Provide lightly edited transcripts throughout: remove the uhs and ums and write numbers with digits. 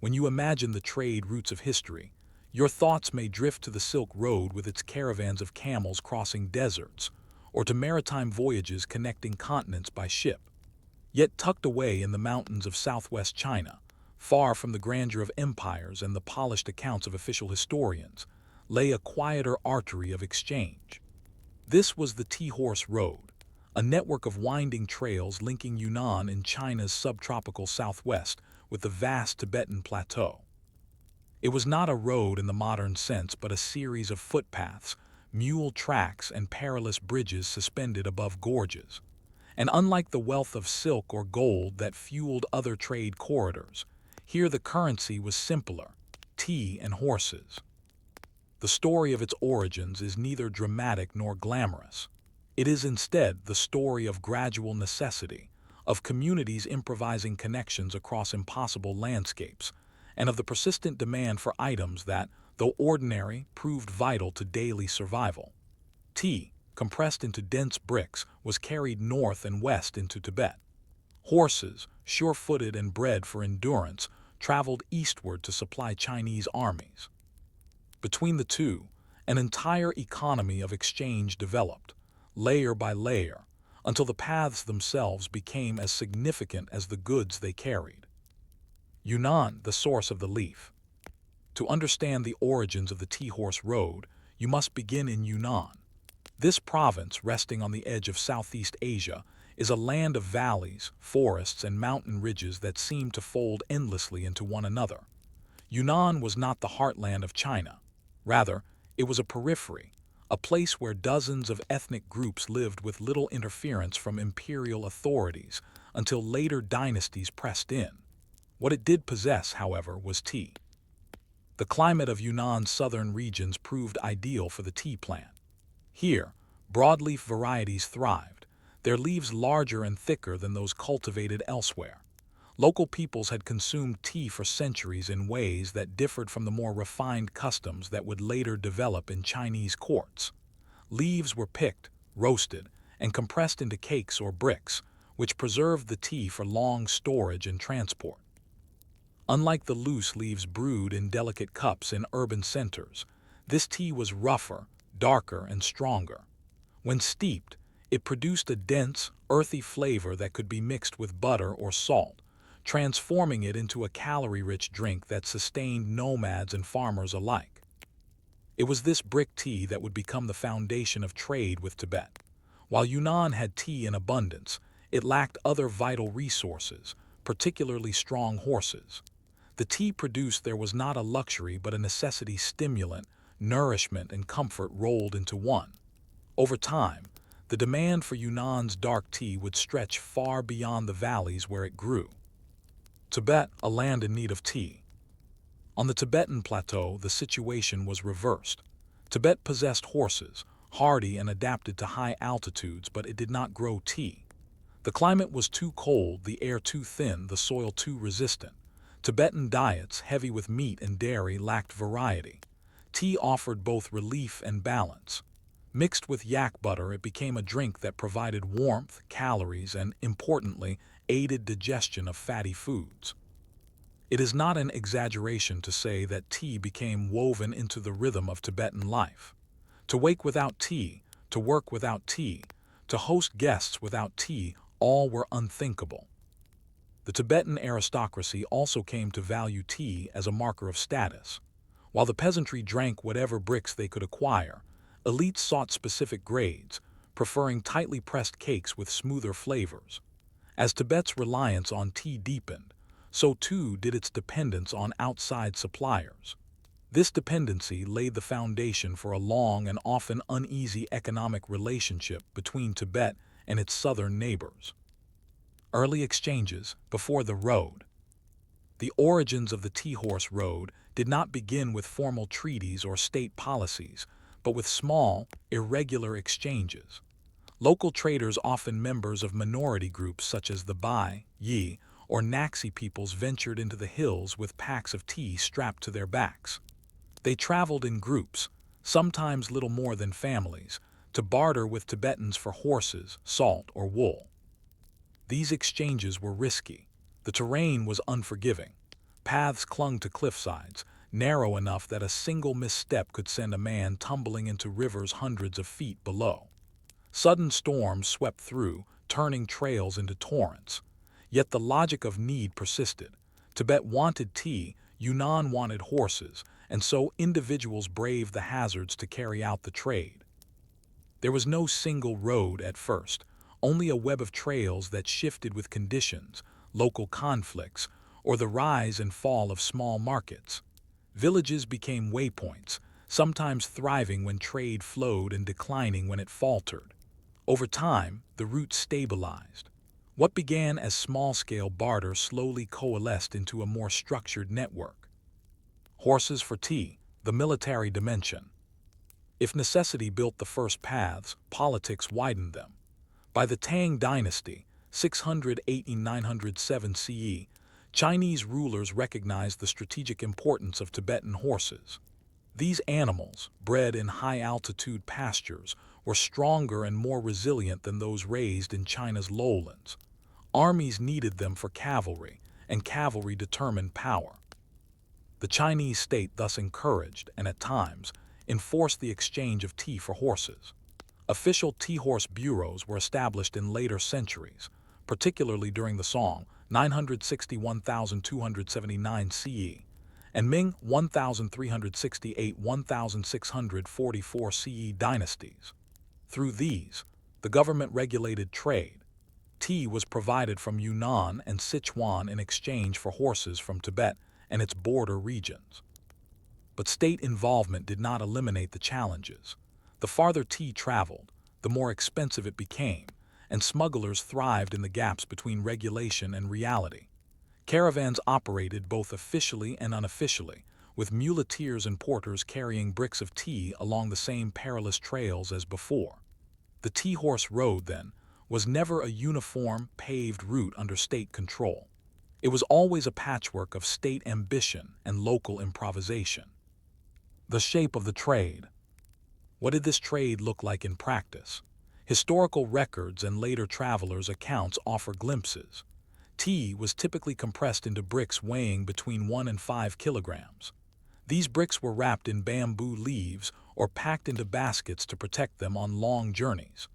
When you imagine the trade routes of history, your thoughts may drift to the Silk Road with its caravans of camels crossing deserts, or to maritime voyages connecting continents by ship. Yet tucked away in the mountains of southwest China, far from the grandeur of empires and the polished accounts of official historians, lay a quieter artery of exchange. This was the Tea-Horse Road, a network of winding trails linking Yunnan in China's subtropical southwest with the vast Tibetan plateau. It was not a road in the modern sense, but a series of footpaths, mule tracks, and perilous bridges suspended above gorges. And unlike the wealth of silk or gold that fueled other trade corridors, here the currency was simpler: tea and horses. The story of its origins is neither dramatic nor glamorous. It is instead the story of gradual necessity, of communities improvising connections across impossible landscapes, and of the persistent demand for items that, though ordinary, proved vital to daily survival. Tea, compressed into dense bricks, was carried north and west into Tibet. Horses, sure-footed and bred for endurance, traveled eastward to supply Chinese armies. Between the two, an entire economy of exchange developed, layer by layer, until the paths themselves became as significant as the goods they carried. Yunnan, the source of the leaf. To understand the origins of the Tea-Horse Road, you must begin in Yunnan. This province, resting on the edge of Southeast Asia, is a land of valleys, forests, and mountain ridges that seem to fold endlessly into one another. Yunnan was not the heartland of China. Rather, it was a periphery, a place where dozens of ethnic groups lived with little interference from imperial authorities until later dynasties pressed in. What it did possess, however, was tea. The climate of Yunnan's southern regions proved ideal for the tea plant. Here, broadleaf varieties thrived, their leaves larger and thicker than those cultivated elsewhere. Local peoples had consumed tea for centuries in ways that differed from the more refined customs that would later develop in Chinese courts. Leaves were picked, roasted, and compressed into cakes or bricks, which preserved the tea for long storage and transport. Unlike the loose leaves brewed in delicate cups in urban centers, this tea was rougher, darker, and stronger. When steeped, it produced a dense, earthy flavor that could be mixed with butter or salt, transforming it into a calorie-rich drink that sustained nomads and farmers alike. It was this brick tea that would become the foundation of trade with Tibet. While Yunnan had tea in abundance, it lacked other vital resources, particularly strong horses. The tea produced there was not a luxury but a necessity: stimulant, nourishment, and comfort rolled into one. Over time, the demand for Yunnan's dark tea would stretch far beyond the valleys where it grew. Tibet, a land in need of tea. On the Tibetan plateau, the situation was reversed. Tibet possessed horses, hardy and adapted to high altitudes, but it did not grow tea. The climate was too cold, the air too thin, the soil too resistant. Tibetan diets, heavy with meat and dairy, lacked variety. Tea offered both relief and balance. Mixed with yak butter, it became a drink that provided warmth, calories, and, importantly, aided digestion of fatty foods. It is not an exaggeration to say that tea became woven into the rhythm of Tibetan life. To wake without tea, to work without tea, to host guests without tea, all were unthinkable. The Tibetan aristocracy also came to value tea as a marker of status. While the peasantry drank whatever bricks they could acquire, elites sought specific grades, preferring tightly pressed cakes with smoother flavors. As Tibet's reliance on tea deepened, so too did its dependence on outside suppliers. This dependency laid the foundation for a long and often uneasy economic relationship between Tibet and its southern neighbors. Early exchanges before the road. The origins of the Tea-Horse Road did not begin with formal treaties or state policies, but with small, irregular exchanges. Local traders, often members of minority groups such as the Bai, Yi, or Naxi peoples, ventured into the hills with packs of tea strapped to their backs. They traveled in groups, sometimes little more than families, to barter with Tibetans for horses, salt, or wool. These exchanges were risky. The terrain was unforgiving. Paths clung to cliffsides, narrow enough that a single misstep could send a man tumbling into rivers hundreds of feet below. Sudden storms swept through, turning trails into torrents. Yet the logic of need persisted. Tibet wanted tea, Yunnan wanted horses, and so individuals braved the hazards to carry out the trade. There was no single road at first, only a web of trails that shifted with conditions, local conflicts, or the rise and fall of small markets. Villages became waypoints, sometimes thriving when trade flowed and declining when it faltered. Over time, the route stabilized. What began as small-scale barter slowly coalesced into a more structured network. Horses for tea, the military dimension. If necessity built the first paths, politics widened them. By the Tang dynasty, 680–907 CE, Chinese rulers recognized the strategic importance of Tibetan horses. These animals, bred in high-altitude pastures, were stronger and more resilient than those raised in China's lowlands. Armies needed them for cavalry, and cavalry determined power. The Chinese state thus encouraged, and at times, enforced the exchange of tea for horses. Official tea-horse bureaus were established in later centuries, particularly during the Song, 961–1279 CE, and Ming 1368–1644 CE dynasties. Through these, the government regulated trade. Tea was provided from Yunnan and Sichuan in exchange for horses from Tibet and its border regions. But state involvement did not eliminate the challenges. The farther tea traveled, the more expensive it became, and smugglers thrived in the gaps between regulation and reality. Caravans operated both officially and unofficially, with muleteers and porters carrying bricks of tea along the same perilous trails as before. The tea-horse road, then, was never a uniform, paved route under state control. It was always a patchwork of state ambition and local improvisation. The shape of the trade. What did this trade look like in practice? Historical records and later travelers' accounts offer glimpses. Tea was typically compressed into bricks weighing between 1 and 5 kilograms. These bricks were wrapped in bamboo leaves or packed into baskets to protect them on long journeys.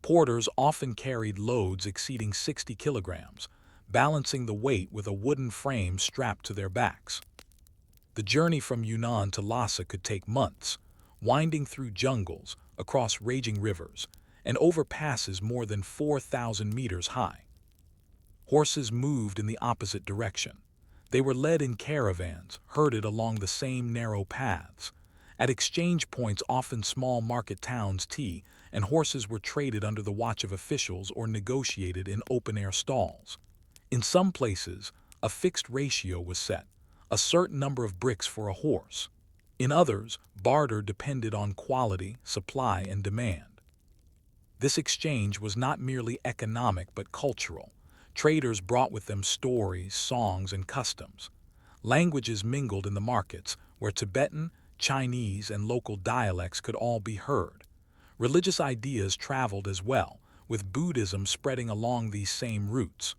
Porters often carried loads exceeding 60 kilograms, balancing the weight with a wooden frame strapped to their backs. The journey from Yunnan to Lhasa could take months, winding through jungles, across raging rivers, and over passes more than 4,000 meters high. Horses moved in the opposite direction. They were led in caravans, herded along the same narrow paths. At exchange points, often small market towns, tea and horses were traded under the watch of officials or negotiated in open-air stalls. In some places, a fixed ratio was set, a certain number of bricks for a horse. In others, barter depended on quality, supply, and demand. This exchange was not merely economic but cultural. Traders brought with them stories, songs, and customs. Languages mingled in the markets, where Tibetan, Chinese, and local dialects could all be heard. Religious ideas traveled as well, with Buddhism spreading along these same routes.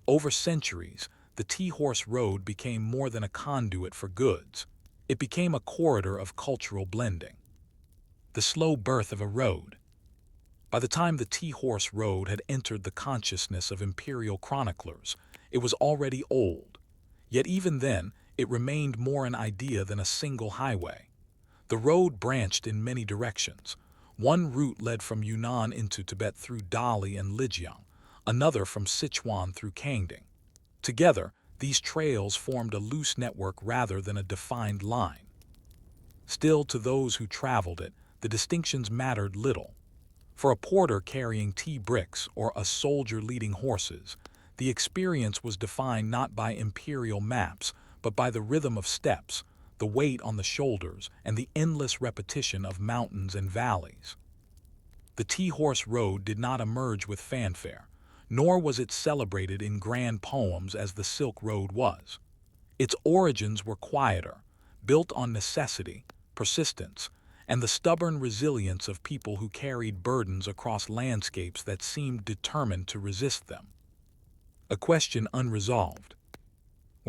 Over centuries, the tea-horse road became more than a conduit for goods. It became a corridor of cultural blending. The slow birth of a road. By the time the tea-horse road had entered the consciousness of imperial chroniclers, it was already old. Yet even then, it remained more an idea than a single highway. The road branched in many directions. One route led from Yunnan into Tibet through Dali and Lijiang, another from Sichuan through Kangding. Together, these trails formed a loose network rather than a defined line. Still, to those who traveled it, the distinctions mattered little. For a porter carrying tea bricks or a soldier leading horses, the experience was defined not by imperial maps, but by the rhythm of steps, the weight on the shoulders, and the endless repetition of mountains and valleys. The tea-horse road did not emerge with fanfare, nor was it celebrated in grand poems as the Silk Road was. Its origins were quieter, built on necessity, persistence, and the stubborn resilience of people who carried burdens across landscapes that seemed determined to resist them. A question unresolved.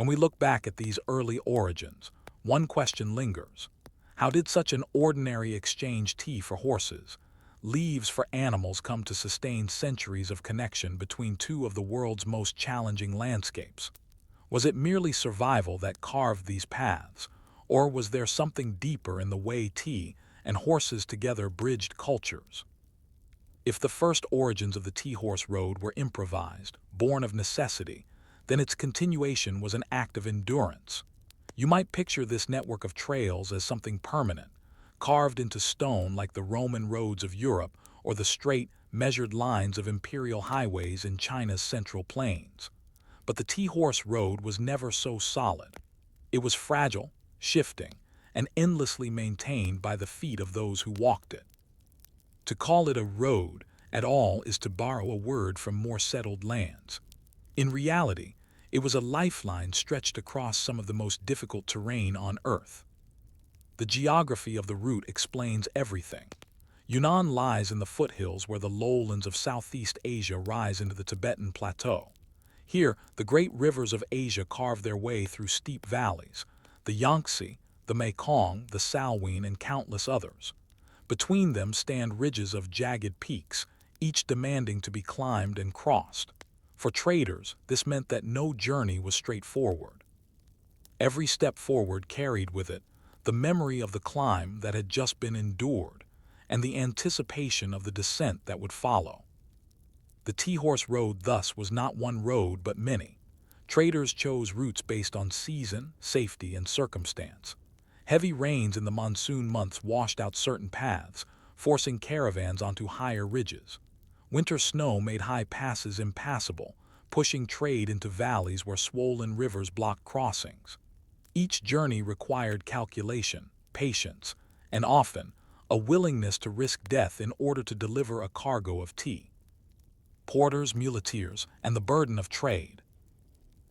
When we look back at these early origins, one question lingers. How did such an ordinary exchange tea for horses, leaves for animals come to sustain centuries of connection between two of the world's most challenging landscapes? Was it merely survival that carved these paths, or was there something deeper in the way tea and horses together bridged cultures? If the first origins of the tea horse road were improvised, born of necessity, then its continuation was an act of endurance. You might picture this network of trails as something permanent, carved into stone like the Roman roads of Europe or the straight, measured lines of imperial highways in China's central plains. But the tea horse road was never so solid. It was fragile, shifting, and endlessly maintained by the feet of those who walked it. To call it a road at all is to borrow a word from more settled lands. In reality, it was a lifeline stretched across some of the most difficult terrain on Earth. The geography of the route explains everything. Yunnan lies in the foothills where the lowlands of Southeast Asia rise into the Tibetan plateau. Here, the great rivers of Asia carve their way through steep valleys, the Yangtze, the Mekong, the Salween, and countless others. Between them stand ridges of jagged peaks, each demanding to be climbed and crossed. For traders, this meant that no journey was straightforward. Every step forward carried with it the memory of the climb that had just been endured, and the anticipation of the descent that would follow. The tea horse road thus was not one road but many. Traders chose routes based on season, safety, and circumstance. Heavy rains in the monsoon months washed out certain paths, forcing caravans onto higher ridges. Winter snow made high passes impassable, pushing trade into valleys where swollen rivers blocked crossings. Each journey required calculation, patience, and often a willingness to risk death in order to deliver a cargo of tea. Porters, muleteers, and the burden of trade.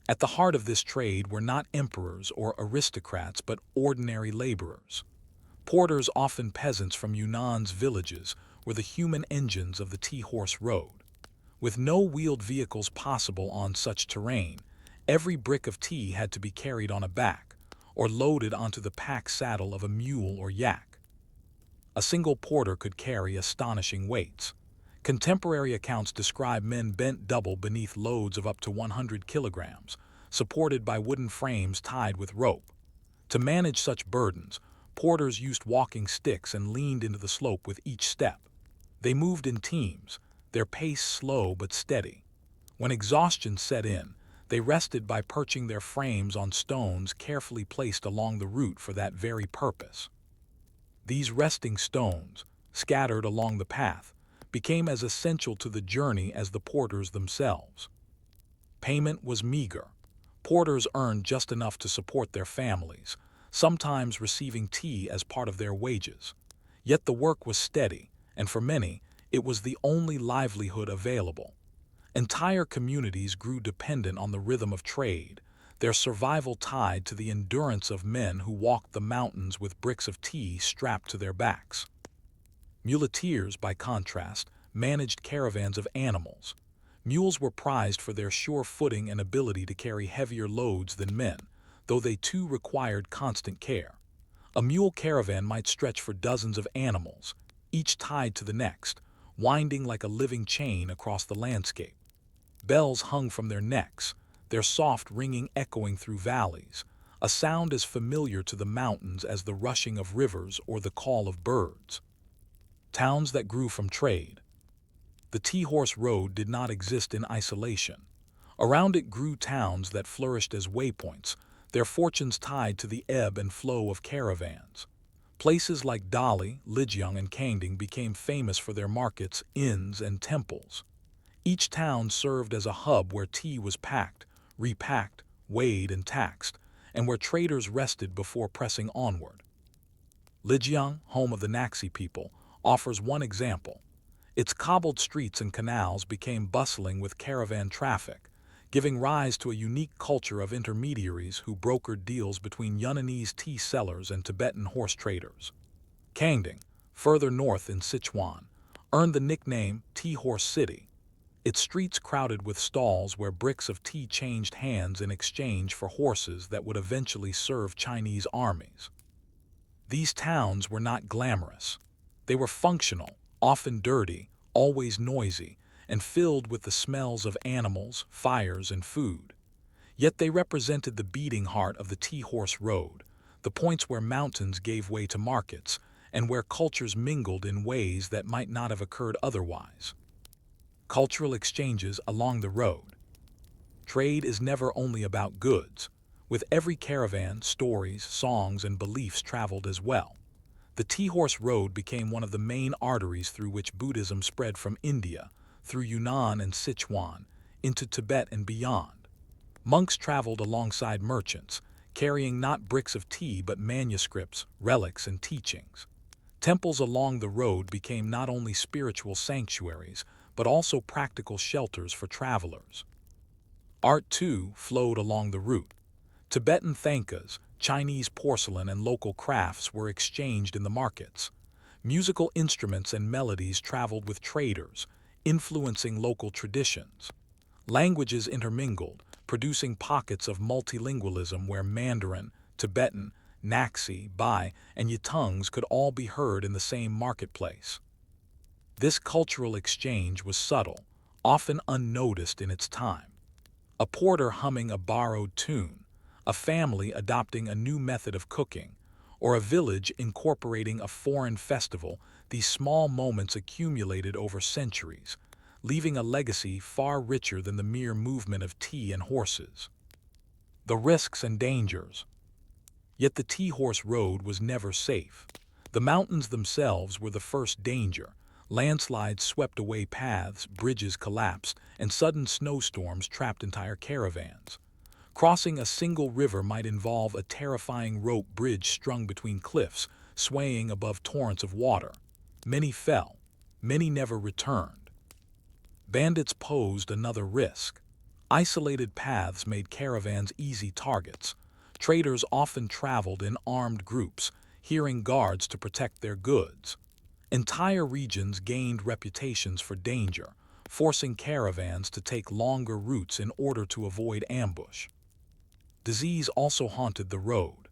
At the heart of this trade were not emperors or aristocrats but ordinary laborers. Porters, often peasants from Yunnan's villages, were the human engines of the tea horse road. With no wheeled vehicles possible on such terrain, every brick of tea had to be carried on a back, or loaded onto the pack saddle of a mule or yak. A single porter could carry astonishing weights. Contemporary accounts describe men bent double beneath loads of up to 100 kilograms, supported by wooden frames tied with rope. To manage such burdens, porters used walking sticks and leaned into the slope with each step. They moved in teams, their pace slow but steady. When exhaustion set in, they rested by perching their frames on stones carefully placed along the route for that very purpose. These resting stones, scattered along the path, became as essential to the journey as the porters themselves. Payment was meager. Porters earned just enough to support their families, sometimes receiving tea as part of their wages. Yet the work was steady, and for many, it was the only livelihood available. Entire communities grew dependent on the rhythm of trade, their survival tied to the endurance of men who walked the mountains with bricks of tea strapped to their backs. Muleteers, by contrast, managed caravans of animals. Mules were prized for their sure footing and ability to carry heavier loads than men, though they too required constant care. A mule caravan might stretch for dozens of animals, each tied to the next, winding like a living chain across the landscape. Bells hung from their necks, their soft ringing echoing through valleys, a sound as familiar to the mountains as the rushing of rivers or the call of birds. Towns that grew from trade. The tea horse road did not exist in isolation. Around it grew towns that flourished as waypoints, their fortunes tied to the ebb and flow of caravans. Places like Dali, Lijiang, and Kangding became famous for their markets, inns, and temples. Each town served as a hub where tea was packed, repacked, weighed, and taxed, and where traders rested before pressing onward. Lijiang, home of the Naxi people, offers one example. Its cobbled streets and canals became bustling with caravan traffic, giving rise to a unique culture of intermediaries who brokered deals between Yunnanese tea sellers and Tibetan horse traders. Kangding, further north in Sichuan, earned the nickname Tea Horse City. its streets crowded with stalls where bricks of tea changed hands in exchange for horses that would eventually serve Chinese armies. These towns were not glamorous. They were functional, often dirty, always noisy, and filled with the smells of animals, fires, and food. Yet they represented the beating heart of the Tea-Horse Road, the points where mountains gave way to markets, and where cultures mingled in ways that might not have occurred otherwise. Cultural exchanges along the road. Trade is never only about goods. With every caravan, stories, songs, and beliefs traveled as well. The Tea-Horse Road became one of the main arteries through which Buddhism spread from India, through Yunnan and Sichuan, into Tibet and beyond. Monks traveled alongside merchants, carrying not bricks of tea but manuscripts, relics, and teachings. Temples along the road became not only spiritual sanctuaries, but also practical shelters for travelers. Art, too, flowed along the route. Tibetan thankas, Chinese porcelain, and local crafts were exchanged in the markets. Musical instruments and melodies traveled with traders, influencing local traditions. Languages intermingled, producing pockets of multilingualism where Mandarin, Tibetan, Naxi, Bai, and Yitongs could all be heard in the same marketplace. This cultural exchange was subtle, often unnoticed in its time. A porter humming a borrowed tune, a family adopting a new method of cooking, or a village incorporating a foreign festival, these small moments accumulated over centuries, leaving a legacy far richer than the mere movement of tea and horses. The risks and dangers. Yet the Tea-Horse Road was never safe. The mountains themselves were the first danger. Landslides swept away paths, bridges collapsed, and sudden snowstorms trapped entire caravans. Crossing a single river might involve a terrifying rope bridge strung between cliffs, swaying above torrents of water. Many fell. Many never returned. Bandits posed another risk. Isolated paths made caravans easy targets. Traders often traveled in armed groups, hiring guards to protect their goods. Entire regions gained reputations for danger, forcing caravans to take longer routes in order to avoid ambush. Disease also haunted the road.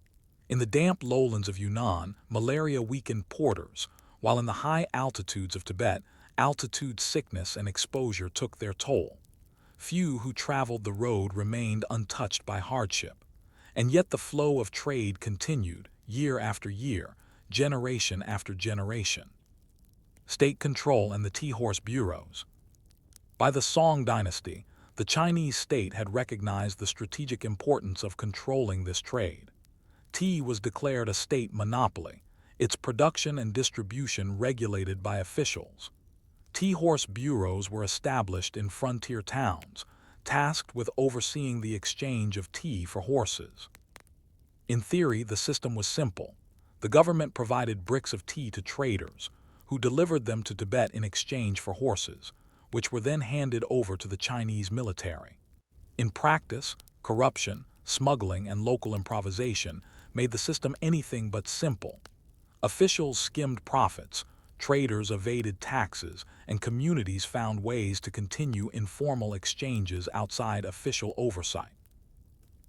In the damp lowlands of Yunnan, malaria weakened porters, while in the high altitudes of Tibet, altitude sickness and exposure took their toll. Few who traveled the road remained untouched by hardship. And yet the flow of trade continued, year after year, generation after generation. State control and the Tea-Horse bureaus. By the Song dynasty, the Chinese state had recognized the strategic importance of controlling this trade. Tea was declared a state monopoly, its production and distribution regulated by officials. Tea-Horse bureaus were established in frontier towns, tasked with overseeing the exchange of tea for horses. In theory, the system was simple. The government provided bricks of tea to traders, who delivered them to Tibet in exchange for horses, which were then handed over to the Chinese military. In practice, corruption, smuggling, and local improvisation made the system anything but simple. Officials skimmed profits, traders evaded taxes, and communities found ways to continue informal exchanges outside official oversight.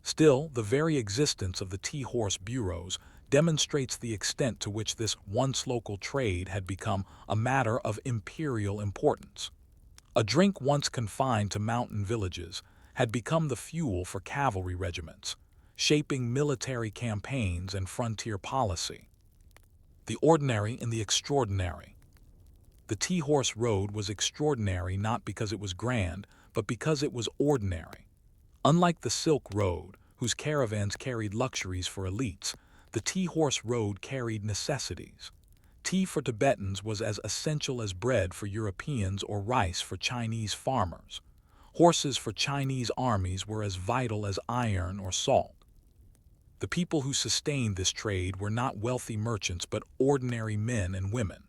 Still, the very existence of the Tea-Horse bureaus demonstrates the extent to which this once local trade had become a matter of imperial importance. A drink once confined to mountain villages had become the fuel for cavalry regiments, shaping military campaigns and frontier policy. The ordinary and the extraordinary. The Tea-Horse Road was extraordinary not because it was grand, but because it was ordinary. Unlike the Silk Road, whose caravans carried luxuries for elites, the Tea-Horse Road carried necessities. Tea for Tibetans was as essential as bread for Europeans or rice for Chinese farmers. Horses for Chinese armies were as vital as iron or salt. The people who sustained this trade were not wealthy merchants but ordinary men and women.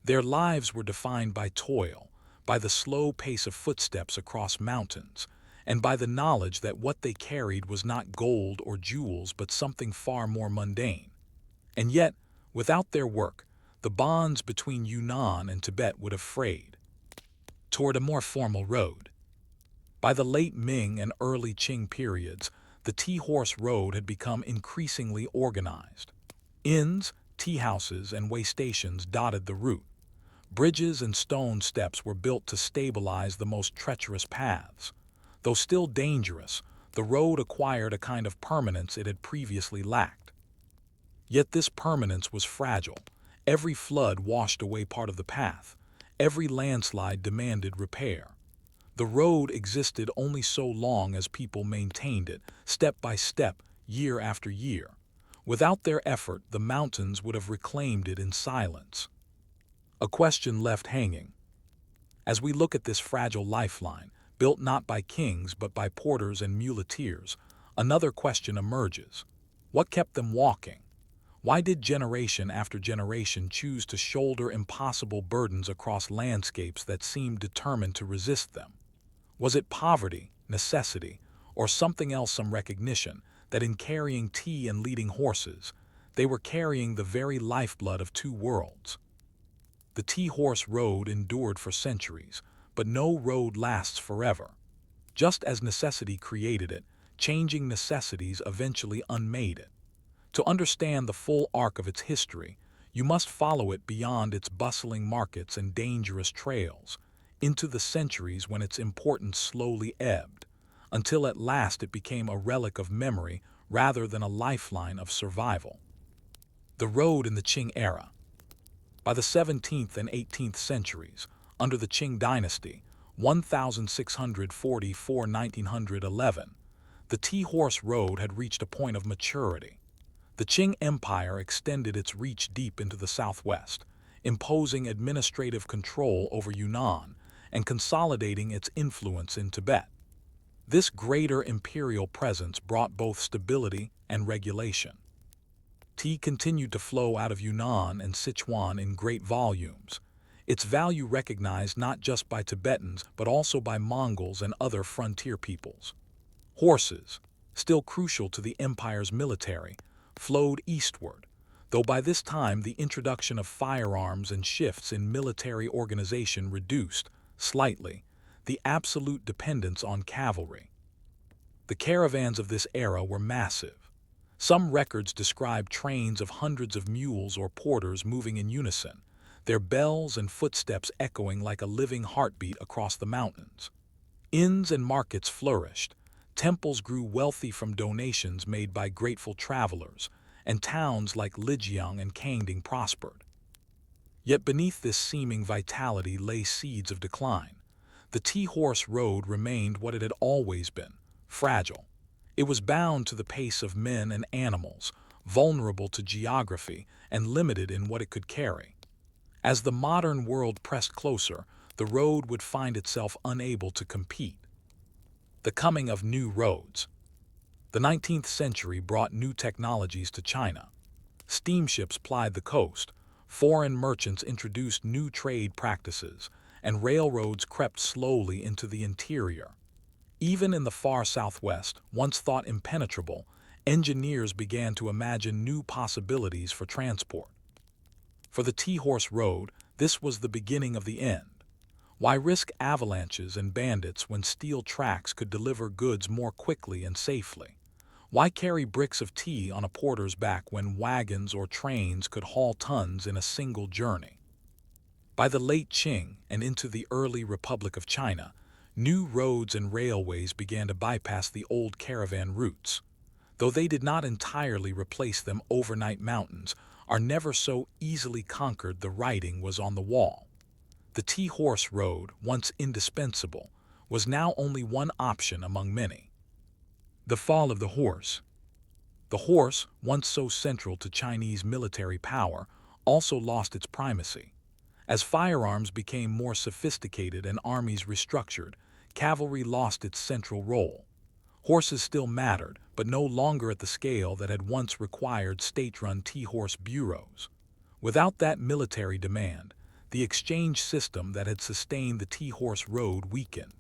Their lives were defined by toil, by the slow pace of footsteps across mountains, and by the knowledge that what they carried was not gold or jewels but something far more mundane. And yet, without their work, the bonds between Yunnan and Tibet would have frayed. toward a more formal road. By the late Ming and early Qing periods, the tea-horse road had become increasingly organized. Inns, tea houses, and way stations dotted the route. Bridges and stone steps were built to stabilize the most treacherous paths. Though still dangerous, the road acquired a kind of permanence it had previously lacked. Yet this permanence was fragile. Every flood washed away part of the path. Every landslide demanded repair. The road existed only so long as people maintained it, step by step, year after year. Without their effort, the mountains would have reclaimed it in silence. A question left hanging. As we look at this fragile lifeline, built not by kings but by porters and muleteers, another question emerges. What kept them walking? Why did generation after generation choose to shoulder impossible burdens across landscapes that seemed determined to resist them? Was it poverty, necessity, or something else, some recognition that in carrying tea and leading horses, they were carrying the very lifeblood of two worlds? The tea-horse road endured for centuries, but no road lasts forever. Just as necessity created it, changing necessities eventually unmade it. To understand the full arc of its history, you must follow it beyond its bustling markets and dangerous trails, into the centuries when its importance slowly ebbed, until at last it became a relic of memory rather than a lifeline of survival. The road in the Qing era. By the 17th and 18th centuries, under the Qing dynasty, 1644–1911, the tea-horse road had reached a point of maturity. The Qing Empire extended its reach deep into the southwest, imposing administrative control over Yunnan and consolidating its influence in Tibet. This greater imperial presence brought both stability and regulation. Tea continued to flow out of Yunnan and Sichuan in great volumes, its value recognized not just by Tibetans but also by Mongols and other frontier peoples. Horses, still crucial to the empire's military, flowed eastward, though by this time the introduction of firearms and shifts in military organization reduced, slightly, the absolute dependence on cavalry. The caravans of this era were massive. Some records describe trains of hundreds of mules or porters moving in unison, their bells and footsteps echoing like a living heartbeat across the mountains. Inns and markets flourished, temples grew wealthy from donations made by grateful travelers, and towns like Lijiang and Kangding prospered. Yet beneath this seeming vitality lay seeds of decline. The tea-horse road remained what it had always been, fragile. It was bound to the pace of men and animals, vulnerable to geography, and limited in what it could carry. As the modern world pressed closer, the road would find itself unable to compete. The coming of new roads. The 19th century brought new technologies to China. Steamships plied the coast, foreign merchants introduced new trade practices, and railroads crept slowly into the interior. Even in the far southwest, once thought impenetrable, engineers began to imagine new possibilities for transport. For the tea-horse road, this was the beginning of the end. Why risk avalanches and bandits when steel tracks could deliver goods more quickly and safely? Why carry bricks of tea on a porter's back when wagons or trains could haul tons in a single journey? By the late Qing and into the early Republic of China, new roads and railways began to bypass the old caravan routes. Though they did not entirely replace them, overnight mountains are never so easily conquered. The writing was on the wall. The tea-horse road, once indispensable, was now only one option among many. The fall of the horse. The horse, once so central to Chinese military power, also lost its primacy. As firearms became more sophisticated and armies restructured, cavalry lost its central role. Horses still mattered, but no longer at the scale that had once required state-run tea-horse bureaus. Without that military demand, the exchange system that had sustained the tea-horse road weakened.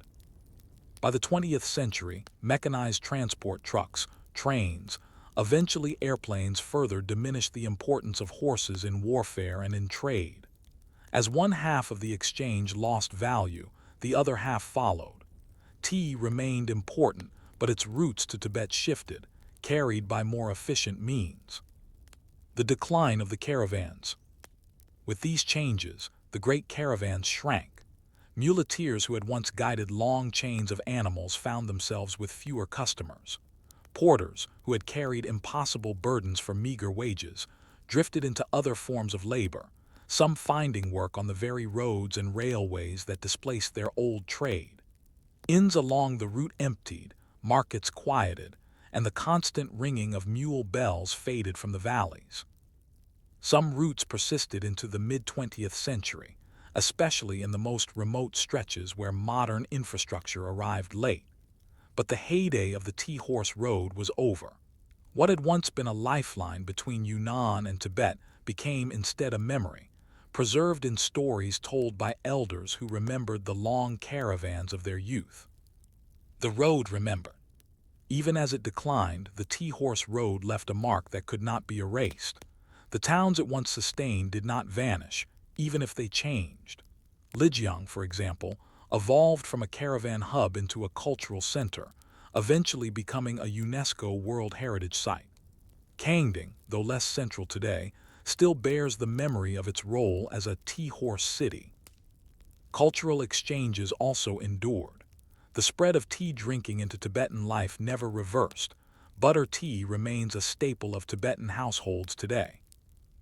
By the 20th century, mechanized transport trucks, trains, eventually airplanes further diminished the importance of horses in warfare and in trade. As one half of the exchange lost value, the other half followed. Tea remained important, but its routes to Tibet shifted, carried by more efficient means. The decline of the caravans. With these changes, the great caravans shrank. Muleteers who had once guided long chains of animals found themselves with fewer customers. Porters, who had carried impossible burdens for meager wages, drifted into other forms of labor, some finding work on the very roads and railways that displaced their old trade. Inns along the route emptied, markets quieted, and the constant ringing of mule bells faded from the valleys. Some routes persisted into the mid-20th century, especially in the most remote stretches where modern infrastructure arrived late. But the heyday of the Tea-Horse Road was over. What had once been a lifeline between Yunnan and Tibet became instead a memory, preserved in stories told by elders who remembered the long caravans of their youth. The road remembered. Even as it declined, the Tea-Horse Road left a mark that could not be erased. The towns it once sustained did not vanish, even if they changed. Lijiang, for example, evolved from a caravan hub into a cultural center, eventually becoming a UNESCO World Heritage Site. Kangding, though less central today, still bears the memory of its role as a tea-horse city. Cultural exchanges also endured. The spread of tea drinking into Tibetan life never reversed. Butter tea remains a staple of Tibetan households today.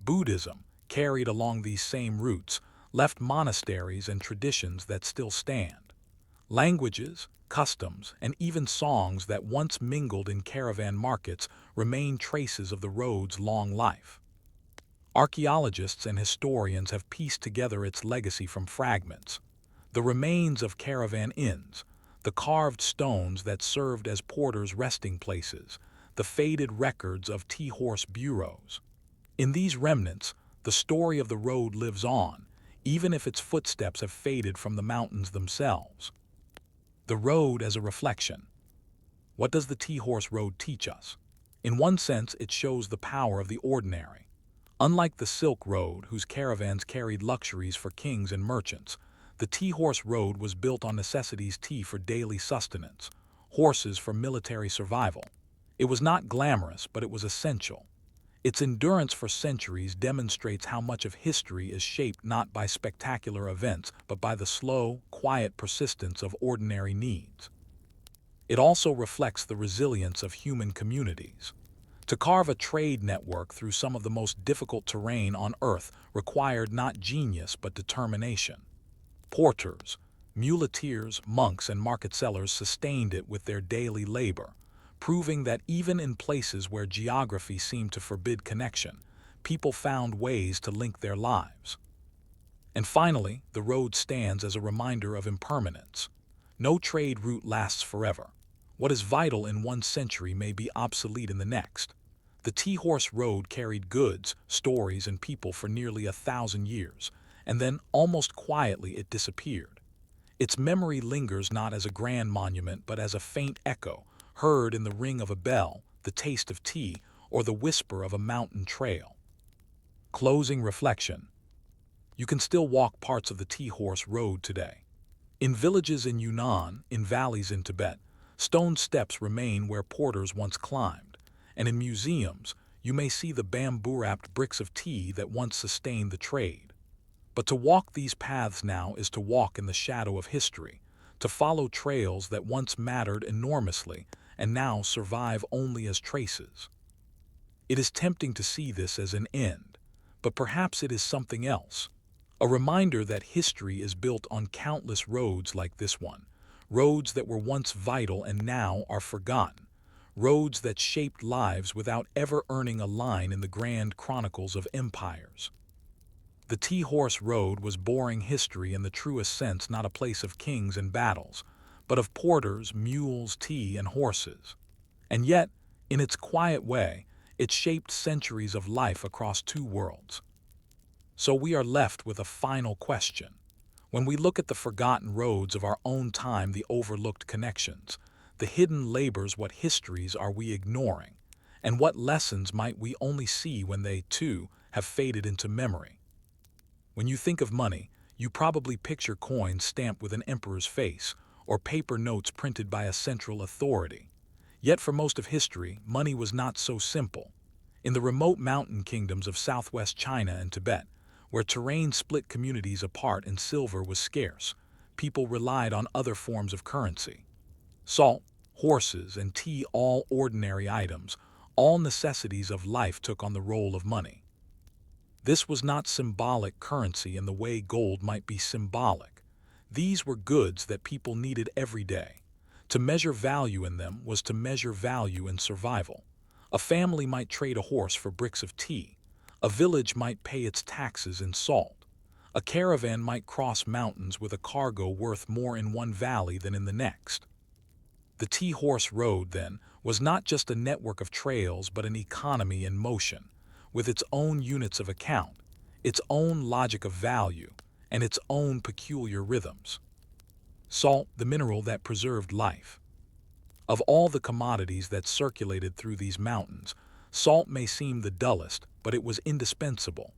Buddhism, carried along these same routes, left monasteries and traditions that still stand. Languages, customs, and even songs that once mingled in caravan markets remain traces of the road's long life. Archaeologists and historians have pieced together its legacy from fragments. The remains of caravan inns, the carved stones that served as porters' resting places, the faded records of tea-horse bureaus. In these remnants, the story of the road lives on, even if its footsteps have faded from the mountains themselves. The road as a reflection. What does the Tea-Horse Road teach us? In one sense, it shows the power of the ordinary. Unlike the Silk Road, whose caravans carried luxuries for kings and merchants, the Tea-Horse Road was built on necessities: tea for daily sustenance, horses for military survival. It was not glamorous, but it was essential. Its endurance for centuries demonstrates how much of history is shaped not by spectacular events, but by the slow, quiet persistence of ordinary needs. It also reflects the resilience of human communities. To carve a trade network through some of the most difficult terrain on Earth required not genius but determination. Porters, muleteers, monks, and market sellers sustained it with their daily labor, proving that even in places where geography seemed to forbid connection, people found ways to link their lives. And finally, the road stands as a reminder of impermanence. No trade route lasts forever. What is vital in one century may be obsolete in the next. The Tea-Horse Road carried goods, stories, and people for nearly 1,000 years, and then, almost quietly, it disappeared. Its memory lingers not as a grand monument, but as a faint echo, heard in the ring of a bell, the taste of tea, or the whisper of a mountain trail. Closing reflection. You can still walk parts of the Tea-Horse Road today. In villages in Yunnan, in valleys in Tibet, stone steps remain where porters once climbed, and in museums, you may see the bamboo-wrapped bricks of tea that once sustained the trade. But to walk these paths now is to walk in the shadow of history, to follow trails that once mattered enormously and now survive only as traces. It is tempting to see this as an end, but perhaps it is something else. A reminder that history is built on countless roads like this one, roads that were once vital and now are forgotten, roads that shaped lives without ever earning a line in the grand chronicles of empires. The Tea-Horse Road was boring history in the truest sense, not a place of kings and battles, but of porters, mules, tea, and horses. And yet, in its quiet way, it shaped centuries of life across two worlds. So we are left with a final question. When we look at the forgotten roads of our own time, the overlooked connections, the hidden labors, what histories are we ignoring? And what lessons might we only see when they, too, have faded into memory? When you think of money, You probably picture coins stamped with an emperor's face, or paper notes printed by a central authority. Yet for most of history, money was not so simple. In the remote mountain kingdoms of southwest China and Tibet, where terrain split communities apart and silver was scarce, people relied on other forms of currency. Salt, horses, and tea, all ordinary items, all necessities of life, took on the role of money. This was not symbolic currency in the way gold might be symbolic. These were goods that people needed every day. To measure value in them was to measure value in survival. A family might trade a horse for bricks of tea. A village might pay its taxes in salt. A caravan might cross mountains with a cargo worth more in one valley than in the next. The tea horse road, then, was not just a network of trails but an economy in motion, with its own units of account, its own logic of value, and its own peculiar rhythms. Salt, the mineral that preserved life. Of all the commodities that circulated through these mountains, salt may seem the dullest, but it was indispensable.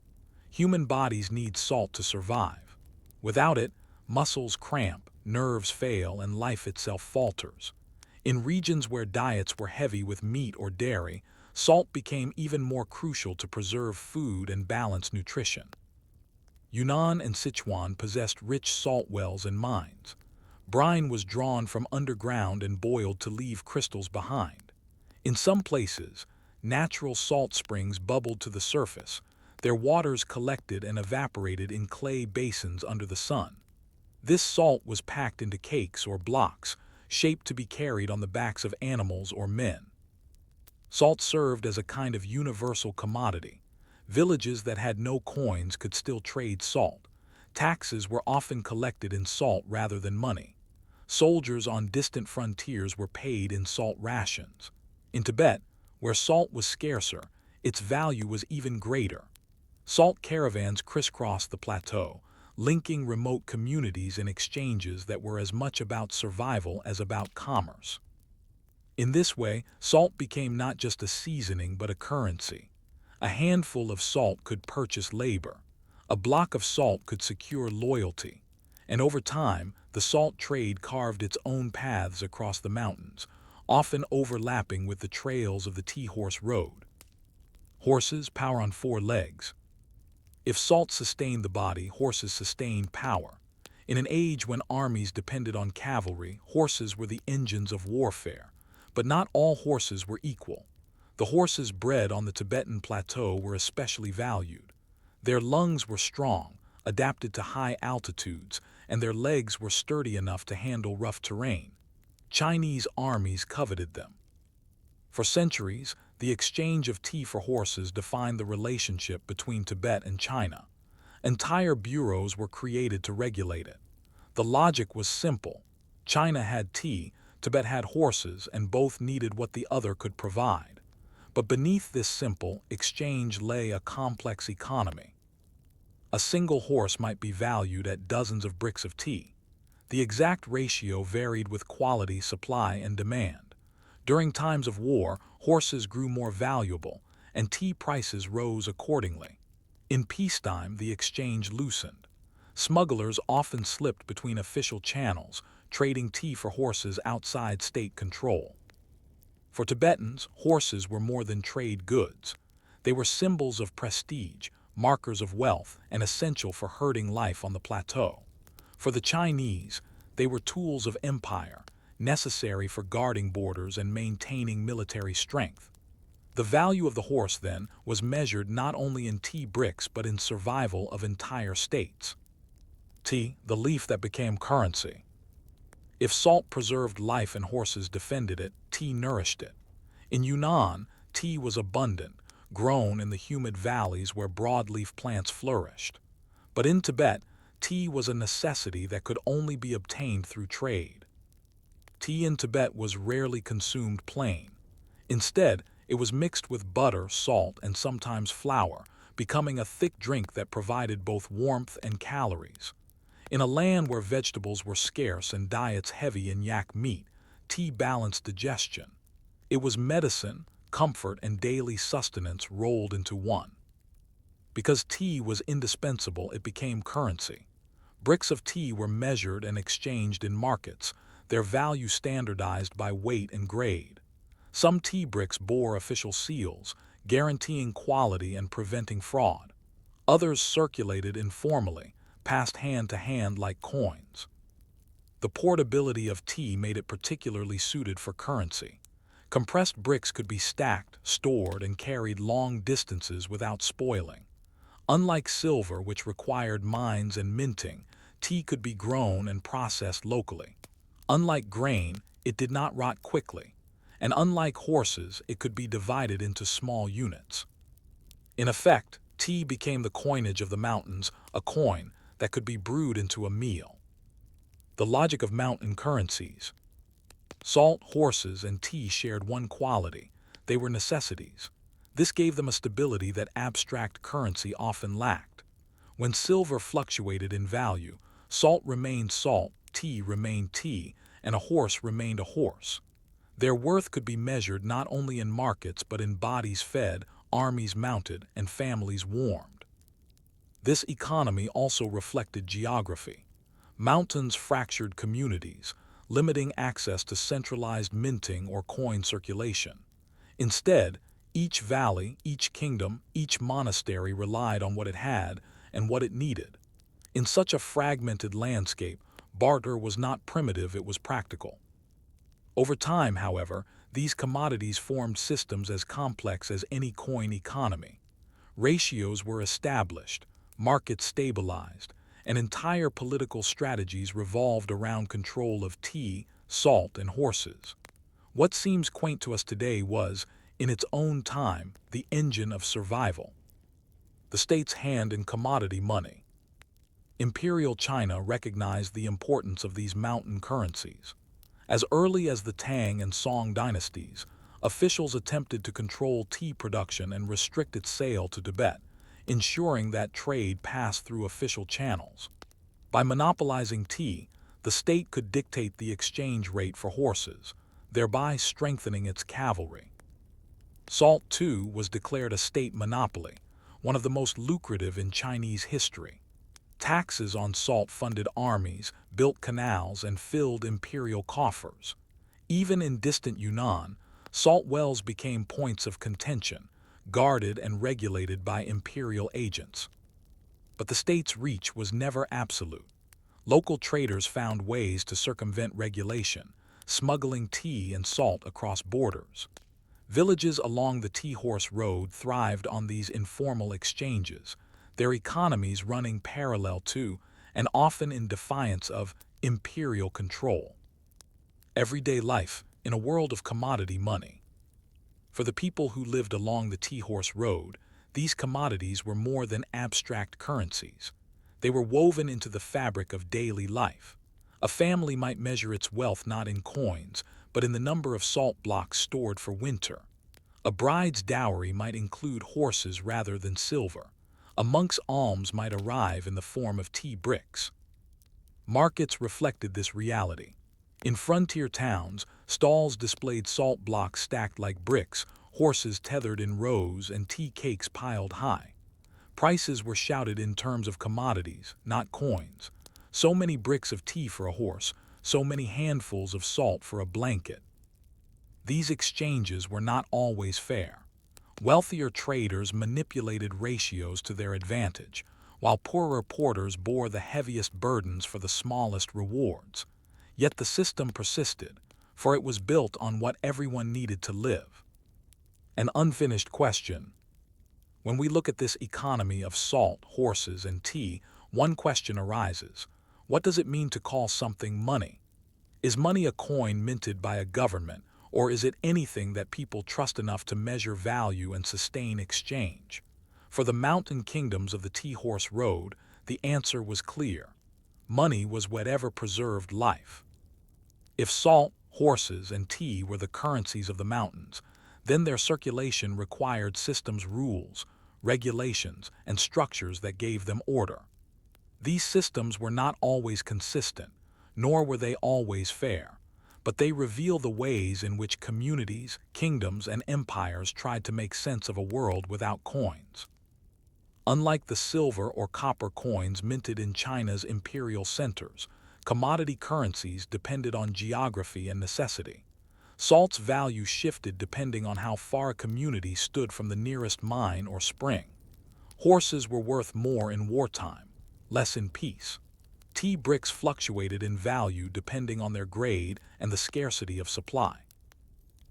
Human bodies need salt to survive. Without it, muscles cramp, nerves fail, and life itself falters. In regions where diets were heavy with meat or dairy, salt became even more crucial to preserve food and balance nutrition. Yunnan and Sichuan possessed rich salt wells and mines. Brine was drawn from underground and boiled to leave crystals behind. In some places, natural salt springs bubbled to the surface, their waters collected and evaporated in clay basins under the sun. This salt was packed into cakes or blocks, shaped to be carried on the backs of animals or men. Salt served as a kind of universal commodity. Villages that had no coins could still trade salt. Taxes were often collected in salt rather than money. Soldiers on distant frontiers were paid in salt rations. In Tibet, where salt was scarcer, its value was even greater. Salt caravans crisscrossed the plateau, linking remote communities in exchanges that were as much about survival as about commerce. In this way, salt became not just a seasoning but a currency. A handful of salt could purchase labor. A block of salt could secure loyalty. And over time, the salt trade carved its own paths across the mountains, often overlapping with the trails of the tea horse road. Horses, power on four legs. If salt sustained the body, horses sustained power. In an age when armies depended on cavalry, horses were the engines of warfare. But not all horses were equal. The horses bred on the Tibetan plateau were especially valued. Their lungs were strong, adapted to high altitudes, and their legs were sturdy enough to handle rough terrain. Chinese armies coveted them. For centuries, the exchange of tea for horses defined the relationship between Tibet and China. Entire bureaus were created to regulate it. The logic was simple. China had tea, Tibet had horses, and both needed what the other could provide. But beneath this simple exchange lay a complex economy. A single horse might be valued at dozens of bricks of tea. The exact ratio varied with quality, supply, and demand. During times of war, horses grew more valuable, and tea prices rose accordingly. In peacetime, the exchange loosened. Smugglers often slipped between official channels, trading tea for horses outside state control. For Tibetans, horses were more than trade goods. They were symbols of prestige, markers of wealth, and essential for herding life on the plateau. For the Chinese, they were tools of empire, necessary for guarding borders and maintaining military strength. The value of the horse, then, was measured not only in tea bricks but in survival of entire states. Tea, the leaf that became currency. If salt preserved life and horses defended it, tea nourished it. In Yunnan, tea was abundant, grown in the humid valleys where broadleaf plants flourished. But in Tibet, tea was a necessity that could only be obtained through trade. Tea in Tibet was rarely consumed plain. Instead, it was mixed with butter, salt, and sometimes flour, becoming a thick drink that provided both warmth and calories. In a land where vegetables were scarce and diets heavy in yak meat, tea balanced digestion. It was medicine, comfort, and daily sustenance rolled into one. Because tea was indispensable, it became currency. Bricks of tea were measured and exchanged in markets, their value standardized by weight and grade. Some tea bricks bore official seals, guaranteeing quality and preventing fraud. Others circulated informally, passed hand to hand like coins. The portability of tea made it particularly suited for currency. Compressed bricks could be stacked, stored, and carried long distances without spoiling. Unlike silver, which required mines and minting, tea could be grown and processed locally. Unlike grain, it did not rot quickly, and unlike horses, it could be divided into small units. In effect, tea became the coinage of the mountains, a coin that could be brewed into a meal. The logic of mountain currencies. Salt, horses, and tea shared one quality: they were necessities. This gave them a stability that abstract currency often lacked. When silver fluctuated in value, salt remained salt, tea remained tea, and a horse remained a horse. Their worth could be measured not only in markets but in bodies fed, armies mounted, and families warmed. This economy also reflected geography. Mountains fractured communities, limiting access to centralized minting or coin circulation. Instead, each valley, each kingdom, each monastery relied on what it had and what it needed. In such a fragmented landscape, barter was not primitive, it was practical. Over time, however, these commodities formed systems as complex as any coin economy. Ratios were established, markets stabilized, and entire political strategies revolved around control of tea, salt, and horses. What seems quaint to us today was, in its own time, the engine of survival. The state's hand in commodity money. Imperial China recognized the importance of these mountain currencies. As early as the Tang and Song dynasties, officials attempted to control tea production and restrict its sale to Tibet, ensuring that trade passed through official channels. By monopolizing tea, the state could dictate the exchange rate for horses, thereby strengthening its cavalry. Salt, too, was declared a state monopoly, one of the most lucrative in Chinese history. Taxes on salt funded armies, built canals, and filled imperial coffers. Even in distant Yunnan, salt wells became points of contention, guarded and regulated by imperial agents. But the state's reach was never absolute. Local traders found ways to circumvent regulation, smuggling tea and salt across borders. Villages along the Tea Horse Road thrived on these informal exchanges, their economies running parallel to, and often in defiance of, imperial control. Everyday life in a world of commodity money. For the people who lived along the Tea Horse Road, these commodities were more than abstract currencies. They were woven into the fabric of daily life. A family might measure its wealth not in coins, but in the number of salt blocks stored for winter. A bride's dowry might include horses rather than silver. A monk's alms might arrive in the form of tea bricks. Markets reflected this reality. In frontier towns, stalls displayed salt blocks stacked like bricks, horses tethered in rows, and tea cakes piled high. Prices were shouted in terms of commodities, not coins. So many bricks of tea for a horse, so many handfuls of salt for a blanket. These exchanges were not always fair. Wealthier traders manipulated ratios to their advantage, while poorer porters bore the heaviest burdens for the smallest rewards. Yet the system persisted, for it was built on what everyone needed to live. An unfinished question. When we look at this economy of salt, horses, and tea, one question arises. What does it mean to call something money? Is money a coin minted by a government, or is it anything that people trust enough to measure value and sustain exchange? For the mountain kingdoms of the Tea Horse Road, the answer was clear. Money was whatever preserved life. If salt, horses, and tea were the currencies of the mountains, then their circulation required systems, rules, regulations, and structures that gave them order. These systems were not always consistent, nor were they always fair, but they reveal the ways in which communities, kingdoms, and empires tried to make sense of a world without coins. Unlike the silver or copper coins minted in China's imperial centers, commodity currencies depended on geography and necessity. Salt's value shifted depending on how far a community stood from the nearest mine or spring. Horses were worth more in wartime, less in peace. Tea bricks fluctuated in value depending on their grade and the scarcity of supply.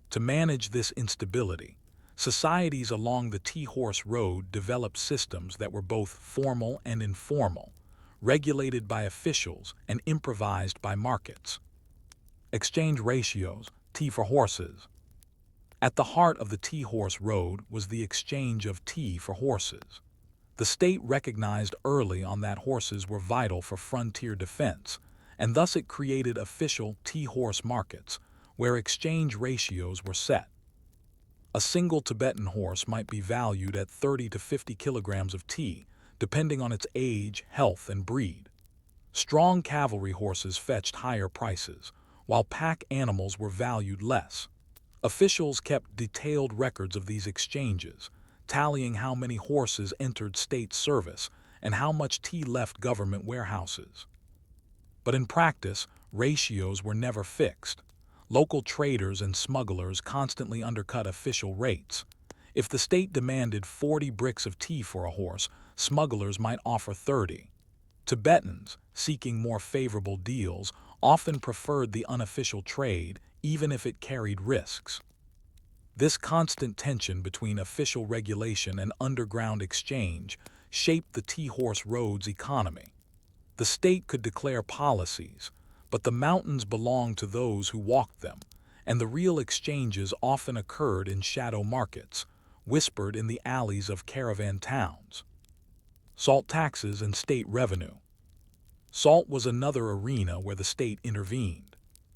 To manage this instability, societies along the Tea Horse Road developed systems that were both formal and informal, regulated by officials and improvised by markets. Exchange ratios, tea for horses. At the heart of the Tea Horse Road was the exchange of tea for horses. The state recognized early on that horses were vital for frontier defense, and thus it created official tea horse markets, where exchange ratios were set. A single Tibetan horse might be valued at 30 to 50 kilograms of tea, depending on its age, health, and breed. Strong cavalry horses fetched higher prices, while pack animals were valued less. Officials kept detailed records of these exchanges, tallying how many horses entered state service and how much tea left government warehouses. But in practice, ratios were never fixed. Local traders and smugglers constantly undercut official rates. If the state demanded 40 bricks of tea for a horse, smugglers might offer 30. Tibetans, seeking more favorable deals, often preferred the unofficial trade, even if it carried risks. This constant tension between official regulation and underground exchange shaped the Tea Horse Road's economy. The state could declare policies, but the mountains belonged to those who walked them, and the real exchanges often occurred in shadow markets, whispered in the alleys of caravan towns. Salt taxes and state revenue. Salt was another arena where the state intervened.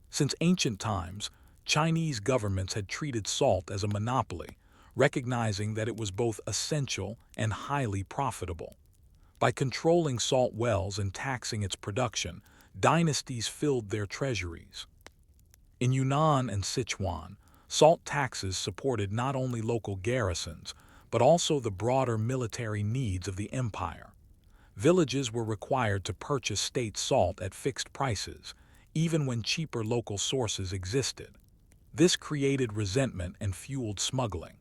Since ancient times, Chinese governments had treated salt as a monopoly, recognizing that it was both essential and highly profitable. By controlling salt wells and taxing its production, dynasties filled their treasuries. In Yunnan and Sichuan, salt taxes supported not only local garrisons, but also the broader military needs of the empire. Villages were required to purchase state salt at fixed prices, even when cheaper local sources existed. This created resentment and fueled smuggling.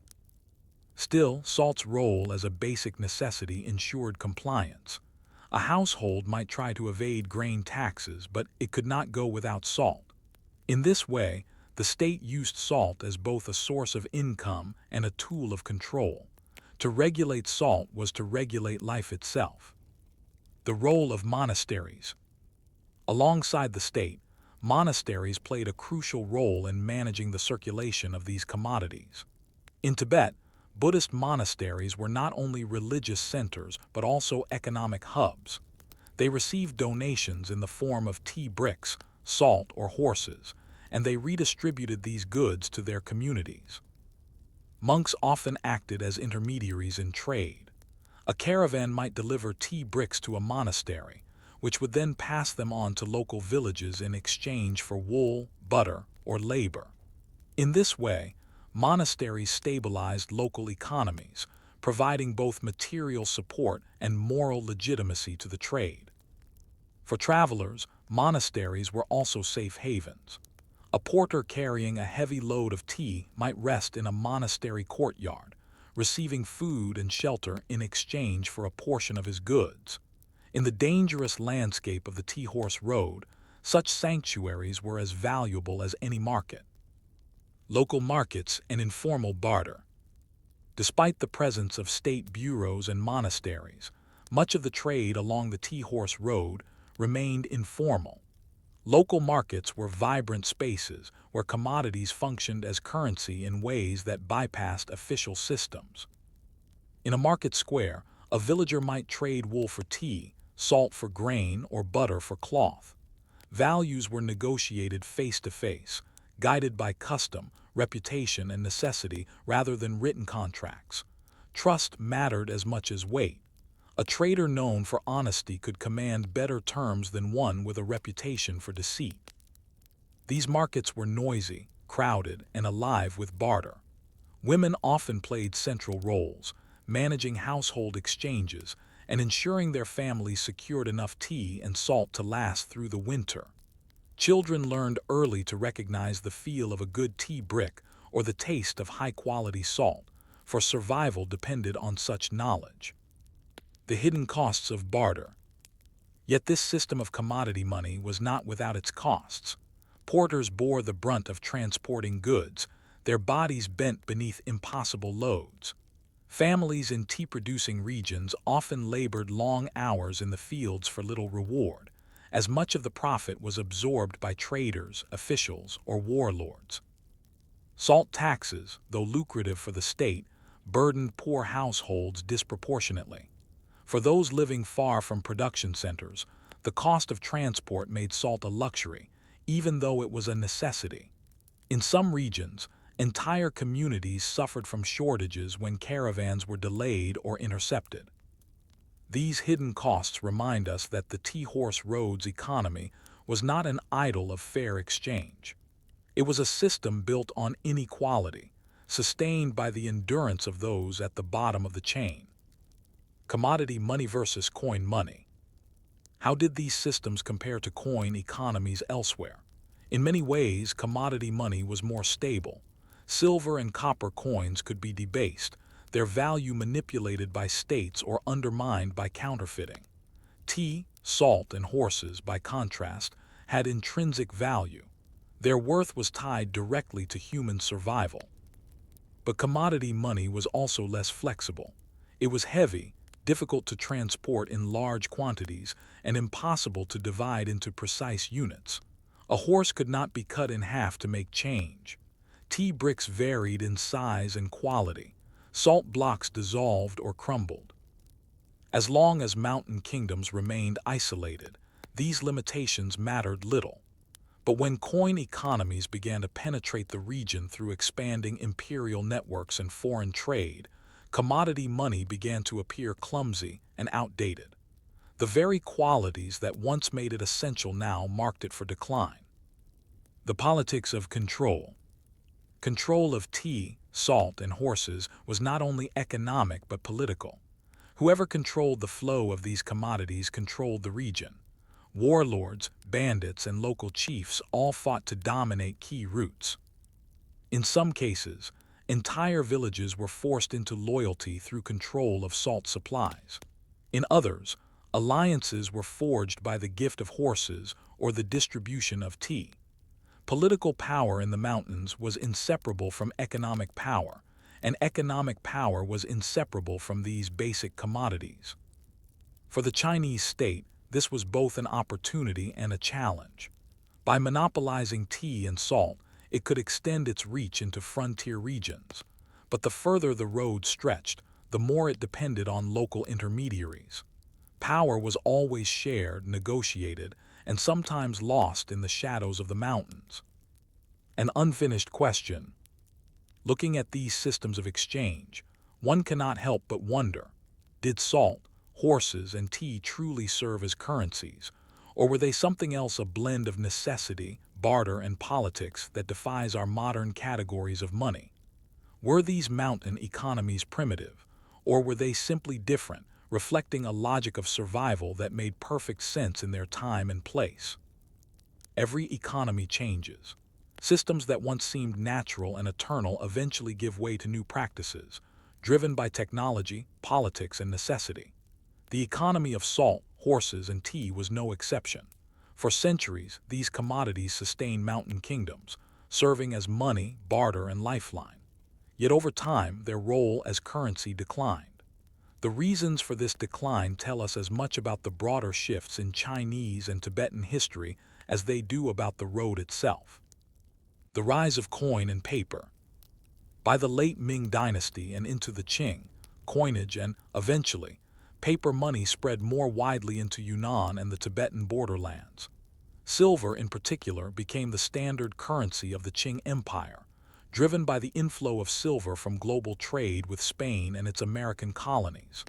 Still, salt's role as a basic necessity ensured compliance. A household might try to evade grain taxes, but it could not go without salt. In this way, the state used salt as both a source of income and a tool of control. To regulate salt was to regulate life itself. The role of monasteries. Alongside the state, monasteries played a crucial role in managing the circulation of these commodities. In Tibet, Buddhist monasteries were not only religious centers but also economic hubs. They received donations in the form of tea bricks, salt, or horses, and they redistributed these goods to their communities. Monks often acted as intermediaries in trade. A caravan might deliver tea bricks to a monastery, which would then pass them on to local villages in exchange for wool, butter, or labor. In this way, monasteries stabilized local economies, providing both material support and moral legitimacy to the trade. For travelers, monasteries were also safe havens. A porter carrying a heavy load of tea might rest in a monastery courtyard, receiving food and shelter in exchange for a portion of his goods. In the dangerous landscape of the Tea Horse Road, such sanctuaries were as valuable as any market. Local markets and informal barter. Despite the presence of state bureaus and monasteries, much of the trade along the Tea Horse Road remained informal. Local markets were vibrant spaces where commodities functioned as currency in ways that bypassed official systems. In a market square, a villager might trade wool for tea, salt for grain, or butter for cloth. Values were negotiated face to face, guided by custom, reputation, and necessity rather than written contracts. Trust mattered as much as weight. A trader known for honesty could command better terms than one with a reputation for deceit. These markets were noisy, crowded, and alive with barter. Women often played central roles, managing household exchanges, and ensuring their families secured enough tea and salt to last through the winter. Children learned early to recognize the feel of a good tea brick or the taste of high-quality salt, for survival depended on such knowledge. The hidden costs of barter. Yet this system of commodity money was not without its costs. Porters bore the brunt of transporting goods, their bodies bent beneath impossible loads. Families in tea-producing regions often labored long hours in the fields for little reward, as much of the profit was absorbed by traders, officials, or warlords. Salt taxes, though lucrative for the state, burdened poor households disproportionately. For those living far from production centers, the cost of transport made salt a luxury, even though it was a necessity. In some regions, entire communities suffered from shortages when caravans were delayed or intercepted. These hidden costs remind us that the tea-horse roads economy was not an idol of fair exchange. It was a system built on inequality, sustained by the endurance of those at the bottom of the chain. Commodity money versus coin money. How did these systems compare to coin economies elsewhere? In many ways, commodity money was more stable. Silver and copper coins could be debased, their value manipulated by states or undermined by counterfeiting. Tea, salt, and horses, by contrast, had intrinsic value. Their worth was tied directly to human survival. But commodity money was also less flexible. It was heavy, difficult to transport in large quantities, and impossible to divide into precise units. A horse could not be cut in half to make change. Tea bricks varied in size and quality. Salt blocks dissolved or crumbled. As long as mountain kingdoms remained isolated, these limitations mattered little. But when coin economies began to penetrate the region through expanding imperial networks and foreign trade, commodity money began to appear clumsy and outdated. The very qualities that once made it essential now marked it for decline. The politics of control. Control of tea, salt, and horses was not only economic but political. Whoever controlled the flow of these commodities controlled the region. Warlords, bandits, and local chiefs all fought to dominate key routes. In some cases, entire villages were forced into loyalty through control of salt supplies. In others, alliances were forged by the gift of horses or the distribution of tea. Political power in the mountains was inseparable from economic power, and economic power was inseparable from these basic commodities. For the Chinese state, this was both an opportunity and a challenge. By monopolizing tea and salt, it could extend its reach into frontier regions. But the further the road stretched, the more it depended on local intermediaries. Power was always shared, negotiated, and sometimes lost in the shadows of the mountains. An unfinished question. Looking at these systems of exchange, one cannot help but wonder, did salt, horses, and tea truly serve as currencies, or were they something else, a blend of necessity, barter, and politics that defies our modern categories of money? Were these mountain economies primitive, or were they simply different, reflecting a logic of survival that made perfect sense in their time and place? Every economy changes. Systems that once seemed natural and eternal eventually give way to new practices, driven by technology, politics, and necessity. The economy of salt, horses, and tea was no exception. For centuries, these commodities sustained mountain kingdoms, serving as money, barter, and lifeline. Yet over time, their role as currency declined. The reasons for this decline tell us as much about the broader shifts in Chinese and Tibetan history as they do about the road itself. The rise of coin and paper. By the late Ming dynasty and into the Qing, coinage and, eventually, paper money spread more widely into Yunnan and the Tibetan borderlands. Silver, in particular, became the standard currency of the Qing Empire, driven by the inflow of silver from global trade with Spain and its American colonies.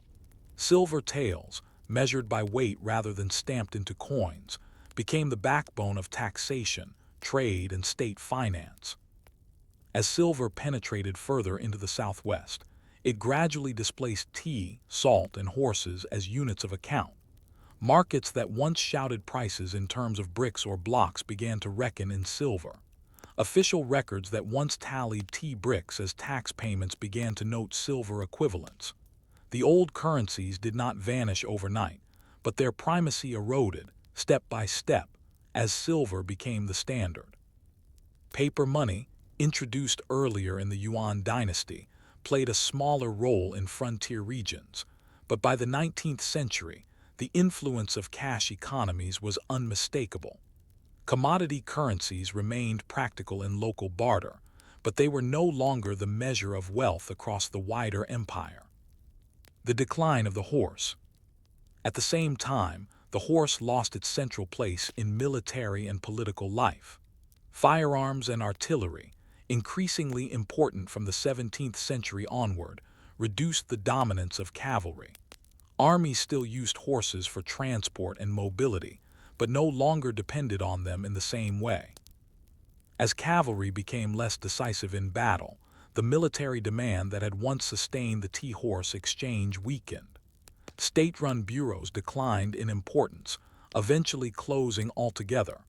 Silver taels, measured by weight rather than stamped into coins, became the backbone of taxation, trade, and state finance. As silver penetrated further into the southwest, It gradually displaced tea, salt, and horses as units of account. Markets that once shouted prices in terms of bricks or blocks began to reckon in silver. Official records that once tallied tea bricks as tax payments began to note silver equivalents. The old currencies did not vanish overnight, but their primacy eroded, step by step, as silver became the standard. Paper money, introduced earlier in the Yuan dynasty, played a smaller role in frontier regions, but by the 19th century, the influence of cash economies was unmistakable. Commodity currencies remained practical in local barter, but they were no longer the measure of wealth across the wider empire. The decline of the horse. At the same time, the horse lost its central place in military and political life. Firearms and artillery, increasingly important from the 17th century onward, reduced the dominance of cavalry. Armies still used horses for transport and mobility, but no longer depended on them in the same way. As cavalry became less decisive in battle, the military demand that had once sustained the tea-horse exchange weakened. State-run bureaus declined in importance, eventually closing altogether.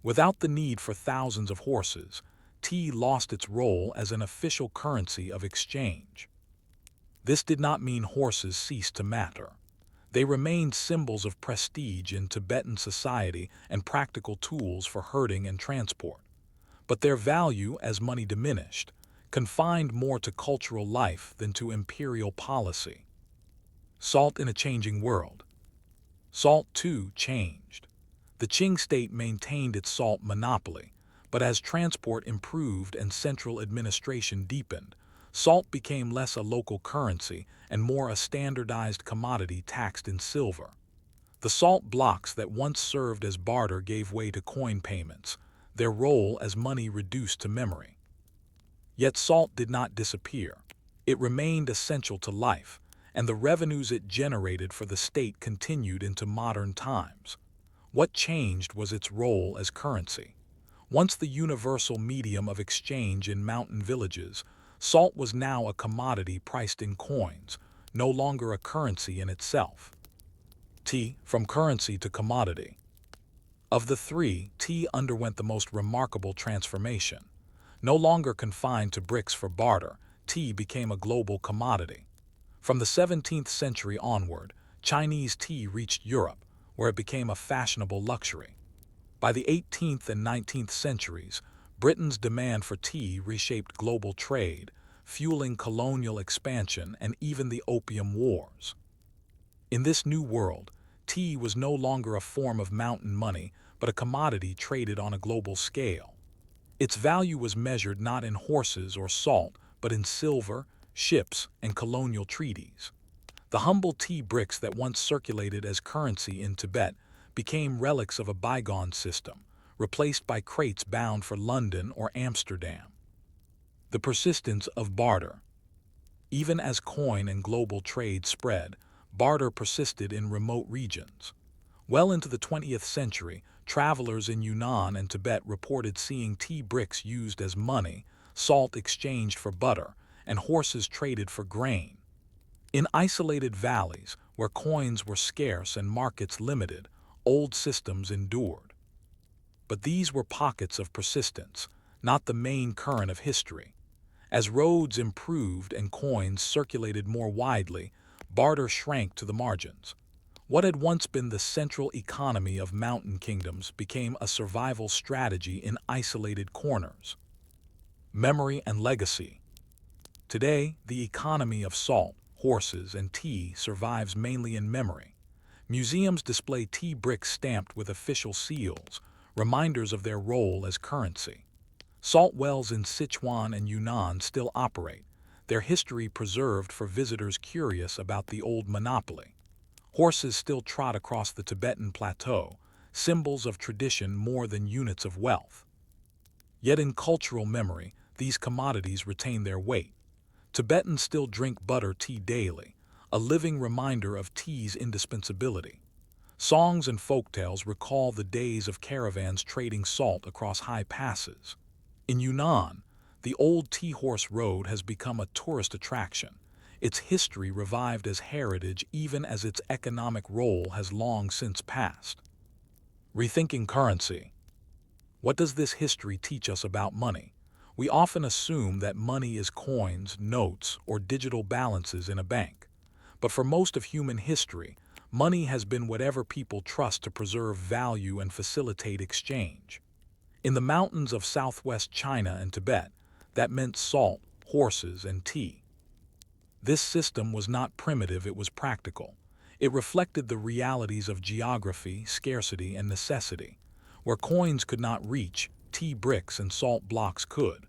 Without the need for thousands of horses, tea lost its role as an official currency of exchange. This did not mean horses ceased to matter. They remained symbols of prestige in Tibetan society and practical tools for herding and transport. But their value as money diminished, confined more to cultural life than to imperial policy. Salt in a changing world. Salt, too, changed. The Qing state maintained its salt monopoly, but as transport improved and central administration deepened, salt became less a local currency and more a standardized commodity taxed in silver. The salt blocks that once served as barter gave way to coin payments, their role as money reduced to memory. Yet salt did not disappear. It remained essential to life, and the revenues it generated for the state continued into modern times. What changed was its role as currency. Once the universal medium of exchange in mountain villages, salt was now a commodity priced in coins, no longer a currency in itself. Tea, from currency to commodity. Of the three, tea underwent the most remarkable transformation. No longer confined to bricks for barter, tea became a global commodity. From the 17th century onward, Chinese tea reached Europe, where it became a fashionable luxury. By the 18th and 19th centuries, Britain's demand for tea reshaped global trade, fueling colonial expansion and even the Opium Wars. In this new world, tea was no longer a form of mountain money, but a commodity traded on a global scale. Its value was measured not in horses or salt, but in silver, ships, and colonial treaties. The humble tea bricks that once circulated as currency in Tibet became relics of a bygone system, replaced by crates bound for London or Amsterdam. The persistence of barter. Even as coin and global trade spread, barter persisted in remote regions. Well into the 20th century, travelers in Yunnan and Tibet reported seeing tea bricks used as money, salt exchanged for butter, and horses traded for grain. In isolated valleys, where coins were scarce and markets limited, old systems endured. But these were pockets of persistence, not the main current of history. As roads improved and coins circulated more widely, barter shrank to the margins. What had once been the central economy of mountain kingdoms became a survival strategy in isolated corners. Memory and legacy. Today, the economy of salt, horses, and tea survives mainly in memory. Museums display tea bricks stamped with official seals, reminders of their role as currency. Salt wells in Sichuan and Yunnan still operate, their history preserved for visitors curious about the old monopoly. Horses still trot across the Tibetan plateau, symbols of tradition more than units of wealth. Yet in cultural memory, these commodities retain their weight. Tibetans still drink butter tea daily, a living reminder of tea's indispensability. Songs and folktales recall the days of caravans trading salt across high passes. In Yunnan, the old tea horse road has become a tourist attraction, its history revived as heritage even as its economic role has long since passed. Rethinking currency. What does this history teach us about money? We often assume that money is coins, notes, or digital balances in a bank. But for most of human history, money has been whatever people trust to preserve value and facilitate exchange. In the mountains of southwest China and Tibet, that meant salt, horses, and tea. This system was not primitive, it was practical. It reflected the realities of geography, scarcity, and necessity. Where coins could not reach, tea bricks and salt blocks could.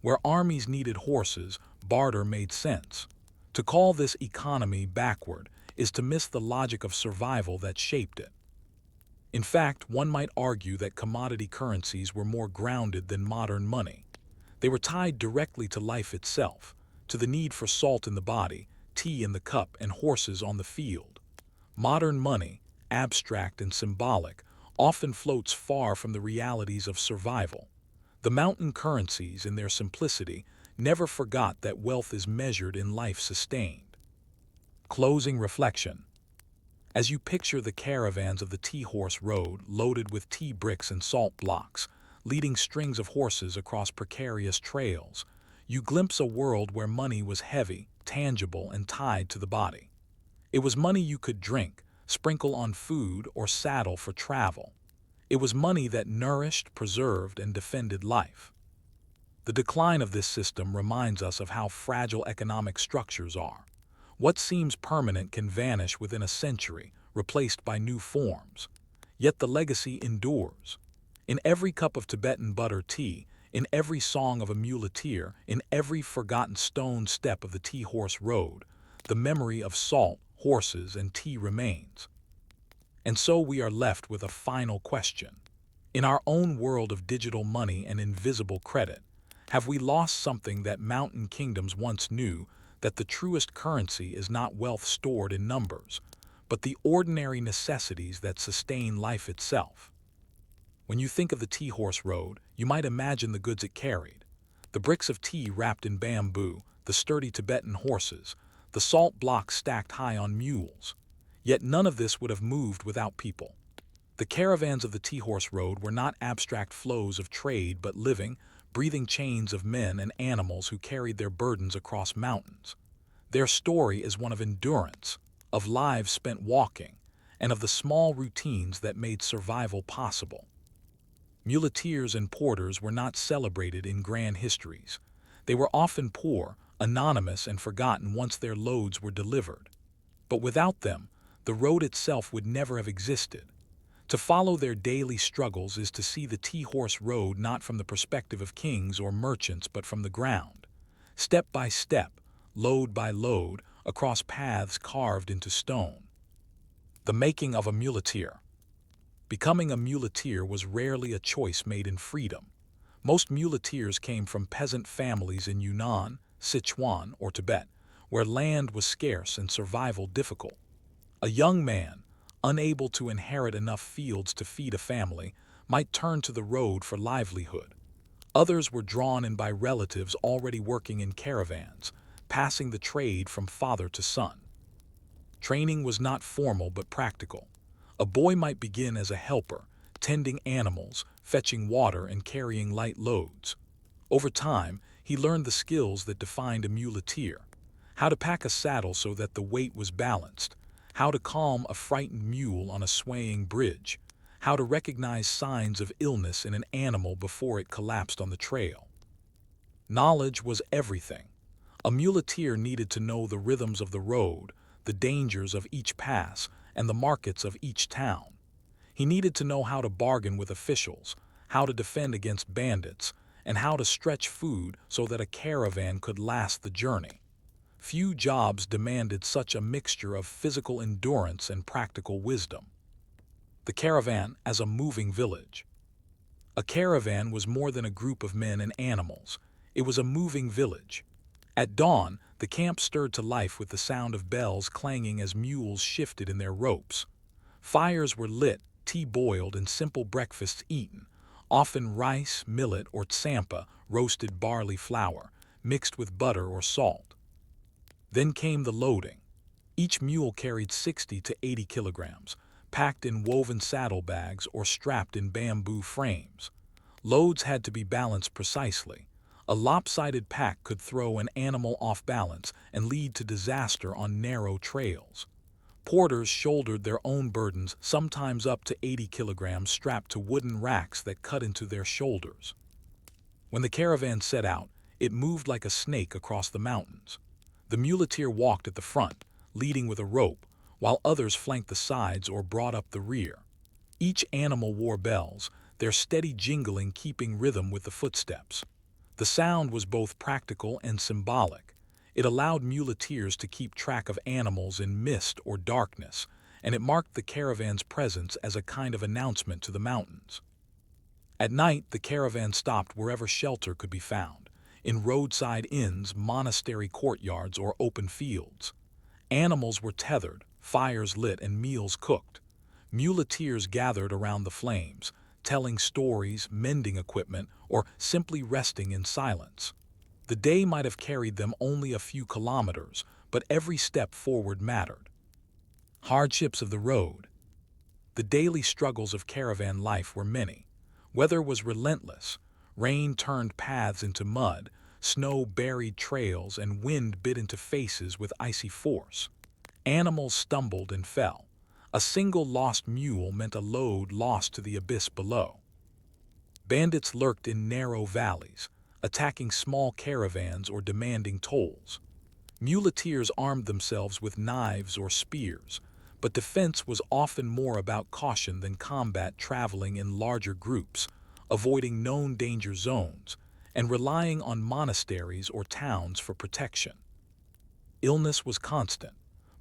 Where armies needed horses, barter made sense. To call this economy backward is to miss the logic of survival that shaped it. In fact, one might argue that commodity currencies were more grounded than modern money. They were tied directly to life itself, to the need for salt in the body, tea in the cup, and horses on the field. Modern money, abstract and symbolic, often floats far from the realities of survival. The mountain currencies, in their simplicity, never forgot that wealth is measured in life sustained. Closing reflection. As you picture the caravans of the tea horse road loaded with tea bricks and salt blocks, leading strings of horses across precarious trails, you glimpse a world where money was heavy, tangible, and tied to the body. It was money you could drink, sprinkle on food, or saddle for travel. It was money that nourished, preserved, and defended life. The decline of this system reminds us of how fragile economic structures are. What seems permanent can vanish within a century, replaced by new forms. Yet the legacy endures. In every cup of Tibetan butter tea, in every song of a muleteer, in every forgotten stone step of the tea horse road, the memory of salt, horses, and tea remains. And so we are left with a final question. In our own world of digital money and invisible credit, have we lost something that mountain kingdoms once knew, that the truest currency is not wealth stored in numbers, but the ordinary necessities that sustain life itself? When you think of the tea horse road, you might imagine the goods it carried. The bricks of tea wrapped in bamboo, the sturdy Tibetan horses, the salt blocks stacked high on mules. Yet none of this would have moved without people. The caravans of the tea horse road were not abstract flows of trade, but living, breathing chains of men and animals who carried their burdens across mountains. Their story is one of endurance, of lives spent walking, and of the small routines that made survival possible. Muleteers and porters were not celebrated in grand histories. They were often poor, anonymous, and forgotten once their loads were delivered. But without them, the road itself would never have existed. To follow their daily struggles is to see the tea horse road not from the perspective of kings or merchants, but from the ground. Step by step, load by load, across paths carved into stone. The making of a muleteer. Becoming a muleteer was rarely a choice made in freedom. Most muleteers came from peasant families in Yunnan, Sichuan, or Tibet, where land was scarce and survival difficult. A young man, unable to inherit enough fields to feed a family, might turn to the road for livelihood. Others were drawn in by relatives already working in caravans, passing the trade from father to son. Training was not formal but practical. A boy might begin as a helper, tending animals, fetching water, and carrying light loads. Over time, he learned the skills that defined a muleteer: how to pack a saddle so that the weight was balanced, how to calm a frightened mule on a swaying bridge, how to recognize signs of illness in an animal before it collapsed on the trail. Knowledge was everything. A muleteer needed to know the rhythms of the road, the dangers of each pass, and the markets of each town. He needed to know how to bargain with officials, how to defend against bandits, and how to stretch food so that a caravan could last the journey. Few jobs demanded such a mixture of physical endurance and practical wisdom. The caravan as a moving village. A caravan was more than a group of men and animals. It was a moving village. At dawn, the camp stirred to life with the sound of bells clanging as mules shifted in their ropes. Fires were lit, tea boiled, and simple breakfasts eaten, often rice, millet, or tsampa, roasted barley flour, mixed with butter or salt. Then came the loading. Each mule carried 60 to 80 kilograms, packed in woven saddlebags or strapped in bamboo frames. Loads had to be balanced precisely. A lopsided pack could throw an animal off balance and lead to disaster on narrow trails. Porters shouldered their own burdens, sometimes up to 80 kilograms, strapped to wooden racks that cut into their shoulders. When the caravan set out, it moved like a snake across the mountains. The muleteer walked at the front, leading with a rope, while others flanked the sides or brought up the rear. Each animal wore bells, their steady jingling keeping rhythm with the footsteps. The sound was both practical and symbolic. It allowed muleteers to keep track of animals in mist or darkness, and it marked the caravan's presence as a kind of announcement to the mountains. At night, the caravan stopped wherever shelter could be found, in roadside inns, monastery courtyards, or open fields. Animals were tethered, fires lit, and meals cooked. Muleteers gathered around the flames, telling stories, mending equipment, or simply resting in silence. The day might have carried them only a few kilometers, but every step forward mattered. Hardships of the road. The daily struggles of caravan life were many. Weather was relentless. Rain turned paths into mud, snow buried trails, and wind bit into faces with icy force. Animals stumbled and fell. A single lost mule meant a load lost to the abyss below. Bandits lurked in narrow valleys, attacking small caravans or demanding tolls. Muleteers armed themselves with knives or spears, but defense was often more about caution than combat, traveling in larger groups, avoiding known danger zones, and relying on monasteries or towns for protection. Illness was constant.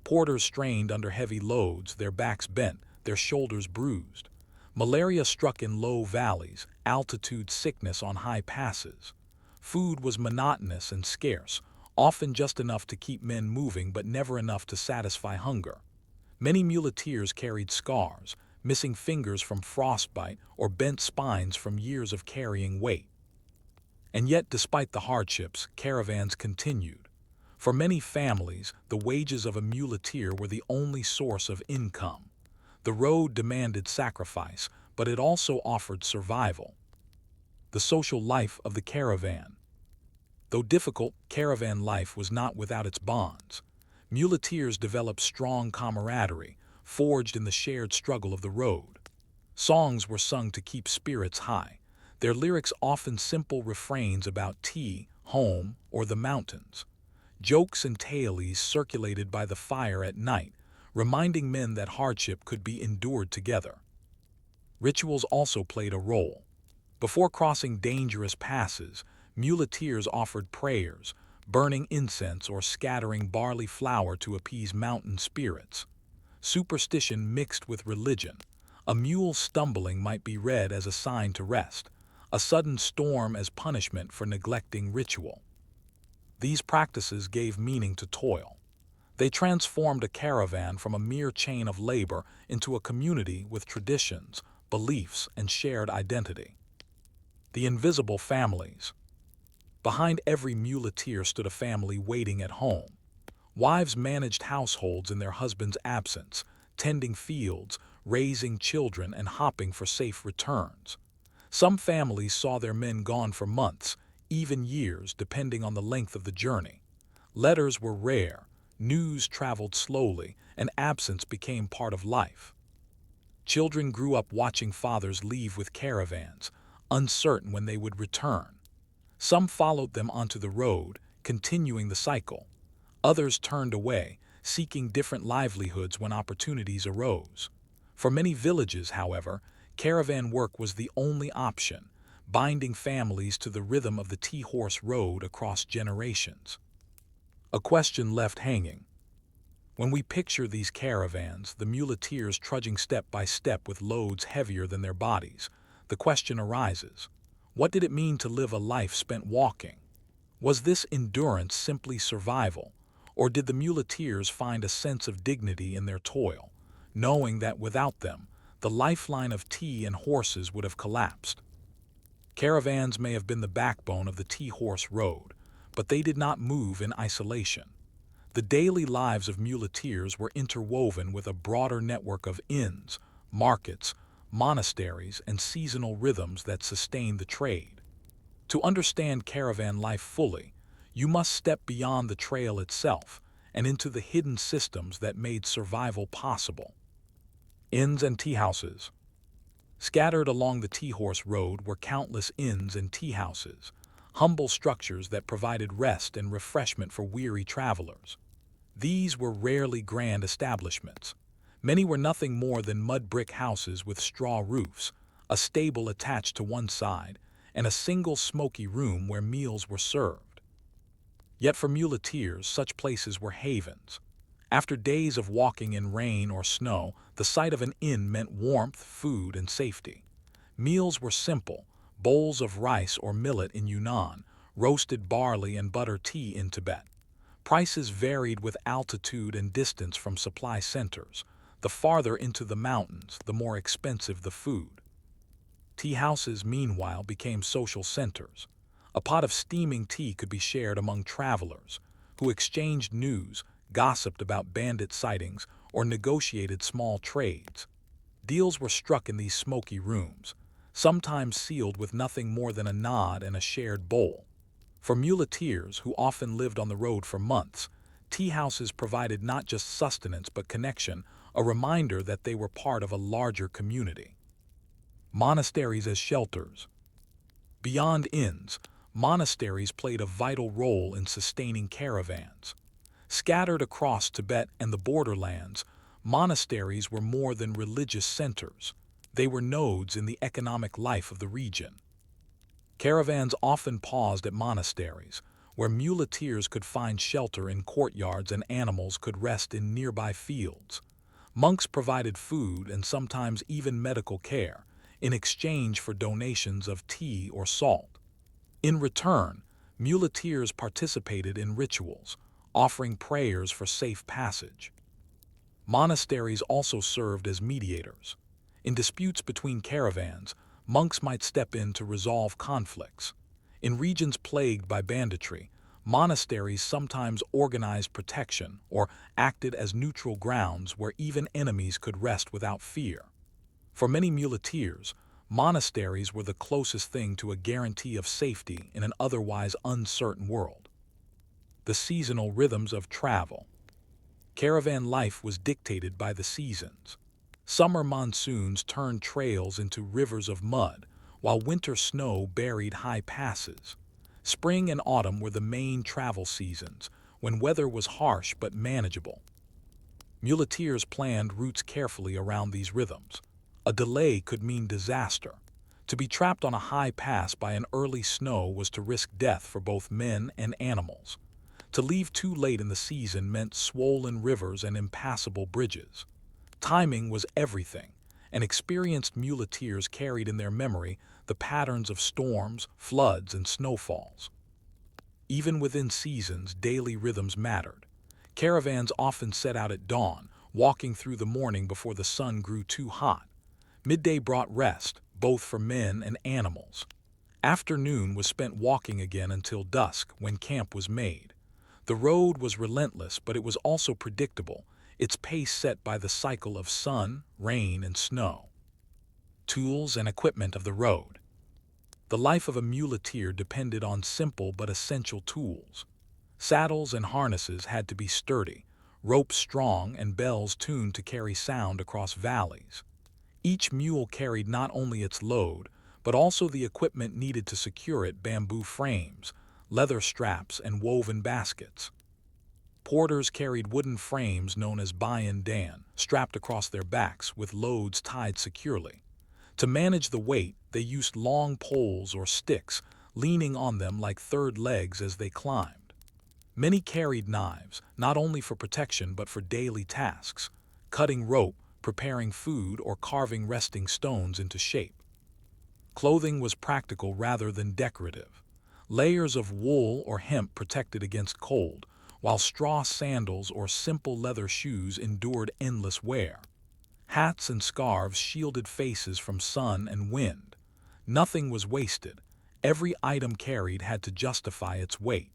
Porters strained under heavy loads, their backs bent, their shoulders bruised. Malaria struck in low valleys, altitude sickness on high passes. Food was monotonous and scarce, often just enough to keep men moving but never enough to satisfy hunger. Many muleteers carried scars, missing fingers from frostbite or bent spines from years of carrying weight. And yet, despite the hardships, caravans continued. For many families, the wages of a muleteer were the only source of income. The road demanded sacrifice, but it also offered survival. The social life of the caravan. Though difficult, caravan life was not without its bonds. Muleteers developed strong camaraderie, forged in the shared struggle of the road. Songs were sung to keep spirits high, their lyrics often simple refrains about tea, home, or the mountains. Jokes and tales circulated by the fire at night, reminding men that hardship could be endured together. Rituals also played a role. Before crossing dangerous passes, muleteers offered prayers, burning incense or scattering barley flour to appease mountain spirits. Superstition mixed with religion. A mule stumbling might be read as a sign to rest, a sudden storm as punishment for neglecting ritual. These practices gave meaning to toil. They transformed a caravan from a mere chain of labor into a community with traditions, beliefs, and shared identity. The invisible families. Behind every muleteer stood a family waiting at home. Wives managed households in their husband's absence, tending fields, raising children, and hopping for safe returns. Some families saw their men gone for months, even years, depending on the length of the journey. Letters were rare, news traveled slowly, and absence became part of life. Children grew up watching fathers leave with caravans, uncertain when they would return. Some followed them onto the road, continuing the cycle. Others turned away, seeking different livelihoods when opportunities arose. For many villages, however, caravan work was the only option, binding families to the rhythm of the T-horse road across generations. A question left hanging. When we picture these caravans, the muleteers trudging step by step with loads heavier than their bodies, the question arises: what did it mean to live a life spent walking? Was this endurance simply survival, or did the muleteers find a sense of dignity in their toil, knowing that without them, the lifeline of tea and horses would have collapsed? Caravans may have been the backbone of the T-horse road, but they did not move in isolation. The daily lives of muleteers were interwoven with a broader network of inns, markets, monasteries, and seasonal rhythms that sustained the trade. To understand caravan life fully, you must step beyond the trail itself and into the hidden systems that made survival possible. Inns and tea houses. Scattered along the Tea-Horse Road were countless inns and tea houses, humble structures that provided rest and refreshment for weary travelers. These were rarely grand establishments. Many were nothing more than mud brick houses with straw roofs, a stable attached to one side, and a single smoky room where meals were served. Yet for muleteers, such places were havens. After days of walking in rain or snow, the sight of an inn meant warmth, food, and safety. Meals were simple: bowls of rice or millet in Yunnan, roasted barley and butter tea in Tibet. Prices varied with altitude and distance from supply centers. The farther into the mountains, the more expensive the food. Tea houses, meanwhile, became social centers. A pot of steaming tea could be shared among travelers, who exchanged news, gossiped about bandit sightings, or negotiated small trades. Deals were struck in these smoky rooms, sometimes sealed with nothing more than a nod and a shared bowl. For muleteers, who often lived on the road for months, tea houses provided not just sustenance but connection, a reminder that they were part of a larger community. Monasteries as shelters. Beyond inns, monasteries played a vital role in sustaining caravans. Scattered across Tibet and the borderlands, monasteries were more than religious centers. They were nodes in the economic life of the region. Caravans often paused at monasteries, where muleteers could find shelter in courtyards and animals could rest in nearby fields. Monks provided food and sometimes even medical care, in exchange for donations of tea or salt. In return, muleteers participated in rituals, offering prayers for safe passage. Monasteries also served as mediators. In disputes between caravans, monks might step in to resolve conflicts. In regions plagued by banditry, monasteries sometimes organized protection or acted as neutral grounds where even enemies could rest without fear. For many muleteers, monasteries were the closest thing to a guarantee of safety in an otherwise uncertain world. The seasonal rhythms of travel. Caravan life was dictated by the seasons. Summer monsoons turned trails into rivers of mud, while winter snow buried high passes. Spring and autumn were the main travel seasons, when weather was harsh but manageable. Muleteers planned routes carefully around these rhythms. A delay could mean disaster. To be trapped on a high pass by an early snow was to risk death for both men and animals. To leave too late in the season meant swollen rivers and impassable bridges. Timing was everything, and experienced muleteers carried in their memory the patterns of storms, floods, and snowfalls. Even within seasons, daily rhythms mattered. Caravans often set out at dawn, walking through the morning before the sun grew too hot. Midday brought rest, both for men and animals. Afternoon was spent walking again until dusk, when camp was made. The road was relentless, but it was also predictable, its pace set by the cycle of sun, rain, and snow. Tools and equipment of the road. The life of a muleteer depended on simple but essential tools. Saddles and harnesses had to be sturdy, ropes strong, and bells tuned to carry sound across valleys. Each mule carried not only its load, but also the equipment needed to secure it: bamboo frames, leather straps, and woven baskets. Porters carried wooden frames known as bayan dan, strapped across their backs with loads tied securely. To manage the weight, they used long poles or sticks, leaning on them like third legs as they climbed. Many carried knives, not only for protection but for daily tasks: cutting rope, preparing food, or carving resting stones into shape. Clothing was practical rather than decorative. Layers of wool or hemp protected against cold, while straw sandals or simple leather shoes endured endless wear. Hats and scarves shielded faces from sun and wind. Nothing was wasted. Every item carried had to justify its weight.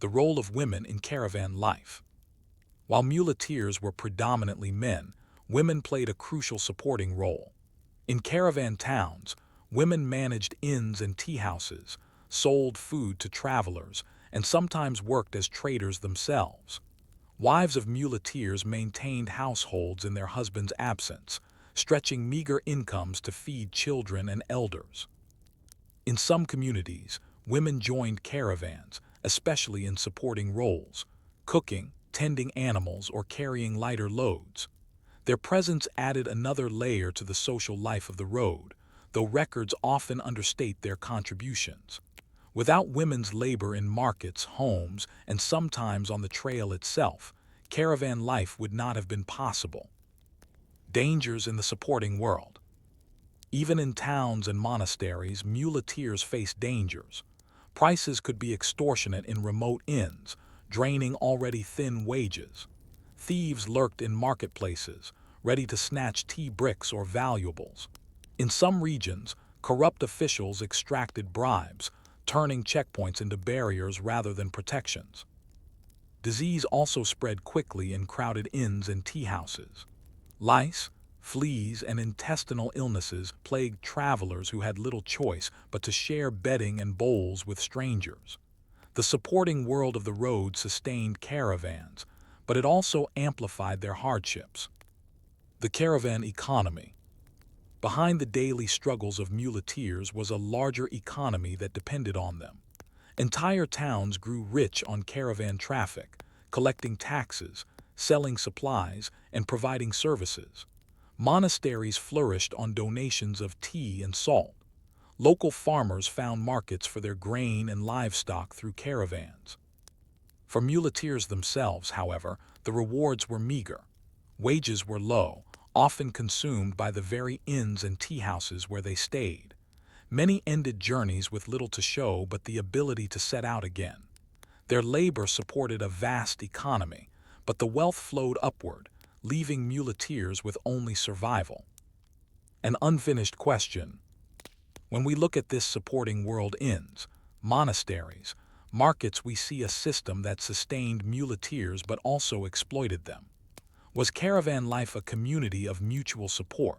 The role of women in caravan life. While muleteers were predominantly men, women played a crucial supporting role. In caravan towns, women managed inns and tea houses, sold food to travelers, and sometimes worked as traders themselves. Wives of muleteers maintained households in their husbands' absence, stretching meager incomes to feed children and elders. In some communities, women joined caravans, especially in supporting roles, cooking, tending animals, or carrying lighter loads. Their presence added another layer to the social life of the road, though records often understate their contributions. Without women's labor in markets, homes, and sometimes on the trail itself, caravan life would not have been possible. Dangers in the supporting world. Even in towns and monasteries, muleteers faced dangers. Prices could be extortionate in remote inns, draining already thin wages. Thieves lurked in marketplaces, ready to snatch tea bricks or valuables. In some regions, corrupt officials extracted bribes, turning checkpoints into barriers rather than protections. Disease also spread quickly in crowded inns and tea houses. Lice, fleas, and intestinal illnesses plagued travelers who had little choice but to share bedding and bowls with strangers. The supporting world of the road sustained caravans, but it also amplified their hardships. The caravan economy. Behind the daily struggles of muleteers was a larger economy that depended on them. Entire towns grew rich on caravan traffic, collecting taxes, selling supplies, and providing services. Monasteries flourished on donations of tea and salt. Local farmers found markets for their grain and livestock through caravans. For muleteers themselves, however, the rewards were meager. Wages were low, often consumed by the very inns and tea houses where they stayed. Many ended journeys with little to show but the ability to set out again. Their labor supported a vast economy, but the wealth flowed upward, leaving muleteers with only survival. An unfinished question. When we look at this supporting world, inns, monasteries, markets, we see a system that sustained muleteers but also exploited them. Was caravan life a community of mutual support,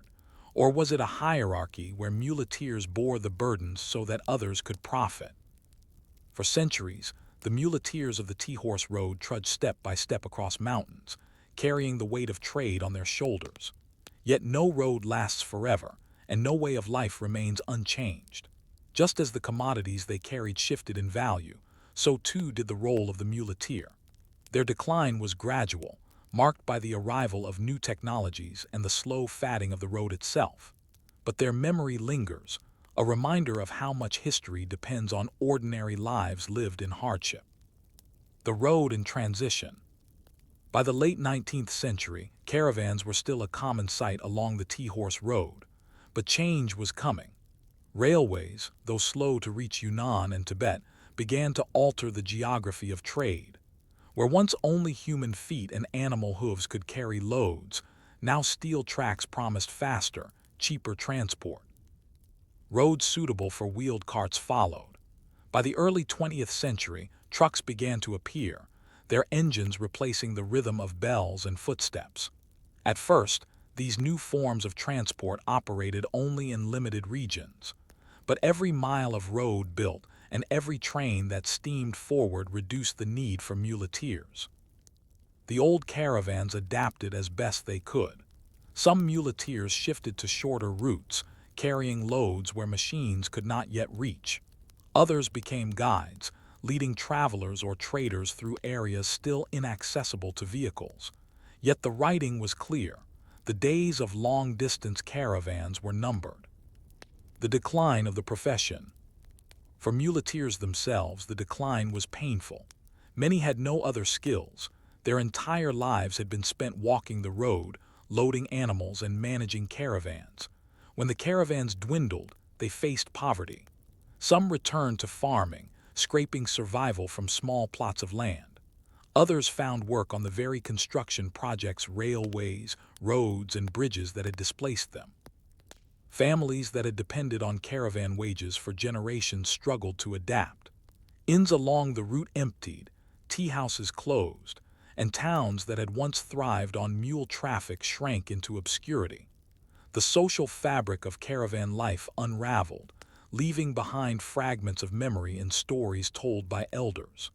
or was it a hierarchy where muleteers bore the burdens so that others could profit? For centuries, the muleteers of the tea-horse road trudged step by step across mountains, carrying the weight of trade on their shoulders. Yet no road lasts forever, and no way of life remains unchanged. Just as the commodities they carried shifted in value, so too did the role of the muleteer. Their decline was gradual, marked by the arrival of new technologies and the slow fatting of the road itself. But their memory lingers, a reminder of how much history depends on ordinary lives lived in hardship. The road in transition. By the late 19th century, caravans were still a common sight along the tea-horse road, but change was coming. Railways, though slow to reach Yunnan and Tibet, began to alter the geography of trade. Where once only human feet and animal hooves could carry loads, now steel tracks promised faster, cheaper transport. Roads suitable for wheeled carts followed. By the early 20th century, trucks began to appear, their engines replacing the rhythm of bells and footsteps. At first, these new forms of transport operated only in limited regions. But every mile of road built and every train that steamed forward reduced the need for muleteers. The old caravans adapted as best they could. Some muleteers shifted to shorter routes, carrying loads where machines could not yet reach. Others became guides, leading travelers or traders through areas still inaccessible to vehicles. Yet the writing was clear. The days of long-distance caravans were numbered. The decline of the profession. For muleteers themselves, the decline was painful. Many had no other skills. Their entire lives had been spent walking the road, loading animals, and managing caravans. When the caravans dwindled, they faced poverty. Some returned to farming, scraping survival from small plots of land. Others found work on the very construction projects, railways, roads, and bridges that had displaced them. Families that had depended on caravan wages for generations struggled to adapt. Inns along the route emptied, tea houses closed, and towns that had once thrived on mule traffic shrank into obscurity. The social fabric of caravan life unraveled, leaving behind fragments of memory and stories told by elders.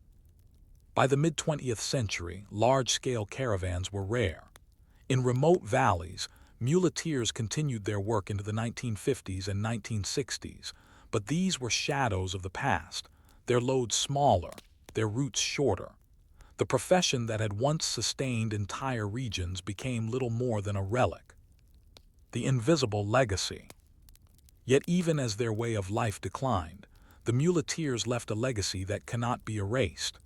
By the mid-20th century, large-scale caravans were rare. In remote valleys, muleteers continued their work into the 1950s and 1960s, but these were shadows of the past, their loads smaller, their routes shorter. The profession that had once sustained entire regions became little more than a relic. The invisible legacy. Yet even as their way of life declined, the muleteers left a legacy that cannot be erased.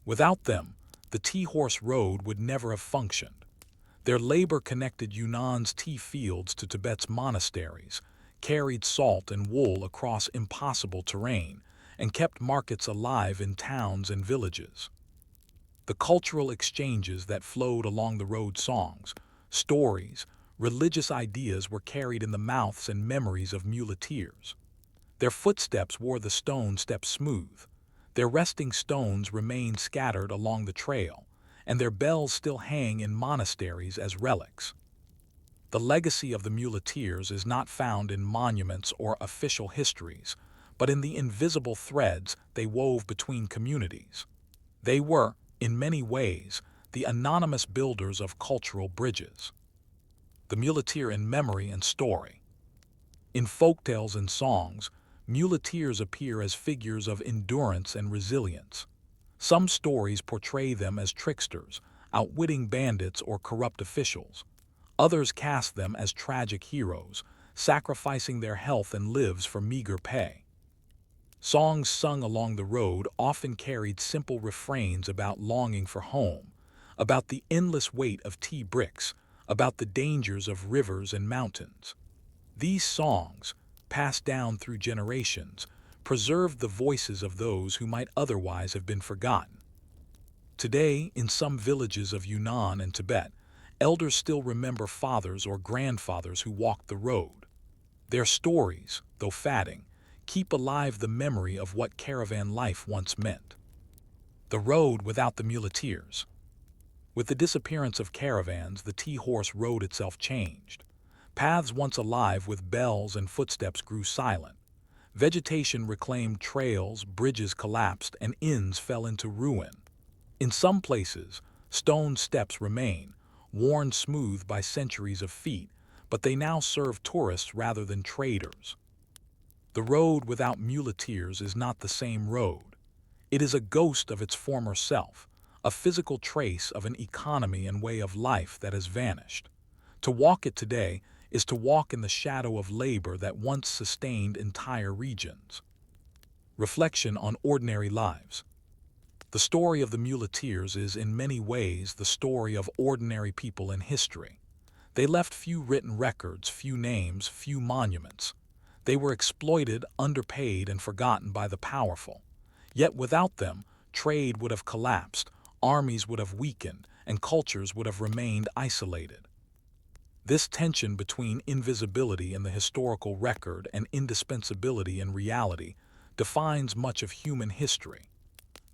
Without them, the tea-horse road would never have functioned. Their labor connected Yunnan's tea fields to Tibet's monasteries, carried salt and wool across impossible terrain, and kept markets alive in towns and villages. The cultural exchanges that flowed along the road, songs, stories, religious ideas were carried in the mouths and memories of muleteers. Their footsteps wore the stone steps smooth. Their resting stones remain scattered along the trail, and their bells still hang in monasteries as relics. The legacy of the muleteers is not found in monuments or official histories, but in the invisible threads they wove between communities. They were, in many ways, the anonymous builders of cultural bridges. The muleteer in memory and story. In folktales and songs, muleteers appear as figures of endurance and resilience. Some stories portray them as tricksters, outwitting bandits or corrupt officials. Others cast them as tragic heroes, sacrificing their health and lives for meager pay. Songs sung along the road often carried simple refrains about longing for home, about the endless weight of tea bricks, about the dangers of rivers and mountains. These songs, passed down through generations, preserved the voices of those who might otherwise have been forgotten. Today, in some villages of Yunnan and Tibet, elders still remember fathers or grandfathers who walked the road. Their stories, though fading, keep alive the memory of what caravan life once meant. The road without the muleteers. With the disappearance of caravans, the tea-horse road itself changed. Paths once alive with bells and footsteps grew silent. Vegetation reclaimed trails, bridges collapsed, and inns fell into ruin. In some places, stone steps remain, worn smooth by centuries of feet, but they now serve tourists rather than traders. The road without muleteers is not the same road. It is a ghost of its former self, a physical trace of an economy and way of life that has vanished. To walk it today is to walk in the shadow of labor that once sustained entire regions. Reflection on ordinary lives. The story of the muleteers is in many ways the story of ordinary people in history. They left few written records, few names, few monuments. They were exploited, underpaid, and forgotten by the powerful. Yet without them, trade would have collapsed, armies would have weakened, and cultures would have remained isolated. This tension between invisibility in the historical record and indispensability in reality defines much of human history.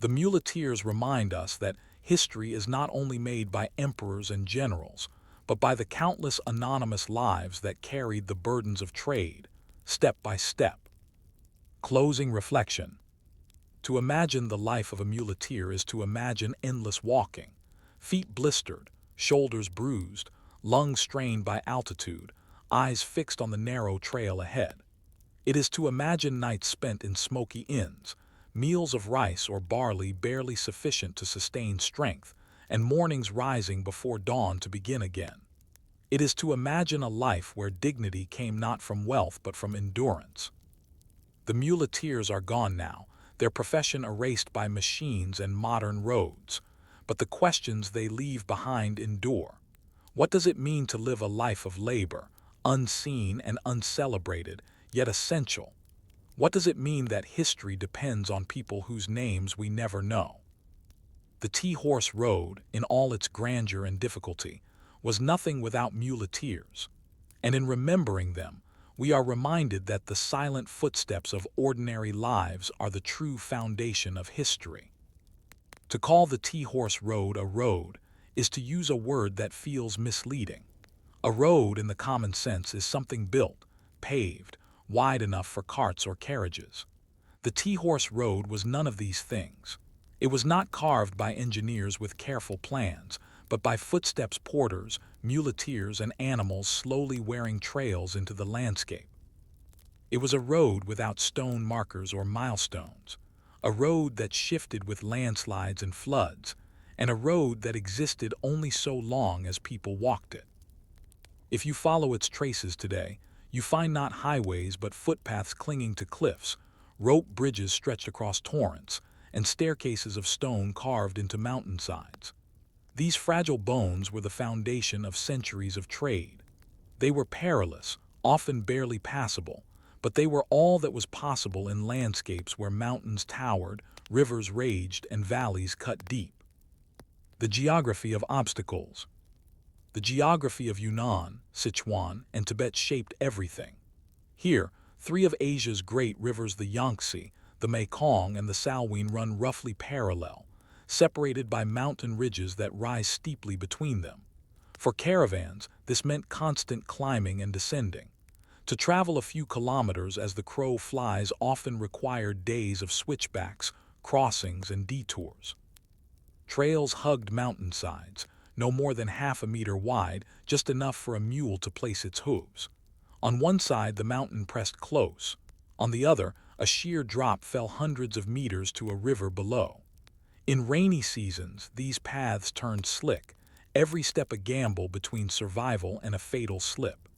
The muleteers remind us that history is not only made by emperors and generals, but by the countless anonymous lives that carried the burdens of trade, step by step. Closing reflection. To imagine the life of a muleteer is to imagine endless walking, feet blistered, shoulders bruised, lungs strained by altitude, eyes fixed on the narrow trail ahead. It is to imagine nights spent in smoky inns, meals of rice or barley barely sufficient to sustain strength, and mornings rising before dawn to begin again. It is to imagine a life where dignity came not from wealth but from endurance. The muleteers are gone now, their profession erased by machines and modern roads, but the questions they leave behind endure. What does it mean to live a life of labor, unseen and uncelebrated, yet essential? What does it mean that history depends on people whose names we never know? The tea-horse road, in all its grandeur and difficulty, was nothing without muleteers, and in remembering them, we are reminded that the silent footsteps of ordinary lives are the true foundation of history. To call the T-Horse Road a road is to use a word that feels misleading. A road in the common sense is something built, paved, wide enough for carts or carriages. The T-Horse Road was none of these things. It was not carved by engineers with careful plans, but by footsteps porters, muleteers, and animals slowly wearing trails into the landscape. It was a road without stone markers or milestones, a road that shifted with landslides and floods, and a road that existed only so long as people walked it. If you follow its traces today, you find not highways but footpaths clinging to cliffs, rope bridges stretched across torrents, and staircases of stone carved into mountainsides. These fragile bones were the foundation of centuries of trade. They were perilous, often barely passable, but they were all that was possible in landscapes where mountains towered, rivers raged, and valleys cut deep. The geography of obstacles. The geography of Yunnan, Sichuan, and Tibet shaped everything. Here, three of Asia's great rivers, the Yangtze, the Mekong, and the Salween, run roughly parallel, separated by mountain ridges that rise steeply between them. For caravans, this meant constant climbing and descending. To travel a few kilometers as the crow flies often required days of switchbacks, crossings, and detours. Trails hugged mountainsides, no more than half a meter wide, just enough for a mule to place its hooves. On one side, the mountain pressed close. On the other, a sheer drop fell hundreds of meters to a river below. In rainy seasons, these paths turned slick, every step a gamble between survival and a fatal slip.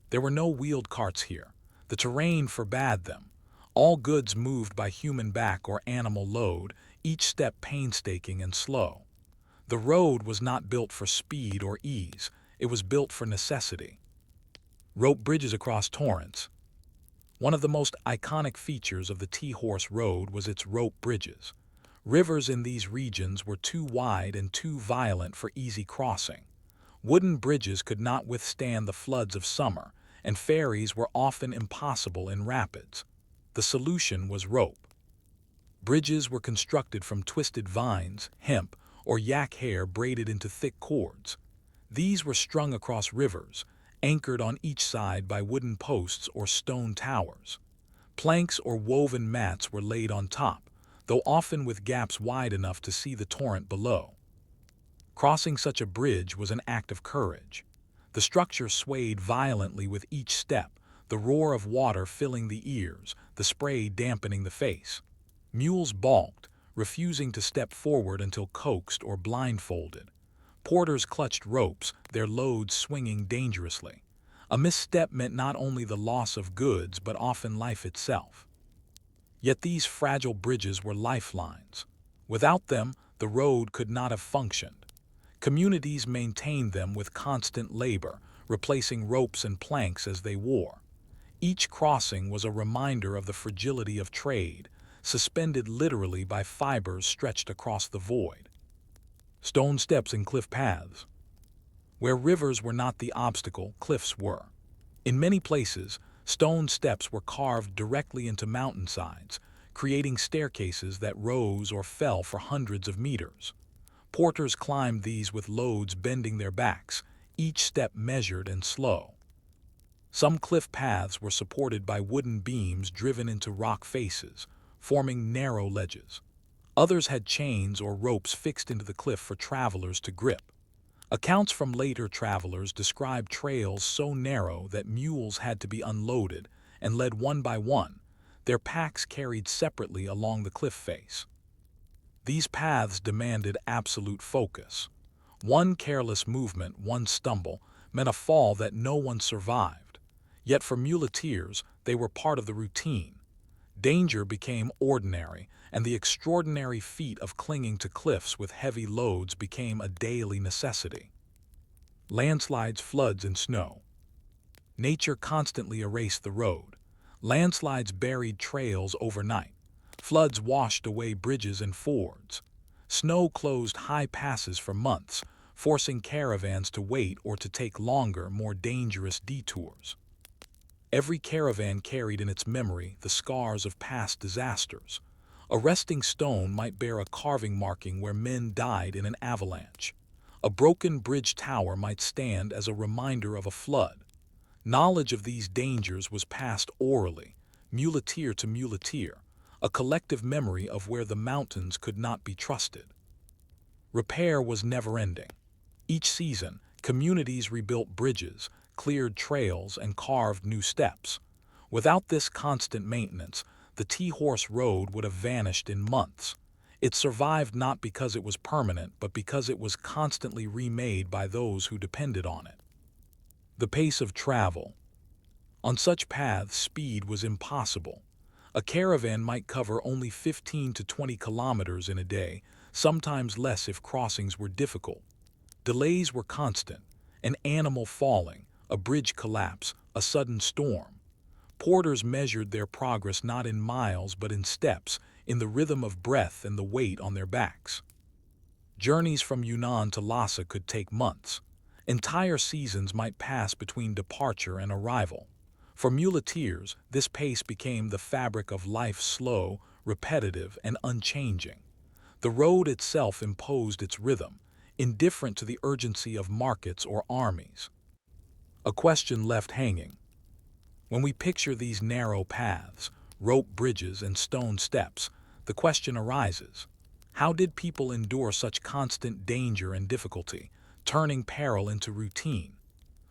There were no wheeled carts here. The terrain forbade them. All goods moved by human back or animal load, each step painstaking and slow. The road was not built for speed or ease, it was built for necessity. Rope bridges across torrents. One of the most iconic features of the T-Horse Road was its rope bridges. Rivers in these regions were too wide and too violent for easy crossing. Wooden bridges could not withstand the floods of summer, and ferries were often impossible in rapids. The solution was rope. Bridges were constructed from twisted vines, hemp, or yak hair braided into thick cords. These were strung across rivers, anchored on each side by wooden posts or stone towers. Planks or woven mats were laid on top, though often with gaps wide enough to see the torrent below. Crossing such a bridge was an act of courage. The structure swayed violently with each step, the roar of water filling the ears, the spray dampening the face. Mules balked, refusing to step forward until coaxed or blindfolded. Porters clutched ropes, their loads swinging dangerously. A misstep meant not only the loss of goods but often life itself. Yet these fragile bridges were lifelines. Without them, the road could not have functioned. Communities maintained them with constant labor, replacing ropes and planks as they wore. Each crossing was a reminder of the fragility of trade, suspended literally by fibers stretched across the void. Stone steps and cliff paths. Where rivers were not the obstacle, cliffs were. In many places, stone steps were carved directly into mountainsides, creating staircases that rose or fell for hundreds of meters. Porters climbed these with loads bending their backs, each step measured and slow. Some cliff paths were supported by wooden beams driven into rock faces, forming narrow ledges. Others had chains or ropes fixed into the cliff for travelers to grip. Accounts from later travelers describe trails so narrow that mules had to be unloaded and led one by one, their packs carried separately along the cliff face. These paths demanded absolute focus. One careless movement, one stumble, meant a fall that no one survived. Yet for muleteers, they were part of the routine. Danger became ordinary, and the extraordinary feat of clinging to cliffs with heavy loads became a daily necessity. Landslides, floods, and snow. Nature constantly erased the road. Landslides buried trails overnight. Floods washed away bridges and fords. Snow closed high passes for months, forcing caravans to wait or to take longer, more dangerous detours. Every caravan carried in its memory the scars of past disasters. A resting stone might bear a carving marking where men died in an avalanche. A broken bridge tower might stand as a reminder of a flood. Knowledge of these dangers was passed orally, muleteer to muleteer, a collective memory of where the mountains could not be trusted. Repair was never-ending. Each season, communities rebuilt bridges, cleared trails, and carved new steps. Without this constant maintenance, the T-horse road would have vanished in months. It survived not because it was permanent, but because it was constantly remade by those who depended on it. The pace of travel. On such paths, speed was impossible. A caravan might cover only 15 to 20 kilometers in a day, sometimes less if crossings were difficult. Delays were constant: an animal falling, a bridge collapse, a sudden storm. Porters measured their progress not in miles but in steps, in the rhythm of breath and the weight on their backs. Journeys from Yunnan to Lhasa could take months. Entire seasons might pass between departure and arrival. For muleteers, this pace became the fabric of life, slow, repetitive, and unchanging. The road itself imposed its rhythm, indifferent to the urgency of markets or armies. A question left hanging. When we picture these narrow paths, rope bridges, and stone steps, the question arises: how did people endure such constant danger and difficulty, turning peril into routine?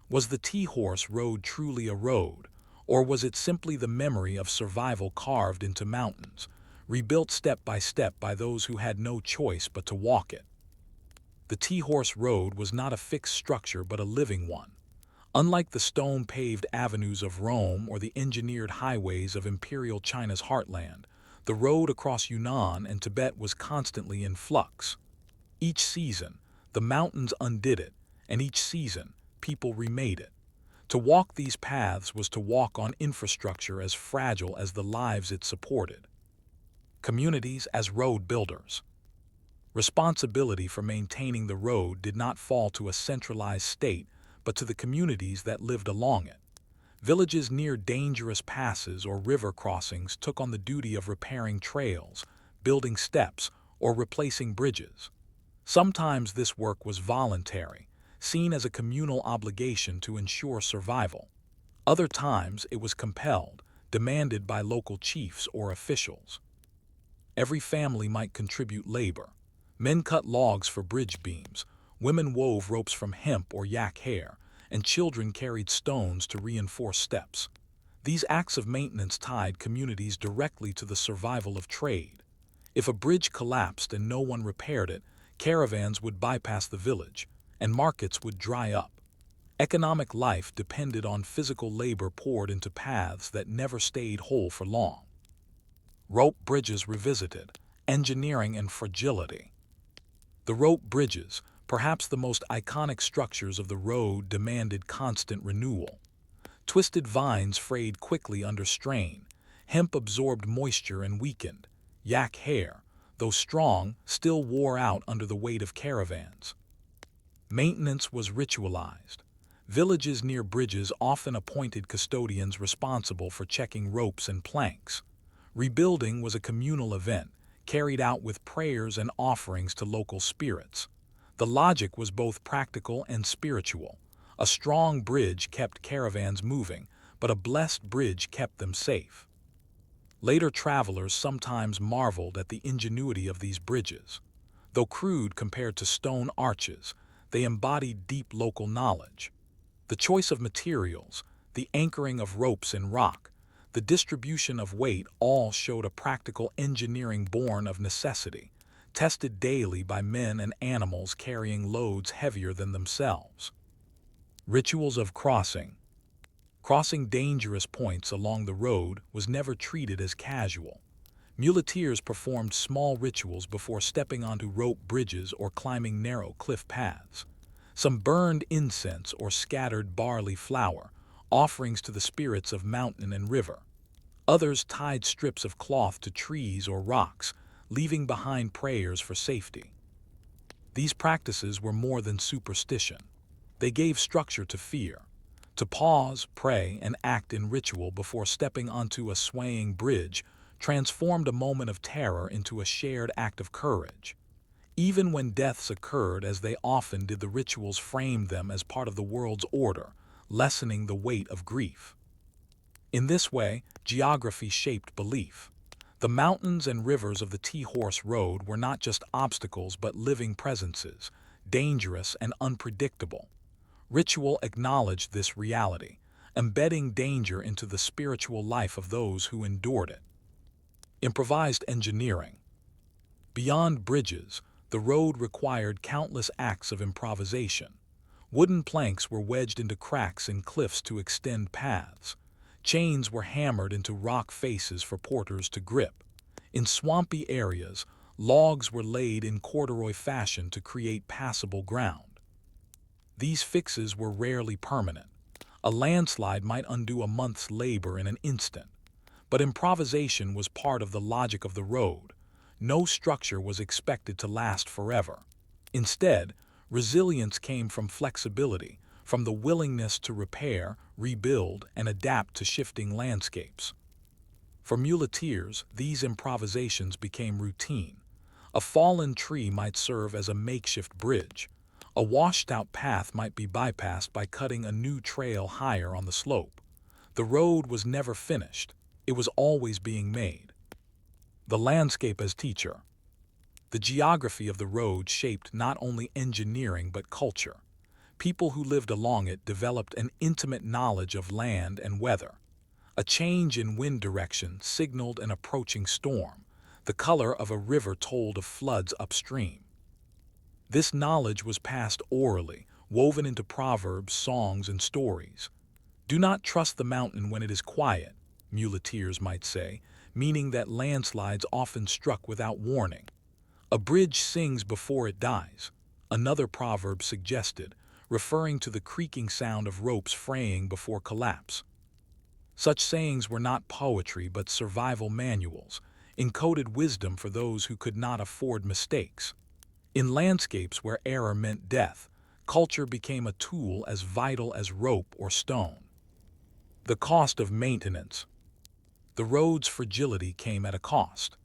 Was the T-horse road truly a road, or was it simply the memory of survival carved into mountains, rebuilt step by those who had no choice but to walk it? The T-horse road was not a fixed structure but a living one. Unlike the stone-paved avenues of Rome or the engineered highways of imperial China's heartland, the road across Yunnan and Tibet was constantly in flux. Each season, the mountains undid it, and each season, people remade it. To walk these paths was to walk on infrastructure as fragile as the lives it supported. Communities as road builders. Responsibility for maintaining the road did not fall to a centralized state, but to the communities that lived along it. Villages near dangerous passes or river crossings took on the duty of repairing trails, building steps, or replacing bridges. Sometimes this work was voluntary, seen as a communal obligation to ensure survival. Other times it was compelled, demanded by local chiefs or officials. Every family might contribute labor. Men cut logs for bridge beams, women wove ropes from hemp or yak hair, and children carried stones to reinforce steps. These acts of maintenance tied communities directly to the survival of trade. If a bridge collapsed and no one repaired it, caravans would bypass the village, and markets would dry up. Economic life depended on physical labor poured into paths that never stayed whole for long. Rope bridges revisited: engineering and fragility. The rope bridges, perhaps the most iconic structures of the road, demanded constant renewal. Twisted vines frayed quickly under strain, hemp absorbed moisture and weakened, yak hair, though strong, still wore out under the weight of caravans. Maintenance was ritualized. Villages near bridges often appointed custodians responsible for checking ropes and planks. Rebuilding was a communal event, carried out with prayers and offerings to local spirits. The logic was both practical and spiritual. A strong bridge kept caravans moving, but a blessed bridge kept them safe. Later travelers sometimes marveled at the ingenuity of these bridges. Though crude compared to stone arches, they embodied deep local knowledge. The choice of materials, the anchoring of ropes in rock, the distribution of weight all showed a practical engineering born of necessity, tested daily by men and animals carrying loads heavier than themselves. Rituals of crossing. Crossing dangerous points along the road was never treated as casual. Muleteers performed small rituals before stepping onto rope bridges or climbing narrow cliff paths. Some burned incense or scattered barley flour, offerings to the spirits of mountain and river. Others tied strips of cloth to trees or rocks, leaving behind prayers for safety. These practices were more than superstition. They gave structure to fear. To pause, pray, and act in ritual before stepping onto a swaying bridge transformed a moment of terror into a shared act of courage. Even when deaths occurred, as they often did, the rituals framed them as part of the world's order, lessening the weight of grief. In this way, geography shaped belief. The mountains and rivers of the Tea-Horse Road were not just obstacles but living presences, dangerous and unpredictable. Ritual acknowledged this reality, embedding danger into the spiritual life of those who endured it. Improvised engineering. Beyond bridges, the road required countless acts of improvisation. Wooden planks were wedged into cracks in cliffs to extend paths. Chains were hammered into rock faces for porters to grip. In swampy areas, logs were laid in corduroy fashion to create passable ground. These fixes were rarely permanent. A landslide might undo a month's labor in an instant. But improvisation was part of the logic of the road. No structure was expected to last forever. Instead, resilience came from flexibility, from the willingness to repair, rebuild, and adapt to shifting landscapes. For muleteers, these improvisations became routine. A fallen tree might serve as a makeshift bridge. A washed-out path might be bypassed by cutting a new trail higher on the slope. The road was never finished. It was always being made. The landscape as teacher. The geography of the road shaped not only engineering but culture. People who lived along it developed an intimate knowledge of land and weather. A change in wind direction signaled an approaching storm. The color of a river told of floods upstream. This knowledge was passed orally, woven into proverbs, songs, and stories. Do not trust the mountain when it is quiet, muleteers might say, meaning that landslides often struck without warning. A bridge sings before it dies, another proverb suggested, referring to the creaking sound of ropes fraying before collapse. Such sayings were not poetry but survival manuals, encoded wisdom for those who could not afford mistakes. In landscapes where error meant death, culture became a tool as vital as rope or stone. The cost of maintenance. The road's fragility came at a cost.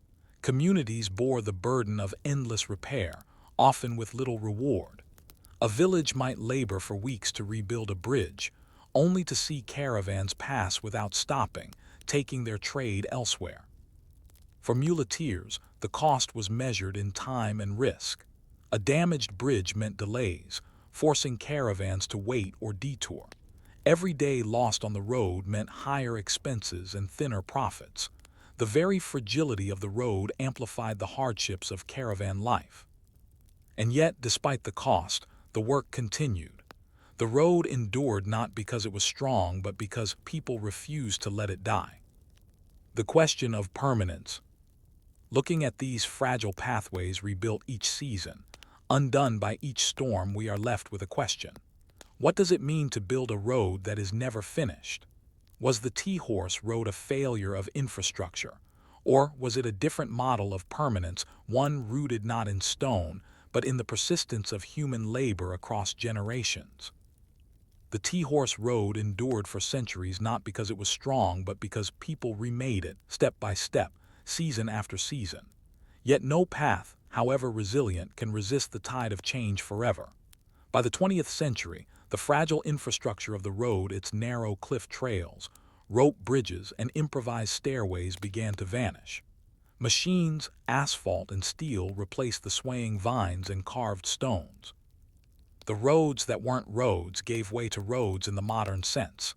Communities bore the burden of endless repair, often with little reward. A village might labor for weeks to rebuild a bridge, only to see caravans pass without stopping, taking their trade elsewhere. For muleteers, the cost was measured in time and risk. A damaged bridge meant delays, forcing caravans to wait or detour. Every day lost on the road meant higher expenses and thinner profits. The very fragility of the road amplified the hardships of caravan life. And yet, despite the cost, the work continued. The road endured not because it was strong, but because people refused to let it die. The question of permanence. Looking at these fragile pathways rebuilt each season, undone by each storm, we are left with a question. What does it mean to build a road that is never finished? Was the Tea-Horse Road a failure of infrastructure? Or was it a different model of permanence, one rooted not in stone, but in the persistence of human labor across generations? The Tea-Horse Road endured for centuries not because it was strong, but because people remade it, step by step, season after season. Yet no path, however resilient, can resist the tide of change forever. By the 20th century, the fragile infrastructure of the road, its narrow cliff trails, rope bridges, and improvised stairways began to vanish. Machines, asphalt, and steel replaced the swaying vines and carved stones. The roads that weren't roads gave way to roads in the modern sense,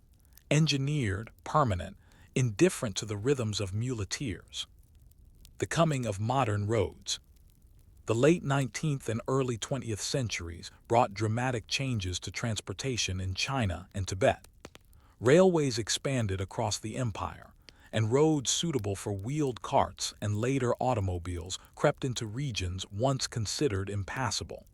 engineered, permanent, indifferent to the rhythms of muleteers. The coming of modern roads. The late 19th and early 20th centuries brought dramatic changes to transportation in China and Tibet. Railways expanded across the empire, and roads suitable for wheeled carts and later automobiles crept into regions once considered impassable.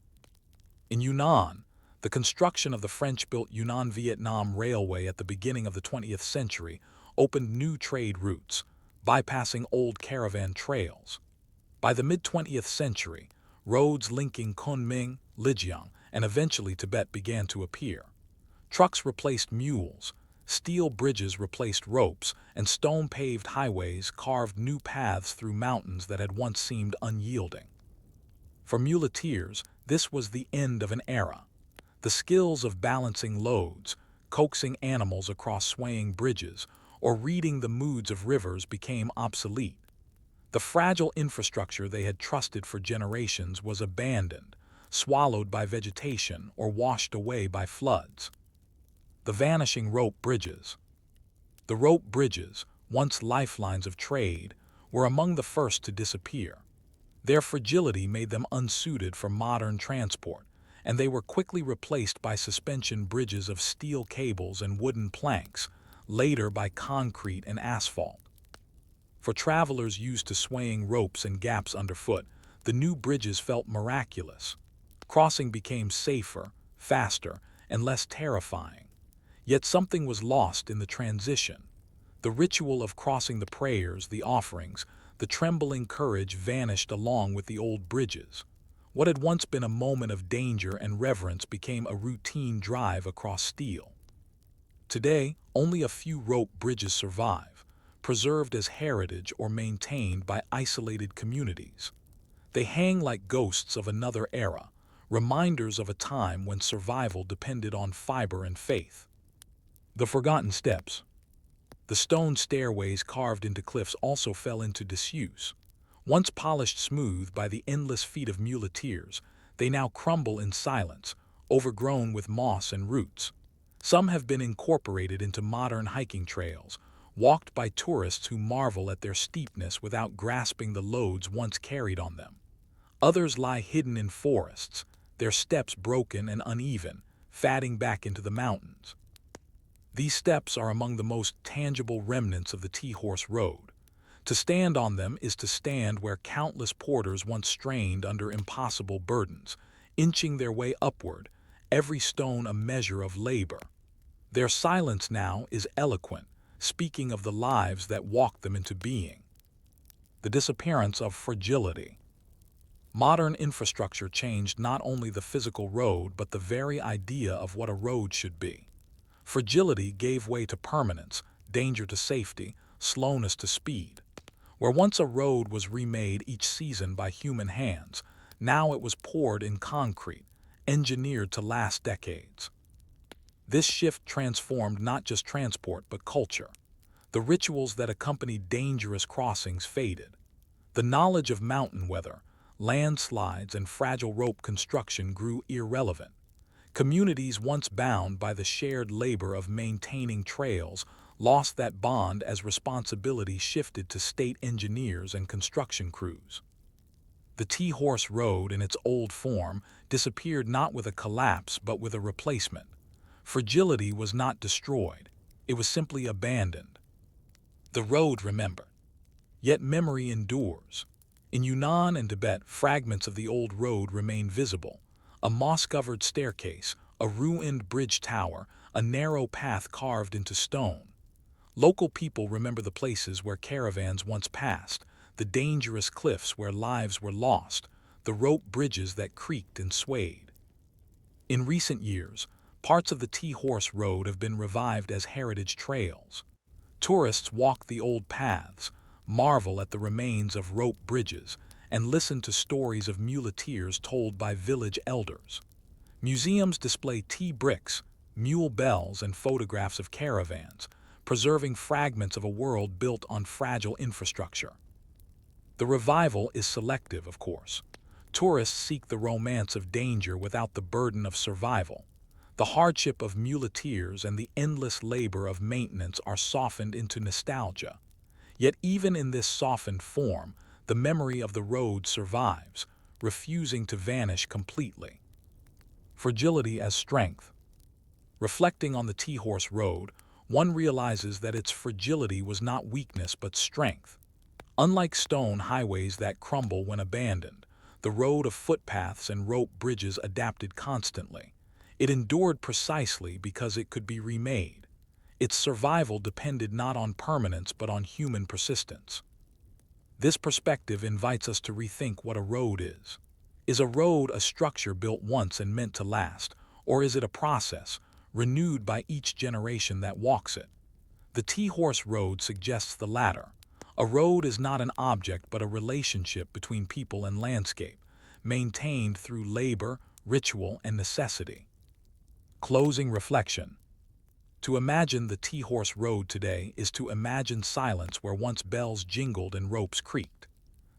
In Yunnan, the construction of the French-built Yunnan-Vietnam Railway at the beginning of the 20th century opened new trade routes, bypassing old caravan trails. By the mid-20th century, roads linking Kunming, Lijiang, and eventually Tibet began to appear. Trucks replaced mules, Steel bridges replaced ropes, and stone-paved highways carved new paths through mountains that had once seemed unyielding. For muleteers, this was the end of an era. The skills of balancing loads, coaxing animals across swaying bridges, or reading the moods of rivers became obsolete. The fragile infrastructure they had trusted for generations was abandoned, swallowed by vegetation or washed away by floods. The vanishing rope bridges. The rope bridges, once lifelines of trade, were among the first to disappear. Their fragility made them unsuited for modern transport, and they were quickly replaced by suspension bridges of steel cables and wooden planks, later by concrete and asphalt. For travelers used to swaying ropes and gaps underfoot, the new bridges felt miraculous. Crossing became safer, faster, and less terrifying. Yet something was lost in the transition. The ritual of crossing the prayers, the offerings, the trembling courage vanished along with the old bridges. What had once been a moment of danger and reverence became a routine drive across steel. Today, only a few rope bridges survive, preserved as heritage or maintained by isolated communities. They hang like ghosts of another era, reminders of a time when survival depended on fiber and faith. The forgotten steps. The stone stairways carved into cliffs also fell into disuse. Once polished smooth by the endless feet of muleteers, they now crumble in silence, overgrown with moss and roots. Some have been incorporated into modern hiking trails, walked by tourists who marvel at their steepness without grasping the loads once carried on them. Others lie hidden in forests, their steps broken and uneven, fading back into the mountains. These steps are among the most tangible remnants of the T-horse road. To stand on them is to stand where countless porters once strained under impossible burdens, inching their way upward, every stone a measure of labor. Their silence now is eloquent, speaking of the lives that walked them into being. The disappearance of fragility. Modern infrastructure changed not only the physical road but the very idea of what a road should be. Fragility gave way to permanence, danger to safety, slowness to speed. Where once a road was remade each season by human hands, now it was poured in concrete, engineered to last decades. This shift transformed not just transport but culture. The rituals that accompanied dangerous crossings faded. The knowledge of mountain weather, landslides, and fragile rope construction grew irrelevant. Communities once bound by the shared labor of maintaining trails lost that bond as responsibility shifted to state engineers and construction crews. The T-horse road in its old form disappeared not with a collapse but with a replacement. Fragility was not destroyed, it was simply abandoned. The road remembered. Yet memory endures. In Yunnan and Tibet, fragments of the old road remain visible. A moss-covered staircase, a ruined bridge tower, a narrow path carved into stone. Local people remember the places where caravans once passed, the dangerous cliffs where lives were lost, the rope bridges that creaked and swayed. In recent years, parts of the T-horse road have been revived as heritage trails. Tourists walk the old paths, marvel at the remains of rope bridges, and listen to stories of muleteers told by village elders. Museums display T-bricks, mule bells, and photographs of caravans, preserving fragments of a world built on fragile infrastructure. The revival is selective, of course. Tourists seek the romance of danger without the burden of survival. The hardship of muleteers and the endless labor of maintenance are softened into nostalgia. Yet even in this softened form, the memory of the road survives, refusing to vanish completely. Fragility as strength. Reflecting on the T-horse road, one realizes that its fragility was not weakness but strength. Unlike stone highways that crumble when abandoned, the road of footpaths and rope bridges adapted constantly. It endured precisely because it could be remade. Its survival depended not on permanence but on human persistence. This perspective invites us to rethink what a road is. Is a road a structure built once and meant to last, or is it a process, renewed by each generation that walks it. The Tea-horse road suggests the latter. A road is not an object but a relationship between people and landscape, maintained through labor, ritual, and necessity. Closing reflection. To imagine the Tea-horse road today is to imagine silence where once bells jingled and ropes creaked.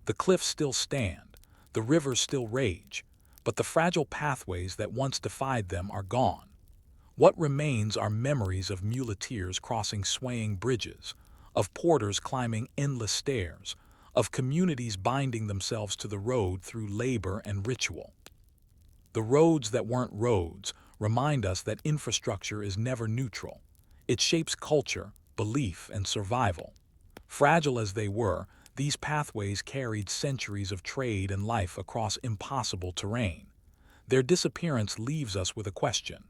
The cliffs still stand, the rivers still rage, but the fragile pathways that once defied them are gone. What remains are memories of muleteers crossing swaying bridges, of porters climbing endless stairs, of communities binding themselves to the road through labor and ritual. The roads that weren't roads remind us that infrastructure is never neutral. It shapes culture, belief, and survival. Fragile as they were, these pathways carried centuries of trade and life across impossible terrain. Their disappearance leaves us with a question.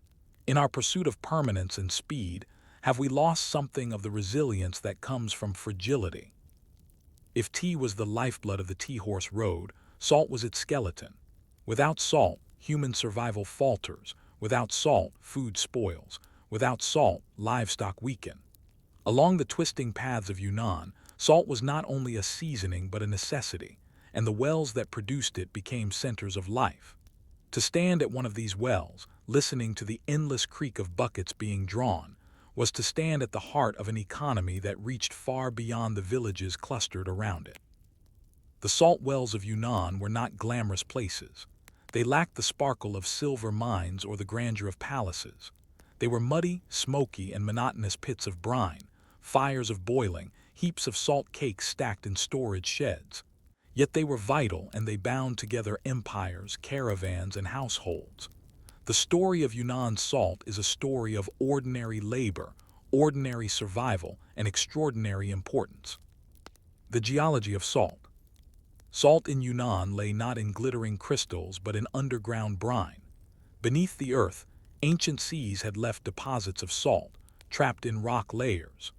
In our pursuit of permanence and speed, have we lost something of the resilience that comes from fragility? If tea was the lifeblood of the Tea-horse road, salt was its skeleton. Without salt, human survival falters. Without salt, food spoils. Without salt, livestock weaken. Along the twisting paths of Yunnan, salt was not only a seasoning but a necessity, and the wells that produced it became centers of life. To stand at one of these wells, listening to the endless creak of buckets being drawn, was to stand at the heart of an economy that reached far beyond the villages clustered around it. The salt wells of Yunnan were not glamorous places. They lacked the sparkle of silver mines or the grandeur of palaces. They were muddy, smoky, and monotonous pits of brine, fires of boiling, heaps of salt cakes stacked in storage sheds. Yet they were vital, and they bound together empires, caravans, and households. The story of Yunnan's salt is a story of ordinary labor, ordinary survival, and extraordinary importance. The geology of salt. Salt in Yunnan lay not in glittering crystals but in underground brine. Beneath the earth, ancient seas had left deposits of salt, trapped in rock layers.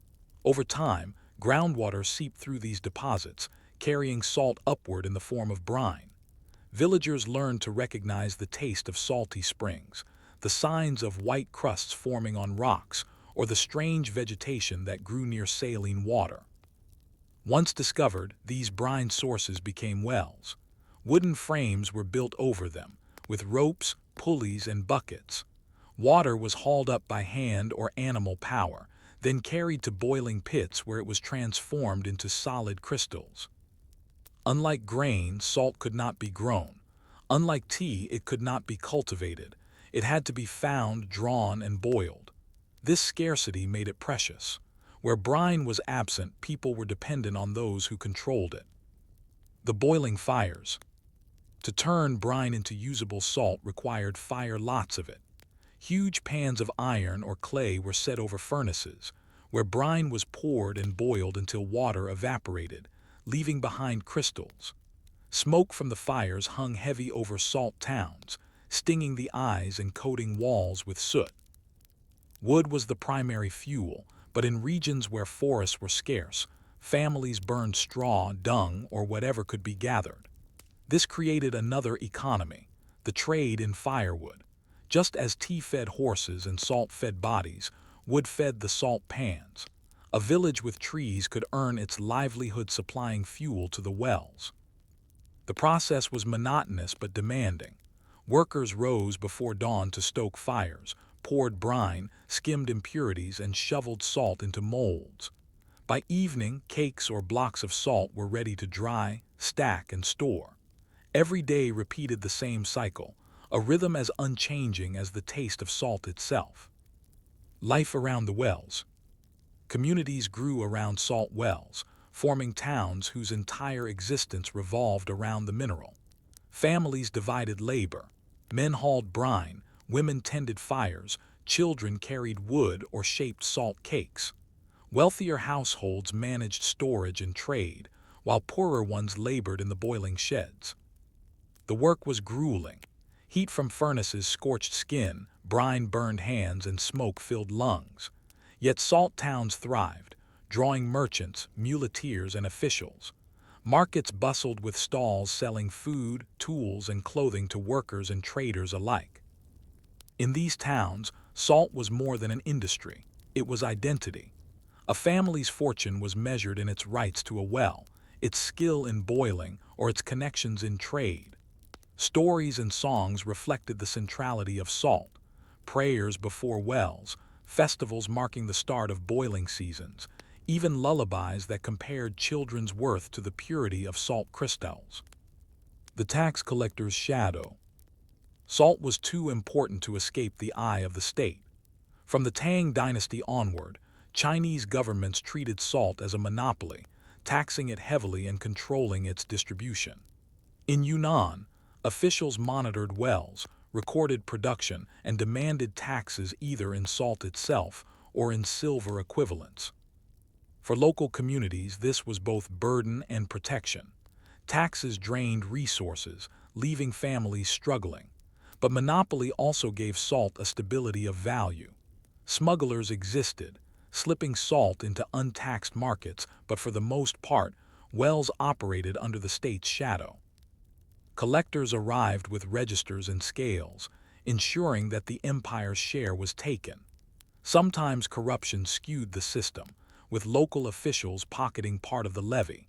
Over time, groundwater seeped through these deposits, carrying salt upward in the form of brine. Villagers learned to recognize the taste of salty springs, the signs of white crusts forming on rocks, or the strange vegetation that grew near saline water. Once discovered, these brine sources became wells. Wooden frames were built over them, with ropes, pulleys, and buckets. Water was hauled up by hand or animal power, then carried to boiling pits where it was transformed into solid crystals. Unlike grain, salt could not be grown. Unlike tea, it could not be cultivated. It had to be found, drawn, and boiled. This scarcity made it precious. Where brine was absent, people were dependent on those who controlled it. The boiling fires. To turn brine into usable salt required fire, lots of it. Huge pans of iron or clay were set over furnaces, where brine was poured and boiled until water evaporated, leaving behind crystals. Smoke from the fires hung heavy over salt towns, stinging the eyes and coating walls with soot. Wood was the primary fuel, but in regions where forests were scarce, families burned straw, dung, or whatever could be gathered. This created another economy, the trade in firewood. Just as tea fed horses and salt fed bodies, wood fed the salt pans. A village with trees could earn its livelihood supplying fuel to the wells. The process was monotonous but demanding. Workers rose before dawn to stoke fires, poured brine, skimmed impurities, and shoveled salt into molds. By evening, cakes or blocks of salt were ready to dry, stack, and store. Every day repeated the same cycle, a rhythm as unchanging as the taste of salt itself. Life around the wells. Communities grew around salt wells, forming towns whose entire existence revolved around the mineral. Families divided labor. Men hauled brine, women tended fires, children carried wood or shaped salt cakes. Wealthier households managed storage and trade, while poorer ones labored in the boiling sheds. The work was grueling. Heat from furnaces scorched skin, brine burned hands, and smoke filled lungs. Yet salt towns thrived, drawing merchants, muleteers, and officials. Markets bustled with stalls selling food, tools, and clothing to workers and traders alike. In these towns, salt was more than an industry, it was identity. A family's fortune was measured in its rights to a well, its skill in boiling, or its connections in trade. Stories and songs reflected the centrality of salt, prayers before wells, festivals marking the start of boiling seasons, even lullabies that compared children's worth to the purity of salt crystals. The tax collector's shadow. Salt was too important to escape the eye of the state. From the Tang dynasty onward, Chinese governments treated salt as a monopoly, taxing it heavily and controlling its distribution. In Yunnan, officials monitored wells, recorded production, and demanded taxes either in salt itself or in silver equivalents. For local communities, this was both burden and protection. Taxes drained resources, leaving families struggling. But monopoly also gave salt a stability of value. Smugglers existed, slipping salt into untaxed markets, but for the most part, wells operated under the state's shadow. Collectors arrived with registers and scales, ensuring that the empire's share was taken. Sometimes corruption skewed the system, with local officials pocketing part of the levy.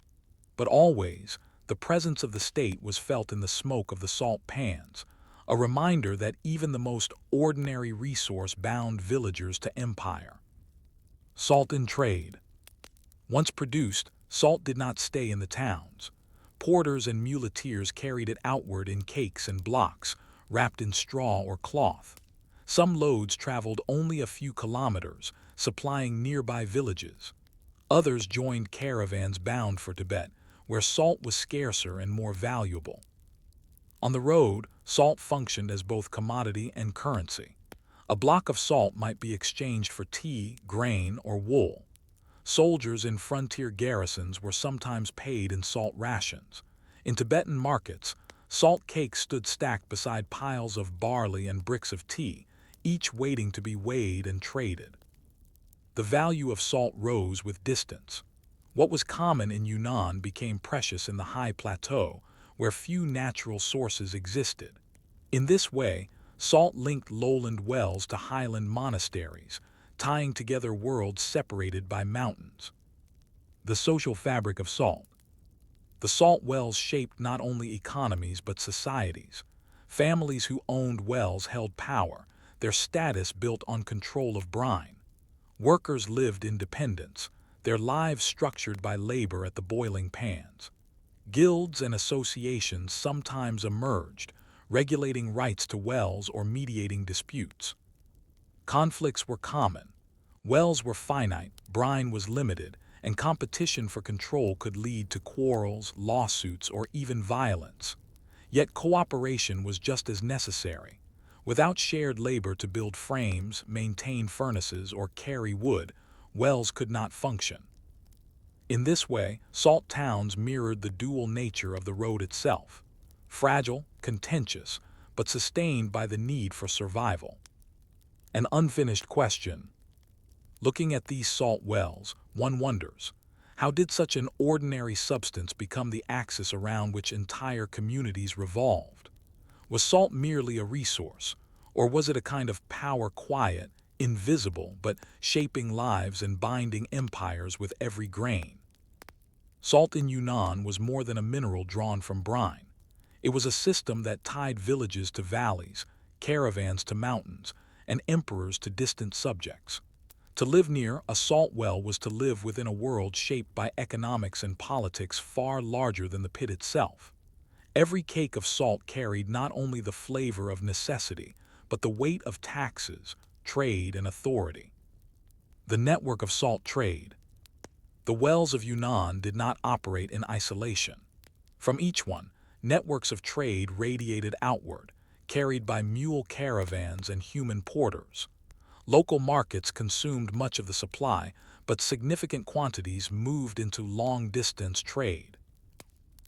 But always, the presence of the state was felt in the smoke of the salt pans, a reminder that even the most ordinary resource bound villagers to empire. Salt in trade. Once produced, salt did not stay in the towns. Porters and muleteers carried it outward in cakes and blocks, wrapped in straw or cloth. Some loads traveled only a few kilometers, supplying nearby villages. Others joined caravans bound for Tibet, where salt was scarcer and more valuable. On the road, salt functioned as both commodity and currency. A block of salt might be exchanged for tea, grain, or wool. Soldiers in frontier garrisons were sometimes paid in salt rations. In Tibetan markets, salt cakes stood stacked beside piles of barley and bricks of tea, each waiting to be weighed and traded. The value of salt rose with distance. What was common in Yunnan became precious in the high plateau, where few natural sources existed. In this way, salt linked lowland wells to highland monasteries, tying together worlds separated by mountains. The social fabric of salt. The salt wells shaped not only economies but societies. Families who owned wells held power, their status built on control of brine. Workers lived in dependence, their lives structured by labor at the boiling pans. Guilds and associations sometimes emerged, regulating rights to wells or mediating disputes. Conflicts were common. Wells were finite, brine was limited, and competition for control could lead to quarrels, lawsuits, or even violence. Yet cooperation was just as necessary. Without shared labor to build frames, maintain furnaces, or carry wood, wells could not function. In this way, salt towns mirrored the dual nature of the road itself: fragile, contentious, but sustained by the need for survival. An unfinished question. Looking at these salt wells, one wonders, how did such an ordinary substance become the axis around which entire communities revolved? Was salt merely a resource, or was it a kind of power quiet, invisible, but shaping lives and binding empires with every grain? Salt in Yunnan was more than a mineral drawn from brine. It was a system that tied villages to valleys, caravans to mountains, and emperors to distant subjects. To live near a salt well was to live within a world shaped by economics and politics far larger than the pit itself. Every cake of salt carried not only the flavor of necessity, but the weight of taxes, trade, and authority. The network of salt trade. The wells of Yunnan did not operate in isolation. From each one, networks of trade radiated outward, carried by mule caravans and human porters. Local markets consumed much of the supply, but significant quantities moved into long-distance trade.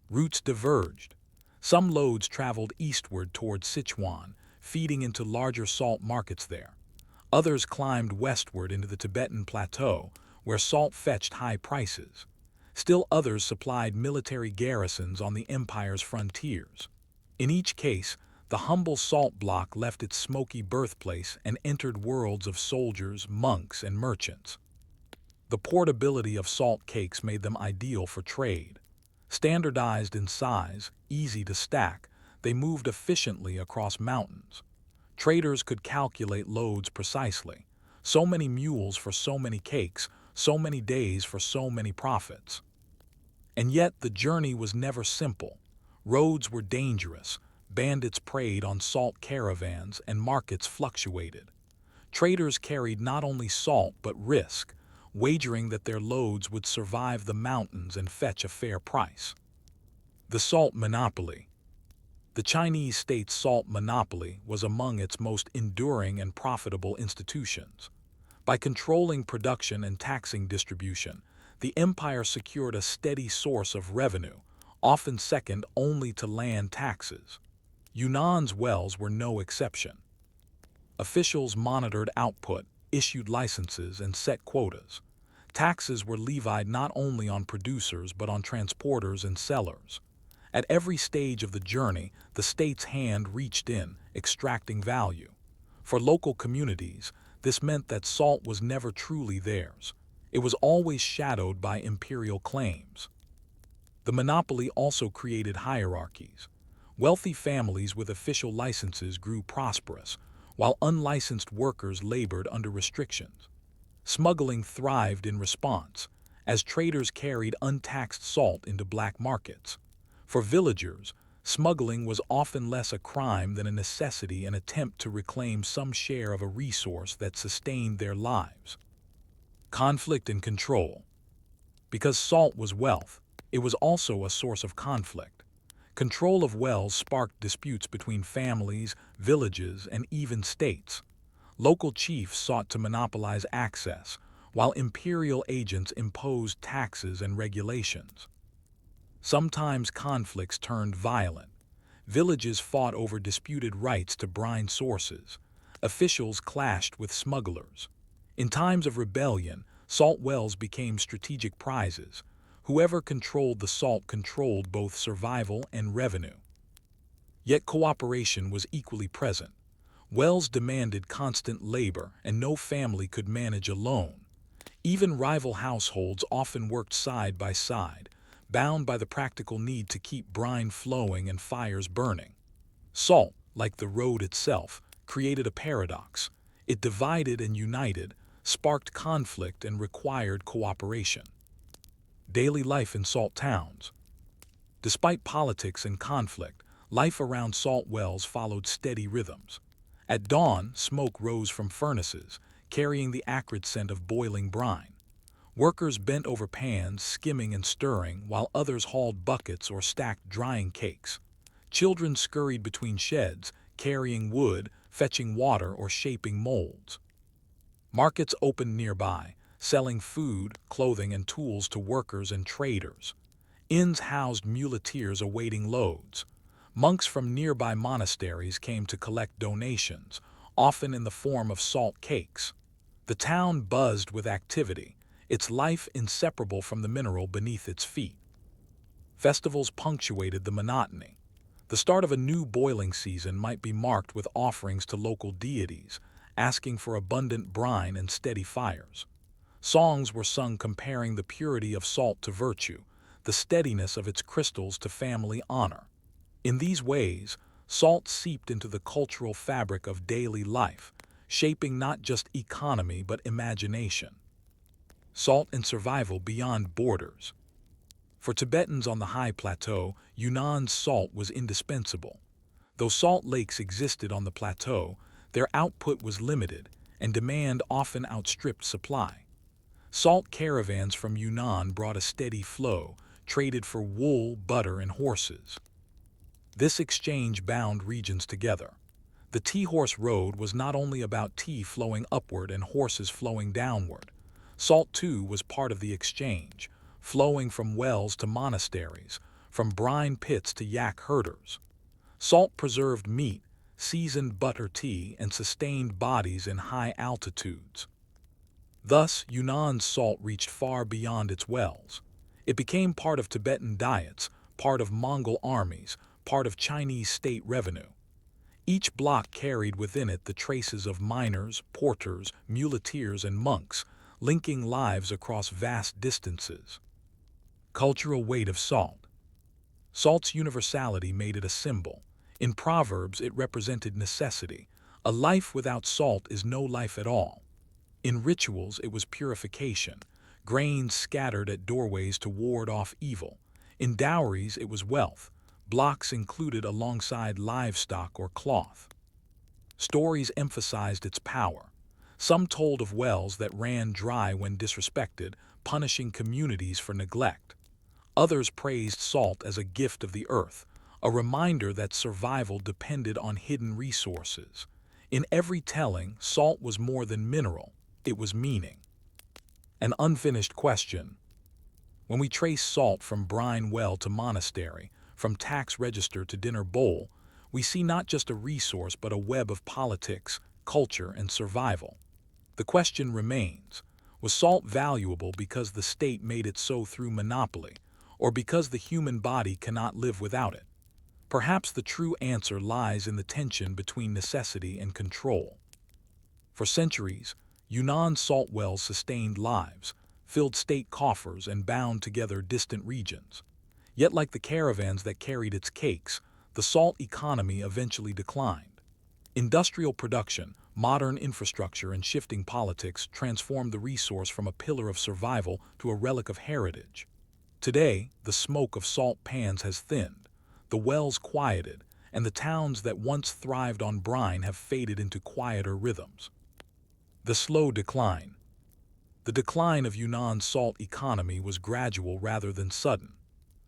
Routes diverged. Some loads traveled eastward toward Sichuan, feeding into larger salt markets there. Others climbed westward into the Tibetan plateau, where salt fetched high prices. Still others supplied military garrisons on the empire's frontiers. In each case, the humble salt block left its smoky birthplace and entered worlds of soldiers, monks, and merchants. The portability of salt cakes made them ideal for trade. Standardized in size, easy to stack, they moved efficiently across mountains. Traders could calculate loads precisely. So many mules for so many cakes, so many days for so many profits. And yet the journey was never simple. Roads were dangerous, bandits preyed on salt caravans, and markets fluctuated. Traders carried not only salt but risk, wagering that their loads would survive the mountains and fetch a fair price. The salt monopoly. The Chinese state's salt monopoly was among its most enduring and profitable institutions. By controlling production and taxing distribution, the empire secured a steady source of revenue, often second only to land taxes. Yunnan's wells were no exception. Officials monitored output, issued licenses, and set quotas. Taxes were levied not only on producers but on transporters and sellers. At every stage of the journey, the state's hand reached in, extracting value. For local communities, this meant that salt was never truly theirs. It was always shadowed by imperial claims. The monopoly also created hierarchies. Wealthy families with official licenses grew prosperous, while unlicensed workers labored under restrictions. Smuggling thrived in response, as traders carried untaxed salt into black markets. For villagers, smuggling was often less a crime than a necessity, an attempt to reclaim some share of a resource that sustained their lives. Conflict and control. Because salt was wealth, it was also a source of conflict. Control of wells sparked disputes between families, villages, and even states. Local chiefs sought to monopolize access, while imperial agents imposed taxes and regulations. Sometimes conflicts turned violent. Villages fought over disputed rights to brine sources. Officials clashed with smugglers. In times of rebellion, salt wells became strategic prizes. Whoever controlled the salt controlled both survival and revenue. Yet cooperation was equally present. Wells demanded constant labor, and no family could manage alone. Even rival households often worked side by side, bound by the practical need to keep brine flowing and fires burning. Salt, like the road itself, created a paradox. It divided and united, sparked conflict, and required cooperation. Daily life in salt towns. Despite politics and conflict, life around salt wells followed steady rhythms. At dawn, smoke rose from furnaces, carrying the acrid scent of boiling brine. Workers bent over pans, skimming and stirring, while others hauled buckets or stacked drying cakes. Children scurried between sheds, carrying wood, fetching water, or shaping molds. Markets opened nearby, selling food, clothing, and tools to workers and traders. Inns housed muleteers awaiting loads. Monks from nearby monasteries came to collect donations, often in the form of salt cakes. The town buzzed with activity, its life inseparable from the mineral beneath its feet. Festivals punctuated the monotony. The start of a new boiling season might be marked with offerings to local deities, asking for abundant brine and steady fires. Songs were sung comparing the purity of salt to virtue, the steadiness of its crystals to family honor. In these ways, salt seeped into the cultural fabric of daily life, shaping not just economy but imagination. Salt and survival beyond borders. For Tibetans on the high plateau, Yunnan's salt was indispensable. Though salt lakes existed on the plateau, their output was limited, and demand often outstripped supply. Salt caravans from Yunnan brought a steady flow, traded for wool, butter, and horses. This exchange bound regions together. The tea-horse road was not only about tea flowing upward and horses flowing downward. Salt, too, was part of the exchange, flowing from wells to monasteries, from brine pits to yak herders. Salt preserved meat, seasoned butter tea, and sustained bodies in high altitudes. Thus, Yunnan's salt reached far beyond its wells. It became part of Tibetan diets, part of Mongol armies, part of Chinese state revenue. Each block carried within it the traces of miners, porters, muleteers, and monks, linking lives across vast distances. Cultural weight of salt. Salt's universality made it a symbol. In Proverbs, it represented necessity. A life without salt is no life at all. In rituals, it was purification, grains scattered at doorways to ward off evil. In dowries, it was wealth, blocks included alongside livestock or cloth. Stories emphasized its power. Some told of wells that ran dry when disrespected, punishing communities for neglect. Others praised salt as a gift of the earth, a reminder that survival depended on hidden resources. In every telling, salt was more than mineral, it was meaning. An unfinished question. When we trace salt from brine well to monastery, from tax register to dinner bowl, we see not just a resource but a web of politics, culture, and survival. The question remains, was salt valuable because the state made it so through monopoly, or because the human body cannot live without it? Perhaps the true answer lies in the tension between necessity and control. For centuries, Yunnan salt wells sustained lives, filled state coffers, and bound together distant regions. Yet like the caravans that carried its cakes, the salt economy eventually declined. Industrial production, modern infrastructure, and shifting politics transformed the resource from a pillar of survival to a relic of heritage. Today, the smoke of salt pans has thinned, the wells quieted, and the towns that once thrived on brine have faded into quieter rhythms. The slow decline. The decline of Yunnan's salt economy was gradual rather than sudden.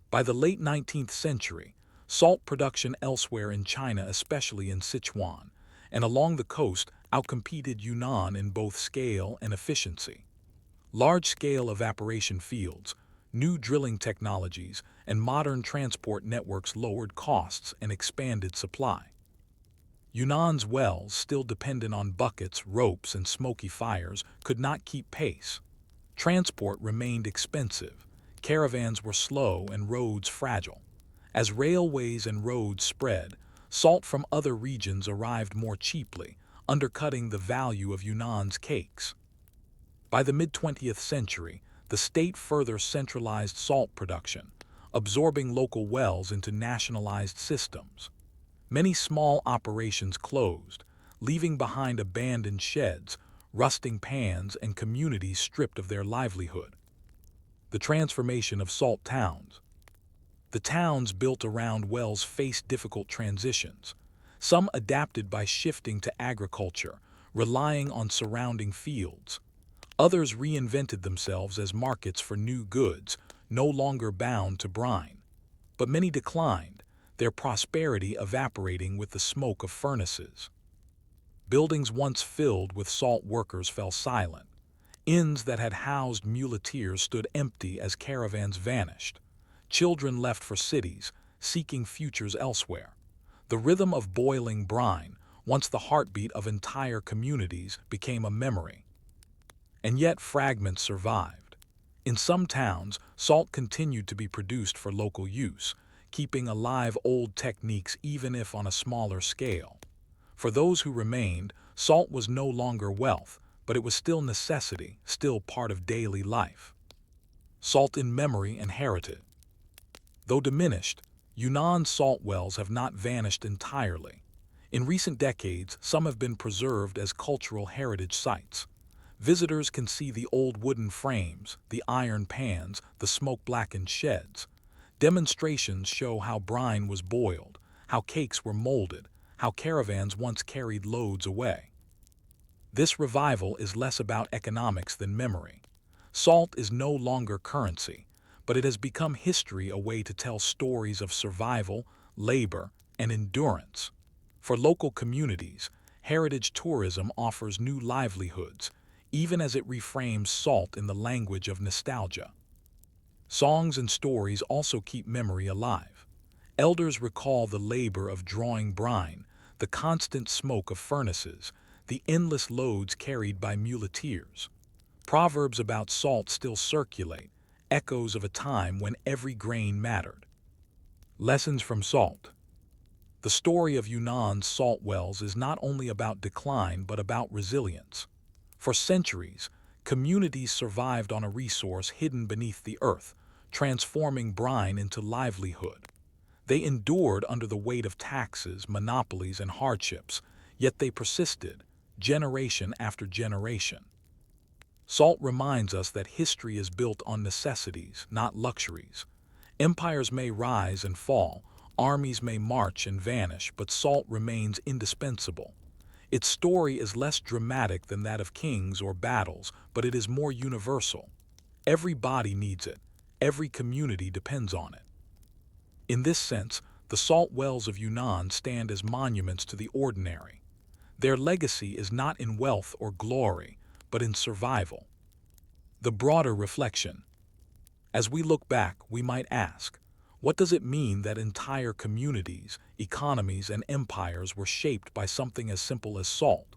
By the late 19th century, salt production elsewhere in China, especially in Sichuan and along the coast, outcompeted Yunnan in both scale and efficiency. Large-scale evaporation fields, new drilling technologies, and modern transport networks lowered costs and expanded supply. Yunnan's wells, still dependent on buckets, ropes, and smoky fires, could not keep pace. Transport remained expensive, caravans were slow, and roads fragile. As railways and roads spread, salt from other regions arrived more cheaply, undercutting the value of Yunnan's cakes. By the mid-20th century, the state further centralized salt production, absorbing local wells into nationalized systems. Many small operations closed, leaving behind abandoned sheds, rusting pans, and communities stripped of their livelihood. The transformation of salt towns. The towns built around wells faced difficult transitions. Some adapted by shifting to agriculture, relying on surrounding fields. Others reinvented themselves as markets for new goods, no longer bound to brine. But many declined, their prosperity evaporating with the smoke of furnaces. Buildings once filled with salt workers fell silent. Inns that had housed muleteers stood empty as caravans vanished. Children left for cities, seeking futures elsewhere. The rhythm of boiling brine, once the heartbeat of entire communities, became a memory. And yet fragments survived. In some towns, salt continued to be produced for local use, keeping alive old techniques even if on a smaller scale. For those who remained, salt was no longer wealth, but it was still necessity, still part of daily life. Salt in memory and heritage. Though diminished, Yunnan salt wells have not vanished entirely. In recent decades, some have been preserved as cultural heritage sites. Visitors can see the old wooden frames, the iron pans, the smoke-blackened sheds. Demonstrations show how brine was boiled, how cakes were molded, how caravans once carried loads away. This revival is less about economics than memory. Salt is no longer currency, but it has become history, a way to tell stories of survival, labor, and endurance. For local communities, heritage tourism offers new livelihoods, even as it reframes salt in the language of nostalgia. Songs and stories also keep memory alive. Elders recall the labor of drawing brine, the constant smoke of furnaces, the endless loads carried by muleteers. Proverbs about salt still circulate, echoes of a time when every grain mattered. Lessons from salt. The The story of Yunnan's salt wells is not only about decline but about resilience. For centuries, communities survived on a resource hidden beneath the earth, transforming brine into livelihood. They endured under the weight of taxes, monopolies, and hardships, yet they persisted, generation after generation. Salt reminds us that history is built on necessities, not luxuries. Empires may rise and fall, armies may march and vanish, but salt remains indispensable. Its story is less dramatic than that of kings or battles, but it is more universal. Every body needs it. Every community depends on it. In this sense, the salt wells of Yunnan stand as monuments to the ordinary. Their legacy is not in wealth or glory, but in survival. The broader reflection. As we look back, we might ask, what does it mean that entire communities, economies, and empires were shaped by something as simple as salt?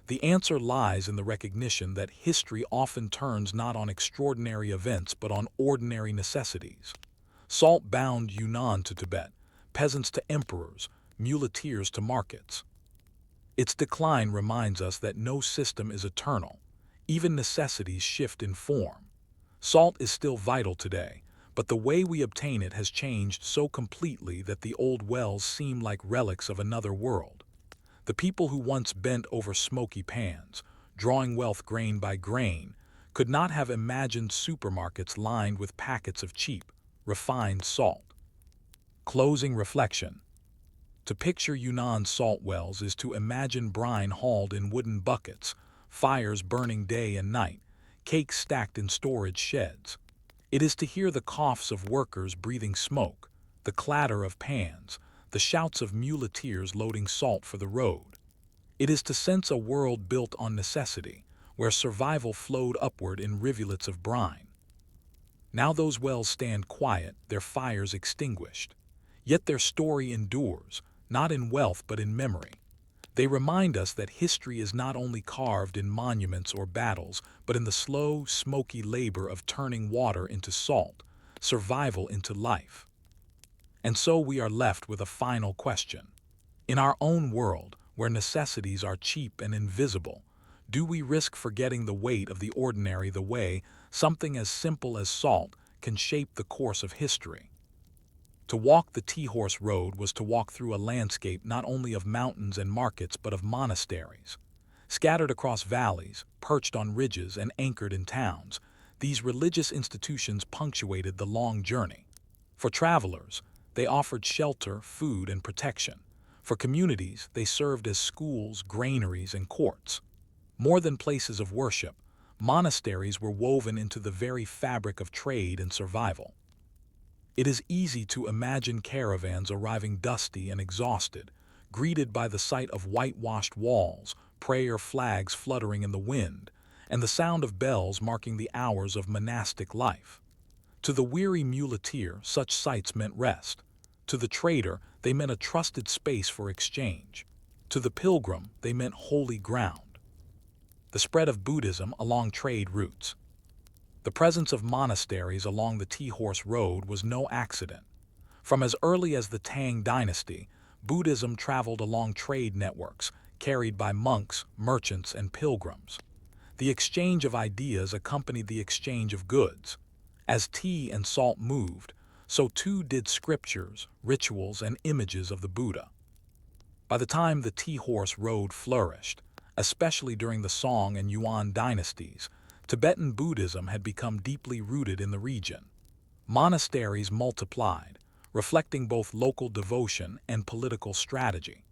The answer lies in the recognition that history often turns not on extraordinary events but on ordinary necessities. Salt bound Yunnan to Tibet, peasants to emperors, muleteers to markets. Its decline reminds us that no system is eternal. Even necessities shift in form. Salt is still vital today, but the way we obtain it has changed so completely that the old wells seem like relics of another world. The people who once bent over smoky pans, drawing wealth grain by grain, could not have imagined supermarkets lined with packets of cheap, refined salt. Closing reflection. To picture Yunnan's salt wells is to imagine brine hauled in wooden buckets, fires burning day and night, cakes stacked in storage sheds. It is to hear the coughs of workers breathing smoke, the clatter of pans, the shouts of muleteers loading salt for the road. It is to sense a world built on necessity, where survival flowed upward in rivulets of brine. Now those wells stand quiet, their fires extinguished. Yet their story endures, not in wealth but in memory. They remind us that history is not only carved in monuments or battles, but in the slow, smoky labor of turning water into salt, survival into life. And so we are left with a final question. In our own world, where necessities are cheap and invisible, do we risk forgetting the weight of the ordinary the way something as simple as salt can shape the course of history? To walk the Tea-Horse Road was to walk through a landscape not only of mountains and markets but of monasteries. Scattered across valleys, perched on ridges, and anchored in towns, these religious institutions punctuated the long journey. For travelers, they offered shelter, food, and protection. For communities, they served as schools, granaries, and courts. More than places of worship, monasteries were woven into the very fabric of trade and survival. It is easy to imagine caravans arriving dusty and exhausted, greeted by the sight of whitewashed walls, prayer flags fluttering in the wind, and the sound of bells marking the hours of monastic life. To the weary muleteer, such sights meant rest. To the trader, they meant a trusted space for exchange. To the pilgrim, they meant holy ground. The spread of Buddhism along trade routes. The presence of monasteries along the Tea-Horse Road was no accident. From as early as the Tang dynasty, Buddhism traveled along trade networks, carried by monks, merchants, and pilgrims. The exchange of ideas accompanied the exchange of goods. As tea and salt moved, so too did scriptures, rituals, and images of the Buddha. By the time the Tea-Horse Road flourished, especially during the Song and Yuan dynasties, Tibetan Buddhism had become deeply rooted in the region. Monasteries multiplied, reflecting both local devotion and political strategy.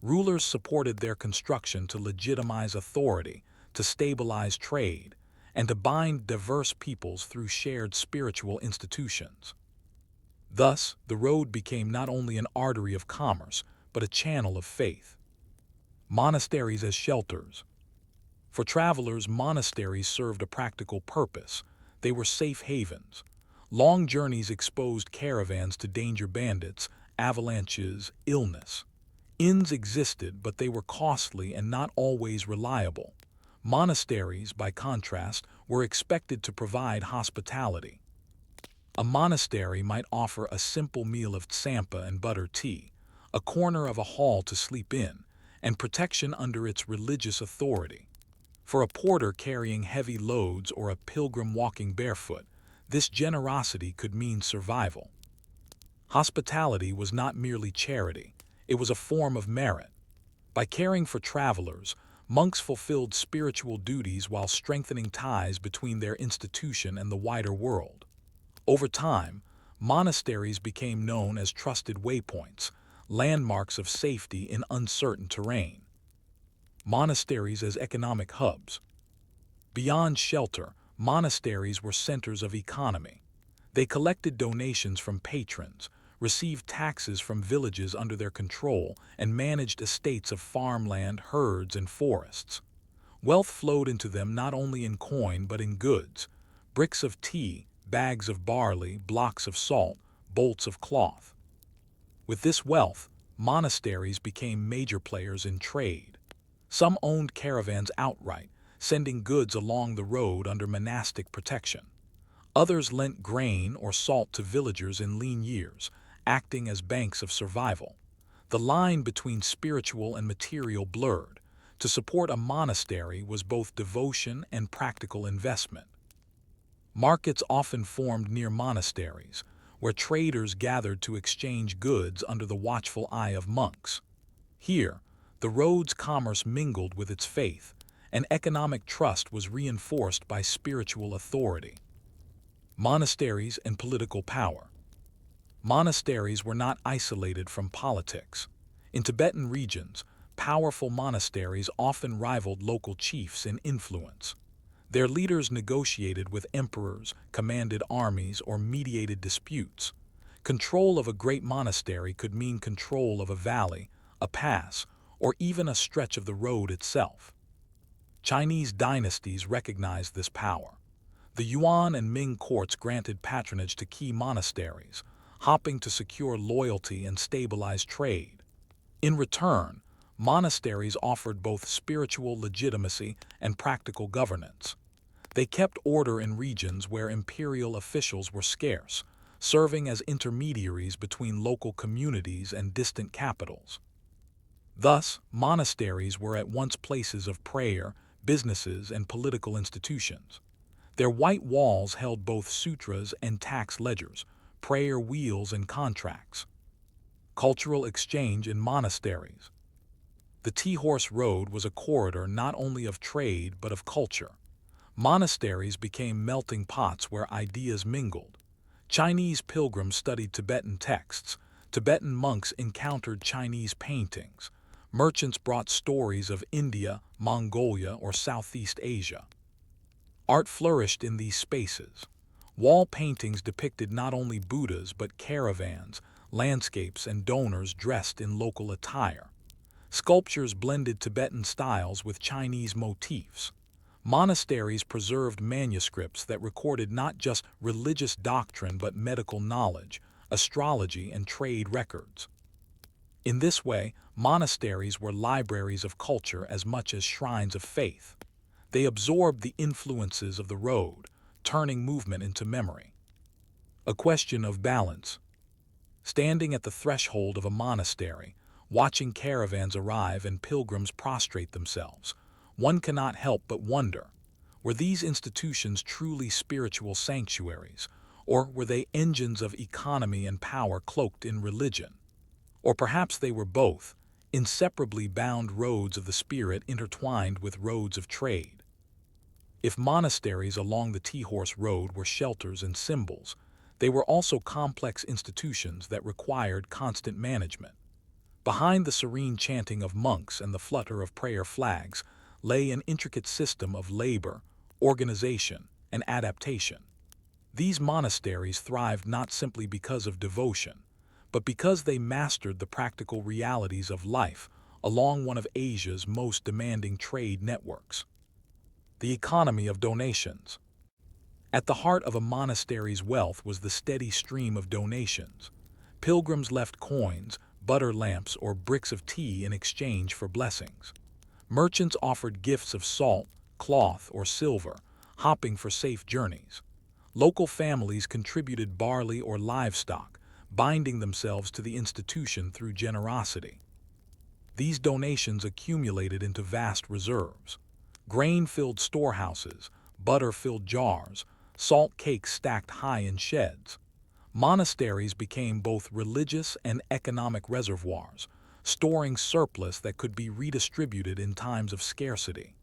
Rulers supported their construction to legitimize authority, to stabilize trade, and to bind diverse peoples through shared spiritual institutions. Thus, the road became not only an artery of commerce, but a channel of faith. Monasteries as shelters. For travelers, monasteries served a practical purpose. They were safe havens. Long journeys exposed caravans to danger, bandits, avalanches, illness. Inns existed, but they were costly and not always reliable. Monasteries, by contrast, were expected to provide hospitality. A monastery might offer a simple meal of tsampa and butter tea, a corner of a hall to sleep in, and protection under its religious authority. For a porter carrying heavy loads or a pilgrim walking barefoot, this generosity could mean survival. Hospitality was not merely charity, it was a form of merit. By caring for travelers, monks fulfilled spiritual duties while strengthening ties between their institution and the wider world. Over time, monasteries became known as trusted waypoints, landmarks of safety in uncertain terrain. Monasteries as economic hubs. Beyond shelter, monasteries were centers of economy. They collected donations from patrons, received taxes from villages under their control, and managed estates of farmland, herds, and forests. Wealth flowed into them not only in coin but in goods: bricks of tea, bags of barley, blocks of salt, bolts of cloth. With this wealth, monasteries became major players in trade. Some owned caravans outright, sending goods along the road under monastic protection. Others lent grain or salt to villagers in lean years, acting as banks of survival. The line between spiritual and material blurred. To support a monastery was both devotion and practical investment. Markets often formed near monasteries, where traders gathered to exchange goods under the watchful eye of monks. Here, the road's commerce mingled with its faith, and economic trust was reinforced by spiritual authority. Monasteries and political power. Monasteries were not isolated from politics. In Tibetan regions, powerful monasteries often rivaled local chiefs in influence. Their leaders negotiated with emperors, commanded armies, or mediated disputes. Control of a great monastery could mean control of a valley, a pass, or even a stretch of the road itself. Chinese dynasties recognized this power. The Yuan and Ming courts granted patronage to key monasteries, hoping to secure loyalty and stabilize trade. In return, monasteries offered both spiritual legitimacy and practical governance. They kept order in regions where imperial officials were scarce, serving as intermediaries between local communities and distant capitals. Thus, monasteries were at once places of prayer, businesses, and political institutions. Their white walls held both sutras and tax ledgers, prayer wheels and contracts. Cultural exchange in monasteries. The Tea-Horse Road was a corridor not only of trade but of culture. Monasteries became melting pots where ideas mingled. Chinese pilgrims studied Tibetan texts, Tibetan monks encountered Chinese paintings, merchants brought stories of India, Mongolia, or Southeast Asia. Art flourished in these spaces. Wall paintings depicted not only Buddhas but caravans, landscapes, and donors dressed in local attire. Sculptures blended Tibetan styles with Chinese motifs. Monasteries preserved manuscripts that recorded not just religious doctrine but medical knowledge, astrology, and trade records. In this way, monasteries were libraries of culture as much as shrines of faith. They absorbed the influences of the road, turning movement into memory. A question of balance. Standing at the threshold of a monastery, watching caravans arrive and pilgrims prostrate themselves, one cannot help but wonder, were these institutions truly spiritual sanctuaries, or were they engines of economy and power cloaked in religion? Or perhaps they were both, inseparably bound roads of the spirit intertwined with roads of trade. If monasteries along the Tea-Horse Road were shelters and symbols, they were also complex institutions that required constant management. Behind the serene chanting of monks and the flutter of prayer flags lay an intricate system of labor, organization, and adaptation. These monasteries thrived not simply because of devotion, but because they mastered the practical realities of life along one of Asia's most demanding trade networks. The economy of donations. At the heart of a monastery's wealth was the steady stream of donations. Pilgrims left coins, butter lamps, or bricks of tea in exchange for blessings. Merchants offered gifts of salt, cloth, or silver, hoping for safe journeys. Local families contributed barley or livestock, binding themselves to the institution through generosity. These donations accumulated into vast reserves. Grain-filled storehouses, butter-filled jars, salt cakes stacked high in sheds. Monasteries became both religious and economic reservoirs, storing surplus that could be redistributed in times of scarcity.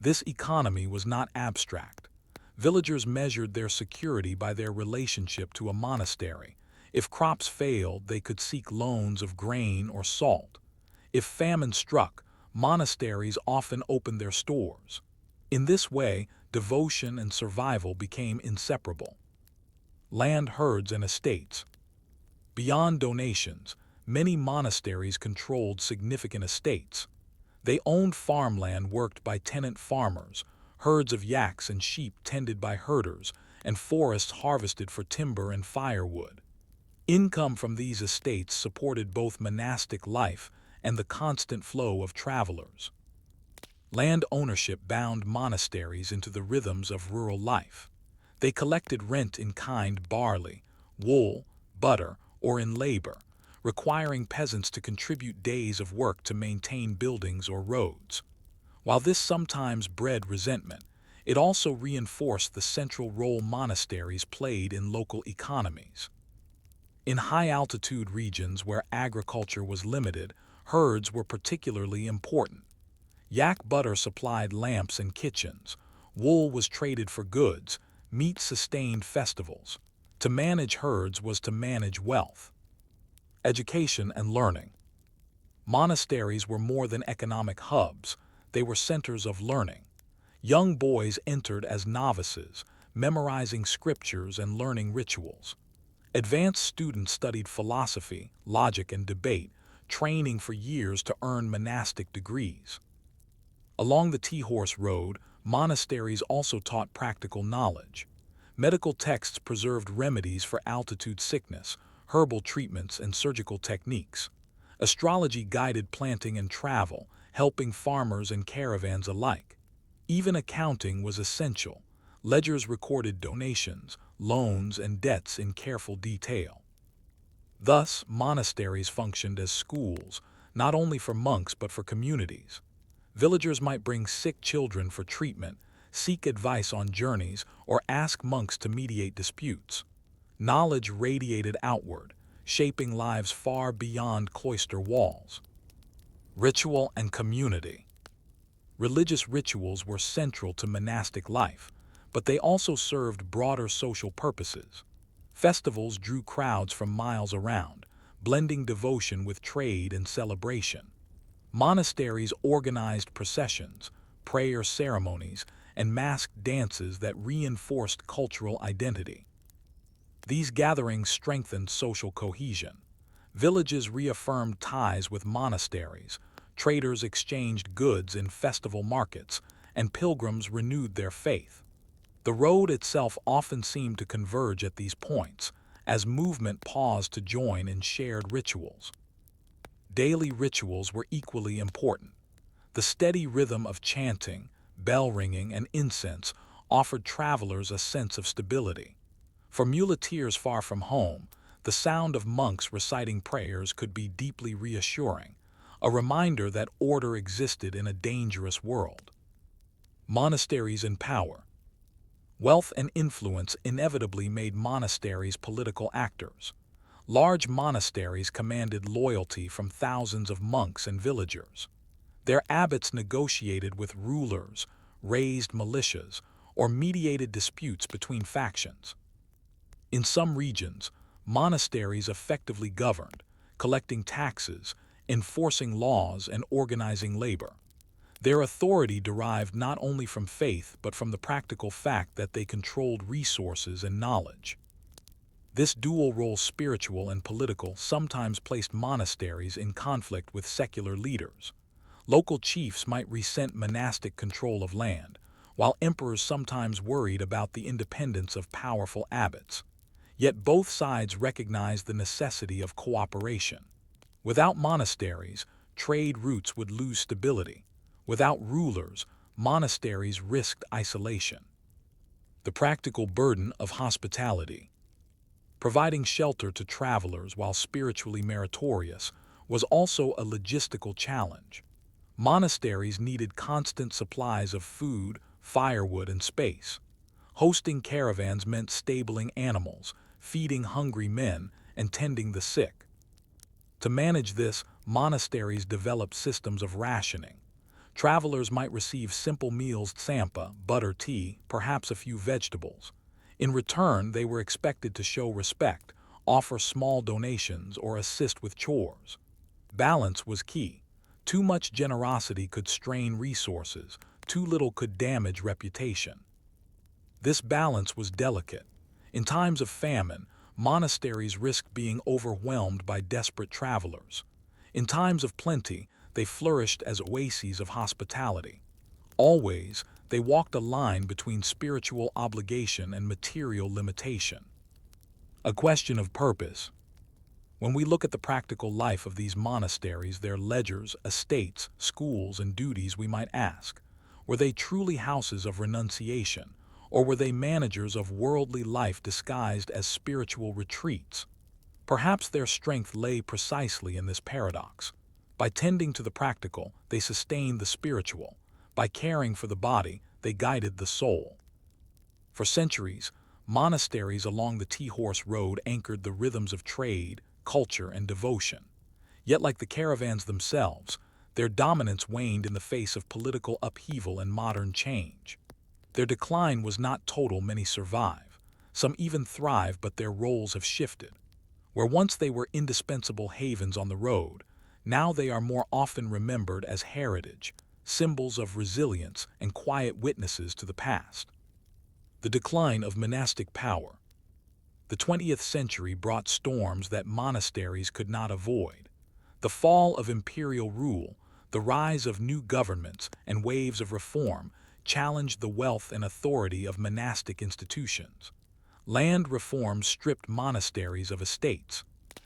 This economy was not abstract. Villagers measured their security by their relationship to a monastery. If crops failed, they could seek loans of grain or salt. If famine struck, monasteries often opened their stores. In this way, devotion and survival became inseparable. Land herds and estates. Beyond donations, many monasteries controlled significant estates. They owned farmland worked by tenant farmers, herds of yaks and sheep tended by herders, and forests harvested for timber and firewood. Income from these estates supported both monastic life and the constant flow of travelers. Land ownership bound monasteries into the rhythms of rural life. They collected rent in kind barley, wool, butter, or in labor, requiring peasants to contribute days of work to maintain buildings or roads. While this sometimes bred resentment, it also reinforced the central role monasteries played in local economies. In high-altitude regions where agriculture was limited, herds were particularly important. Yak butter supplied lamps and kitchens, wool was traded for goods, meat sustained festivals. To manage herds was to manage wealth. Education and learning. Monasteries were more than economic hubs, they were centers of learning. Young boys entered as novices, memorizing scriptures and learning rituals. Advanced students studied philosophy, logic, and debate, training for years to earn monastic degrees. Along the Tea-Horse Road, monasteries also taught practical knowledge. Medical texts preserved remedies for altitude sickness, herbal treatments, and surgical techniques. Astrology guided planting and travel, helping farmers and caravans alike. Even accounting was essential. Ledgers recorded donations, loans, and debts in careful detail. Thus, monasteries functioned as schools, not only for monks but for communities. Villagers might bring sick children for treatment, seek advice on journeys, or ask monks to mediate disputes. Knowledge radiated outward, shaping lives far beyond cloister walls. Ritual and community. Religious rituals were central to monastic life, but they also served broader social purposes. Festivals drew crowds from miles around, blending devotion with trade and celebration. Monasteries organized processions, prayer ceremonies, and masked dances that reinforced cultural identity. These gatherings strengthened social cohesion. Villages reaffirmed ties with monasteries, traders exchanged goods in festival markets, and pilgrims renewed their faith. The road itself often seemed to converge at these points, as movement paused to join in shared rituals. Daily rituals were equally important. The steady rhythm of chanting, bell ringing, and incense offered travelers a sense of stability. For muleteers far from home, the sound of monks reciting prayers could be deeply reassuring, a reminder that order existed in a dangerous world. Monasteries and power. Wealth and influence inevitably made monasteries political actors. Large monasteries commanded loyalty from thousands of monks and villagers. Their abbots negotiated with rulers, raised militias, or mediated disputes between factions. In some regions, monasteries effectively governed, collecting taxes, enforcing laws, and organizing labor. Their authority derived not only from faith but from the practical fact that they controlled resources and knowledge. This dual role, spiritual and political, sometimes placed monasteries in conflict with secular leaders. Local chiefs might resent monastic control of land, while emperors sometimes worried about the independence of powerful abbots. Yet both sides recognized the necessity of cooperation. Without monasteries, trade routes would lose stability. Without rulers, monasteries risked isolation. The practical burden of hospitality. Providing shelter to travelers while spiritually meritorious was also a logistical challenge. Monasteries needed constant supplies of food, firewood, and space. Hosting caravans meant stabling animals, feeding hungry men, and tending the sick. To manage this, monasteries developed systems of rationing. Travelers might receive simple meals, tsampa, butter tea, perhaps a few vegetables. In return, they were expected to show respect, offer small donations, or assist with chores. Balance was key. Too much generosity could strain resources, too little could damage reputation. This balance was delicate. In times of famine, monasteries risked being overwhelmed by desperate travelers. In times of plenty, they flourished as oases of hospitality. Always, they walked a line between spiritual obligation and material limitation. A question of purpose. When we look at the practical life of these monasteries, their ledgers, estates, schools, and duties, we might ask, were they truly houses of renunciation, or were they managers of worldly life disguised as spiritual retreats? Perhaps their strength lay precisely in this paradox. By tending to the practical, they sustained the spiritual. By caring for the body, they guided the soul. For centuries, monasteries along the Tea-Horse Road anchored the rhythms of trade, culture, and devotion. Yet, like the caravans themselves, their dominance waned in the face of political upheaval and modern change. Their decline was not total. Many survive. Some even thrive, but their roles have shifted. Where once they were indispensable havens on the road, now they are more often remembered as heritage, symbols of resilience, and quiet witnesses to the past. The decline of monastic power. The 20th century brought storms that monasteries could not avoid. The fall of imperial rule, the rise of new governments, and waves of reform challenged the wealth and authority of monastic institutions. Land reforms stripped monasteries of estates.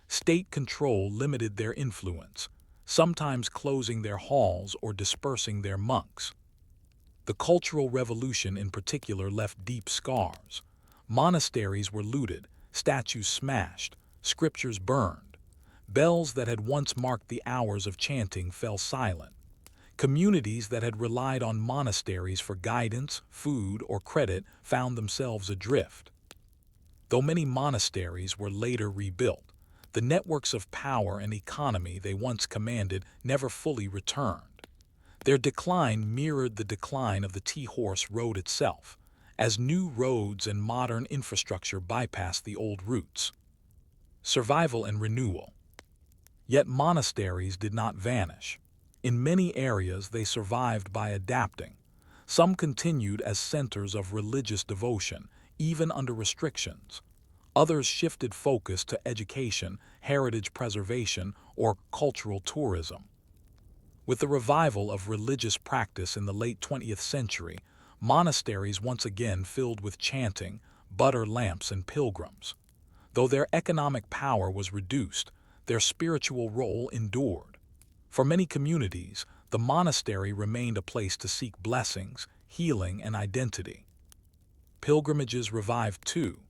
State control limited their influence, sometimes closing their halls or dispersing their monks. The Cultural Revolution in particular left deep scars. Monasteries were looted, statues smashed, scriptures burned. Bells that had once marked the hours of chanting fell silent. Communities that had relied on monasteries for guidance, food, or credit found themselves adrift. Though many monasteries were later rebuilt, the networks of power and economy they once commanded never fully returned. Their decline mirrored the decline of the Tea-Horse Road itself, as new roads and modern infrastructure bypassed the old routes. Survival and renewal. Yet monasteries did not vanish. In many areas they survived by adapting. Some continued as centers of religious devotion, even under restrictions. Others shifted focus to education, heritage preservation, or cultural tourism. With the revival of religious practice in the late 20th century, monasteries once again filled with chanting, butter lamps, and pilgrims. Though their economic power was reduced, their spiritual role endured. For many communities, the monastery remained a place to seek blessings, healing, and identity. Pilgrimages revived too.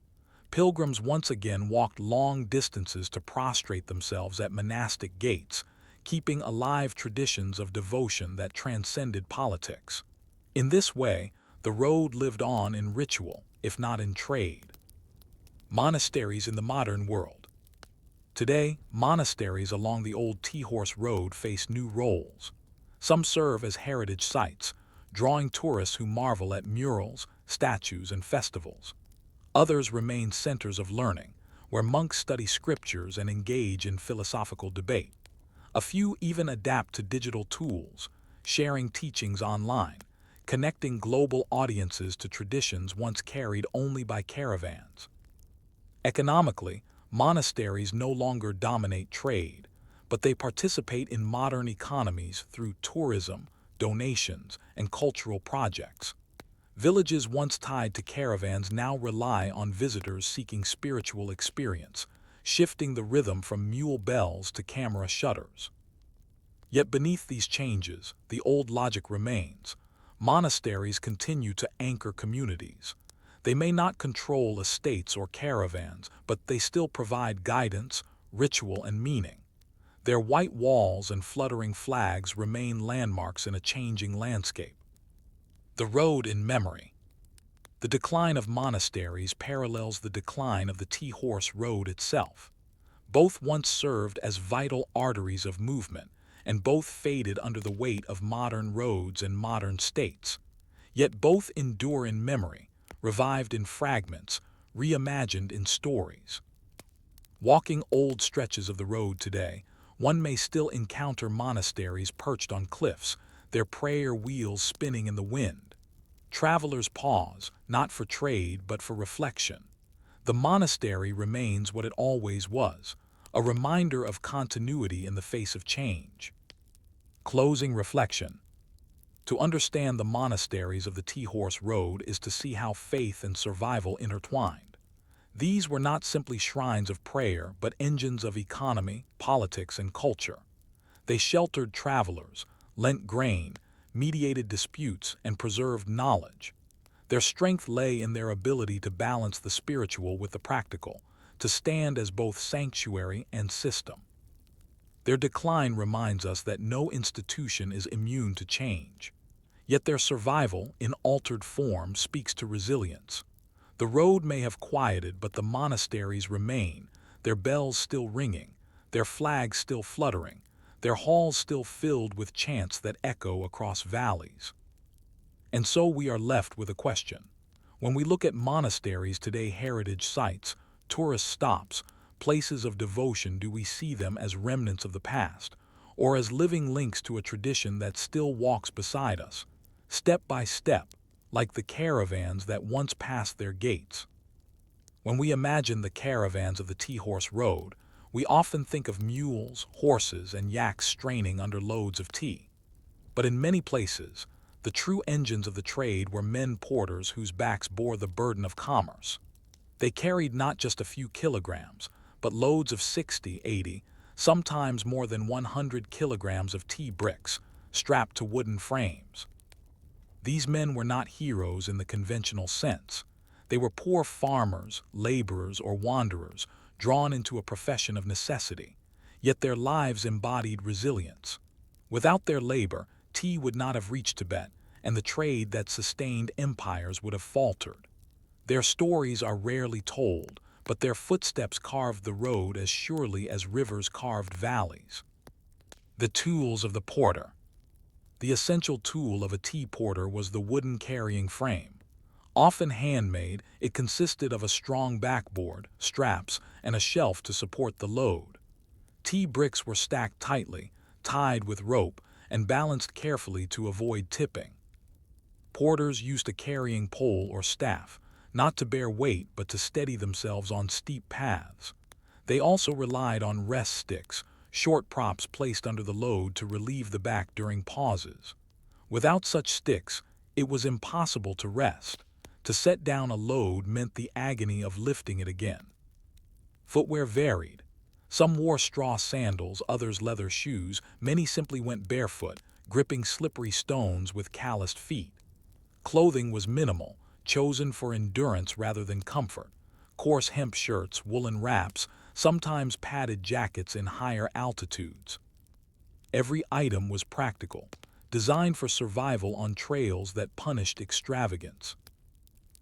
Pilgrims once again walked long distances to prostrate themselves at monastic gates, keeping alive traditions of devotion that transcended politics. In this way, the road lived on in ritual, if not in trade. Monasteries in the modern world. Today, monasteries along the old Tea-Horse Road face new roles. Some serve as heritage sites, drawing tourists who marvel at murals, statues, and festivals. Others remain centers of learning, where monks study scriptures and engage in philosophical debate. A few even adapt to digital tools, sharing teachings online, connecting global audiences to traditions once carried only by caravans. Economically, monasteries no longer dominate trade, but they participate in modern economies through tourism, donations, and cultural projects. Villages once tied to caravans now rely on visitors seeking spiritual experience, shifting the rhythm from mule bells to camera shutters. Yet beneath these changes, the old logic remains. Monasteries continue to anchor communities. They may not control estates or caravans, but they still provide guidance, ritual, and meaning. Their white walls and fluttering flags remain landmarks in a changing landscape. The road in memory. The decline of monasteries parallels the decline of the Tea-horse road itself. Both once served as vital arteries of movement, and both faded under the weight of modern roads and modern states. Yet both endure in memory, revived in fragments, reimagined in stories. Walking old stretches of the road today, one may still encounter monasteries perched on cliffs, their prayer wheels spinning in the wind. Travelers pause, not for trade but for reflection. The monastery remains what it always was, a reminder of continuity in the face of change. Closing reflection. To understand the monasteries of the Tea-horse road is to see how faith and survival intertwined. These were not simply shrines of prayer, but engines of economy, politics, and culture. They sheltered travelers, lent grain, mediated disputes, and preserved knowledge. Their strength lay in their ability to balance the spiritual with the practical, to stand as both sanctuary and system. Their decline reminds us that no institution is immune to change. Yet their survival, in altered form, speaks to resilience. The road may have quieted, but the monasteries remain, their bells still ringing, their flags still fluttering, their halls still filled with chants that echo across valleys. And so we are left with a question. When we look at monasteries today, heritage sites, tourist stops, places of devotion, do we see them as remnants of the past, or as living links to a tradition that still walks beside us, step by step, like the caravans that once passed their gates? When we imagine the caravans of the Tea-horse road, we often think of mules, horses, and yaks straining under loads of tea. But in many places, the true engines of the trade were men porters whose backs bore the burden of commerce. They carried not just a few kilograms, but loads of 60, 80, sometimes more than 100 kilograms of tea bricks, strapped to wooden frames. These men were not heroes in the conventional sense. They were poor farmers, laborers, or wanderers, drawn into a profession of necessity. Yet their lives embodied resilience. Without their labor, tea would not have reached Tibet, and the trade that sustained empires would have faltered. Their stories are rarely told, but their footsteps carved the road as surely as rivers carved valleys. The tools of the porter. The essential tool of a tea porter was the wooden carrying frame. Often handmade, it consisted of a strong backboard, straps, and a shelf to support the load. Tea bricks were stacked tightly, tied with rope, and balanced carefully to avoid tipping. Porters used a carrying pole or staff, not to bear weight but to steady themselves on steep paths. They also relied on rest sticks, short props placed under the load to relieve the back during pauses. Without such sticks, it was impossible to rest. To set down a load meant the agony of lifting it again. Footwear varied. Some wore straw sandals, others leather shoes, many simply went barefoot, gripping slippery stones with calloused feet. Clothing was minimal, chosen for endurance rather than comfort. Coarse hemp shirts, woolen wraps, sometimes padded jackets in higher altitudes. Every item was practical, designed for survival on trails that punished extravagance.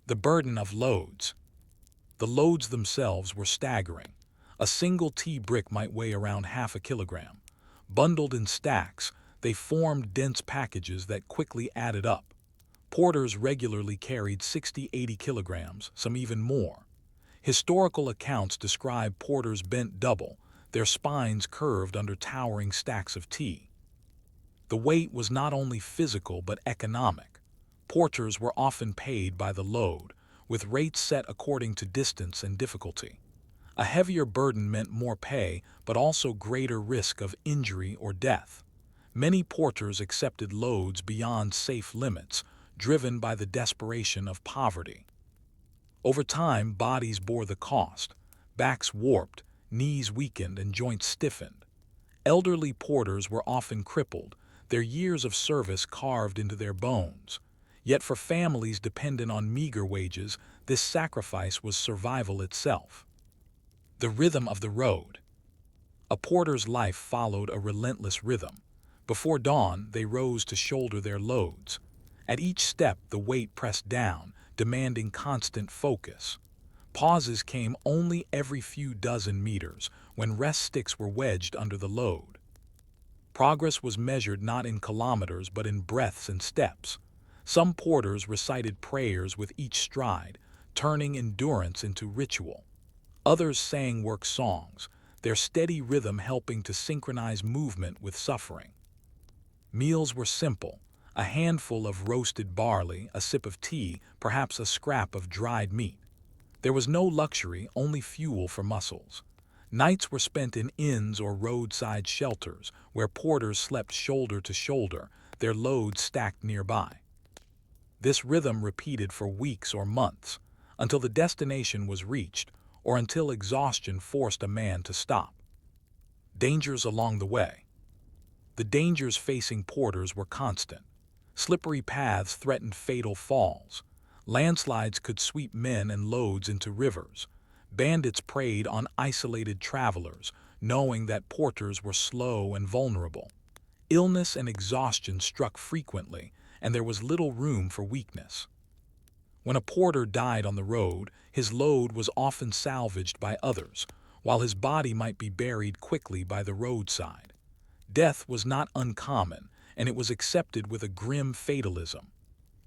The burden of loads. The loads themselves were staggering. A single tea brick might weigh around half a kilogram. Bundled in stacks, they formed dense packages that quickly added up. Porters regularly carried 60-80 kilograms, some even more. Historical accounts describe porters bent double, their spines curved under towering stacks of tea. The weight was not only physical but economic. Porters were often paid by the load, with rates set according to distance and difficulty. A heavier burden meant more pay, but also greater risk of injury or death. Many porters accepted loads beyond safe limits, driven by the desperation of poverty. Over time, bodies bore the cost. Backs warped, knees weakened, and joints stiffened. Elderly porters were often crippled, their years of service carved into their bones. Yet for families dependent on meager wages, This sacrifice was survival itself. The rhythm of the road. A porter's life followed a relentless rhythm. Before dawn, they rose to shoulder their loads. At each step, the weight pressed down, demanding constant focus. Pauses came only every few dozen meters, when rest sticks were wedged under the load. Progress was measured not in kilometers but in breaths and steps. Some porters recited prayers with each stride, turning endurance into ritual. Others sang work songs, their steady rhythm helping to synchronize movement with suffering. Meals were simple: a handful of roasted barley, a sip of tea, perhaps a scrap of dried meat. There was no luxury, only fuel for muscles. Nights were spent in inns or roadside shelters, where porters slept shoulder to shoulder, their loads stacked nearby. This rhythm repeated for weeks or months, until the destination was reached, or until exhaustion forced a man to stop. Dangers along the way. The dangers facing porters were constant. Slippery paths threatened fatal falls. Landslides could sweep men and loads into rivers. Bandits preyed on isolated travelers, knowing that porters were slow and vulnerable. Illness and exhaustion struck frequently, and there was little room for weakness. When a porter died on the road, his load was often salvaged by others, while his body might be buried quickly by the roadside. Death was not uncommon, and it was accepted with a grim fatalism.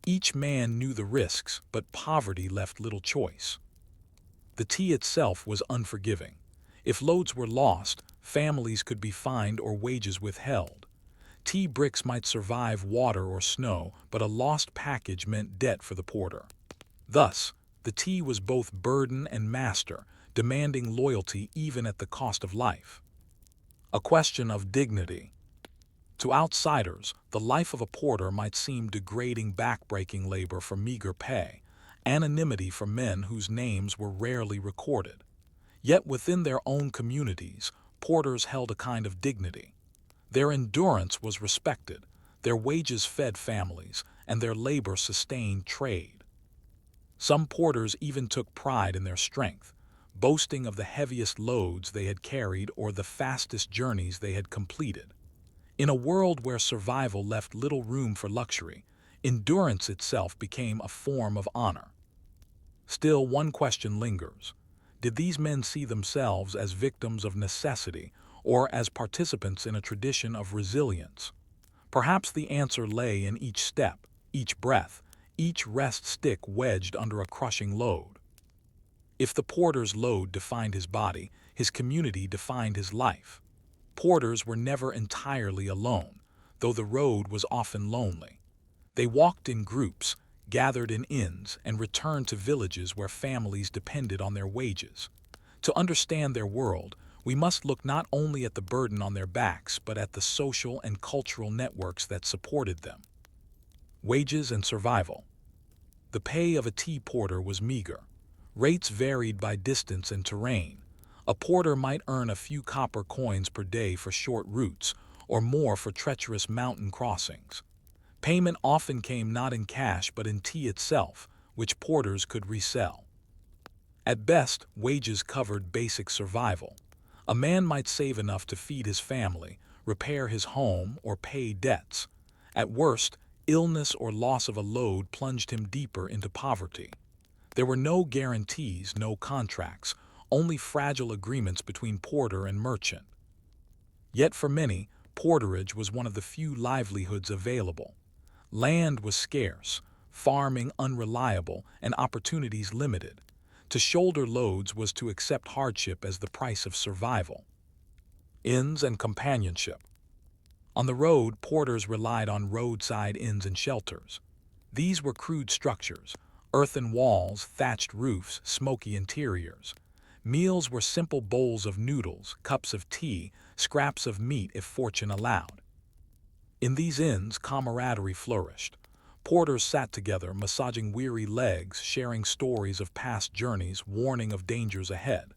Each man knew the risks, but poverty left little choice. The tea itself was unforgiving. If loads were lost, families could be fined or wages withheld. Tea bricks might survive water or snow, but a lost package meant debt for the porter. Thus, the tea was both burden and master, demanding loyalty even at the cost of life. A question of dignity. To outsiders, the life of a porter might seem degrading, backbreaking labor for meager pay, anonymity for men whose names were rarely recorded. Yet within their own communities, porters held a kind of dignity. Their endurance was respected, their wages fed families, and their labor sustained trade. Some porters even took pride in their strength, boasting of the heaviest loads they had carried or the fastest journeys they had completed. In a world where survival left little room for luxury, endurance itself became a form of honor. Still, one question lingers. Did these men see themselves as victims of necessity or as participants in a tradition of resilience? Perhaps the answer lay in each step, each breath, each rest stick wedged under a crushing load. If the porter's load defined his body, his community defined his life. Porters were never entirely alone, though the road was often lonely. They walked in groups, gathered in inns, and returned to villages where families depended on their wages. To understand their world, we must look not only at the burden on their backs, but at the social and cultural networks that supported them. Wages and survival. The pay of a tea porter was meager. Rates varied by distance and terrain. A porter might earn a few copper coins per day for short routes, or more for treacherous mountain crossings. Payment often came not in cash but in tea itself, which porters could resell. At best, wages covered basic survival. A man might save enough to feed his family, repair his home, or pay debts. At worst, illness or loss of a load plunged him deeper into poverty. There were no guarantees, no contracts, only fragile agreements between porter and merchant. Yet for many, porterage was one of the few livelihoods available. Land was scarce, farming unreliable, and opportunities limited. To shoulder loads was to accept hardship as the price of survival. Inns and companionship. On the road, porters relied on roadside inns and shelters. These were crude structures: earthen walls, thatched roofs, smoky interiors. Meals were simple bowls of noodles, cups of tea, scraps of meat if fortune allowed. In these inns, camaraderie flourished. Porters sat together, massaging weary legs, sharing stories of past journeys, warning of dangers ahead.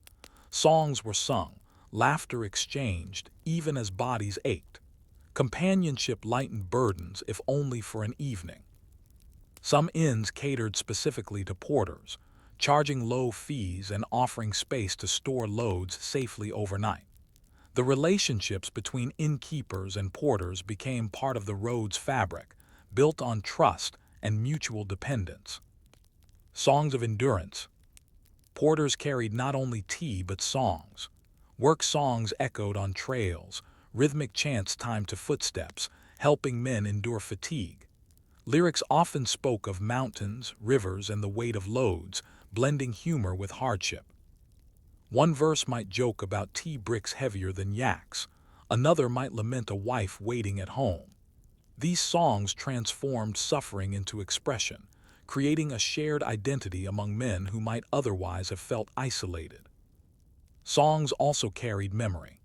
Songs were sung, laughter exchanged, even as bodies ached. Companionship lightened burdens, if only for an evening. Some inns catered specifically to porters. charging low fees and offering space to store loads safely overnight. The relationships between innkeepers and porters became part of the road's fabric, built on trust and mutual dependence. Songs of endurance. Porters carried not only tea but songs. Work songs echoed on trails, rhythmic chants timed to footsteps, helping men endure fatigue. Lyrics often spoke of mountains, rivers, and the weight of loads, blending humor with hardship. One verse might joke about tea bricks heavier than yaks, another might lament a wife waiting at home. These songs transformed suffering into expression, creating a shared identity among men who might otherwise have felt isolated. Songs also carried memory.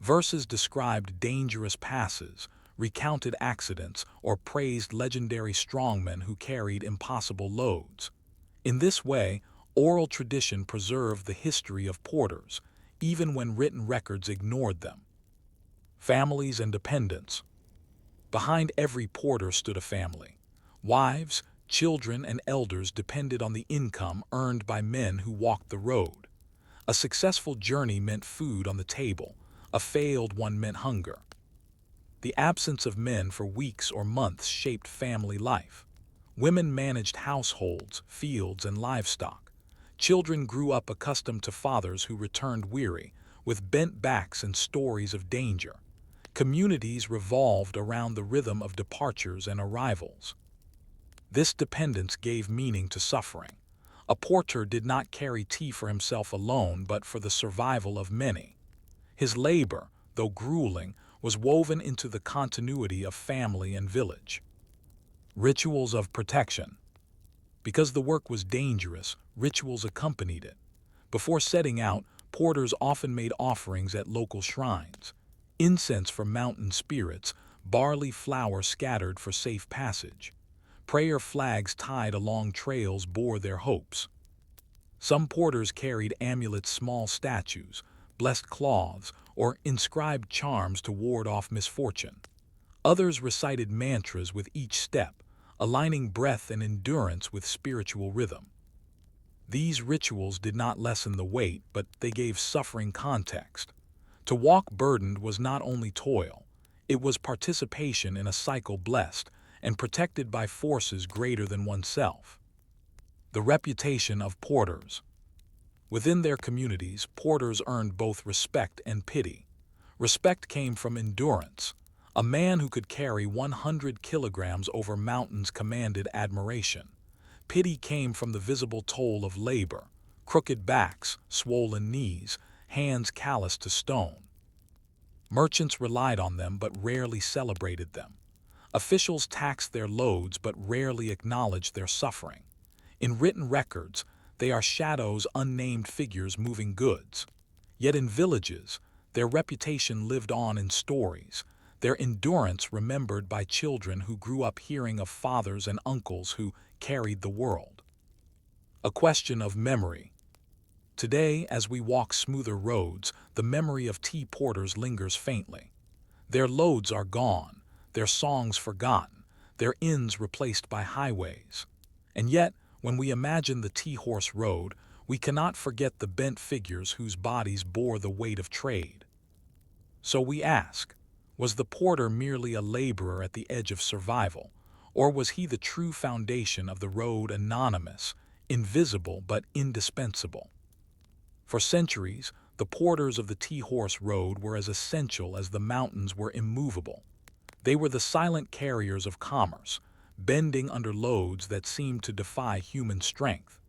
Verses described dangerous passes, recounted accidents, or praised legendary strongmen who carried impossible loads. In this way, oral tradition preserved the history of porters, even when written records ignored them. Families and dependents. Behind every porter stood a family. Wives, children, and elders depended on the income earned by men who walked the road. A successful journey meant food on the table, a failed one meant hunger. The absence of men for weeks or months shaped family life. Women managed households, fields, and livestock. Children grew up accustomed to fathers who returned weary, with bent backs and stories of danger. Communities revolved around the rhythm of departures and arrivals. This dependence gave meaning to suffering. A porter did not carry tea for himself alone, but for the survival of many. His labor, though grueling, was woven into the continuity of family and village. Rituals of protection. Because the work was dangerous, rituals accompanied it. Before setting out, porters often made offerings at local shrines. Incense for mountain spirits, barley flour scattered for safe passage. Prayer flags tied along trails bore their hopes. Some porters carried amulets, small statues, blessed cloths, or inscribed charms to ward off misfortune. Others recited mantras with each step, aligning breath and endurance with spiritual rhythm. These rituals did not lessen the weight, but they gave suffering context. To walk burdened was not only toil, it was participation in a cycle blessed and protected by forces greater than oneself. The reputation of porters. Within their communities, porters earned both respect and pity. Respect came from endurance. A man who could carry 100 kilograms over mountains commanded admiration. Pity came from the visible toll of labor, crooked backs, swollen knees, hands calloused to stone. Merchants relied on them but rarely celebrated them. Officials taxed their loads but rarely acknowledged their suffering. In written records, they are shadows, unnamed figures moving goods. Yet in villages, their reputation lived on in stories, their endurance remembered by children who grew up hearing of fathers and uncles who carried the world. A question of memory. Today, as we walk smoother roads, the memory of tea porters lingers faintly. Their loads are gone, their songs forgotten, their inns replaced by highways. And yet, when we imagine the tea horse road, we cannot forget the bent figures whose bodies bore the weight of trade. So we ask, was the porter merely a laborer at the edge of survival, or was he the true foundation of the road, anonymous, invisible but indispensable? For centuries, the porters of the tea horse road were as essential as the mountains were immovable. They were the silent carriers of commerce, bending under loads that seemed to defy human strength.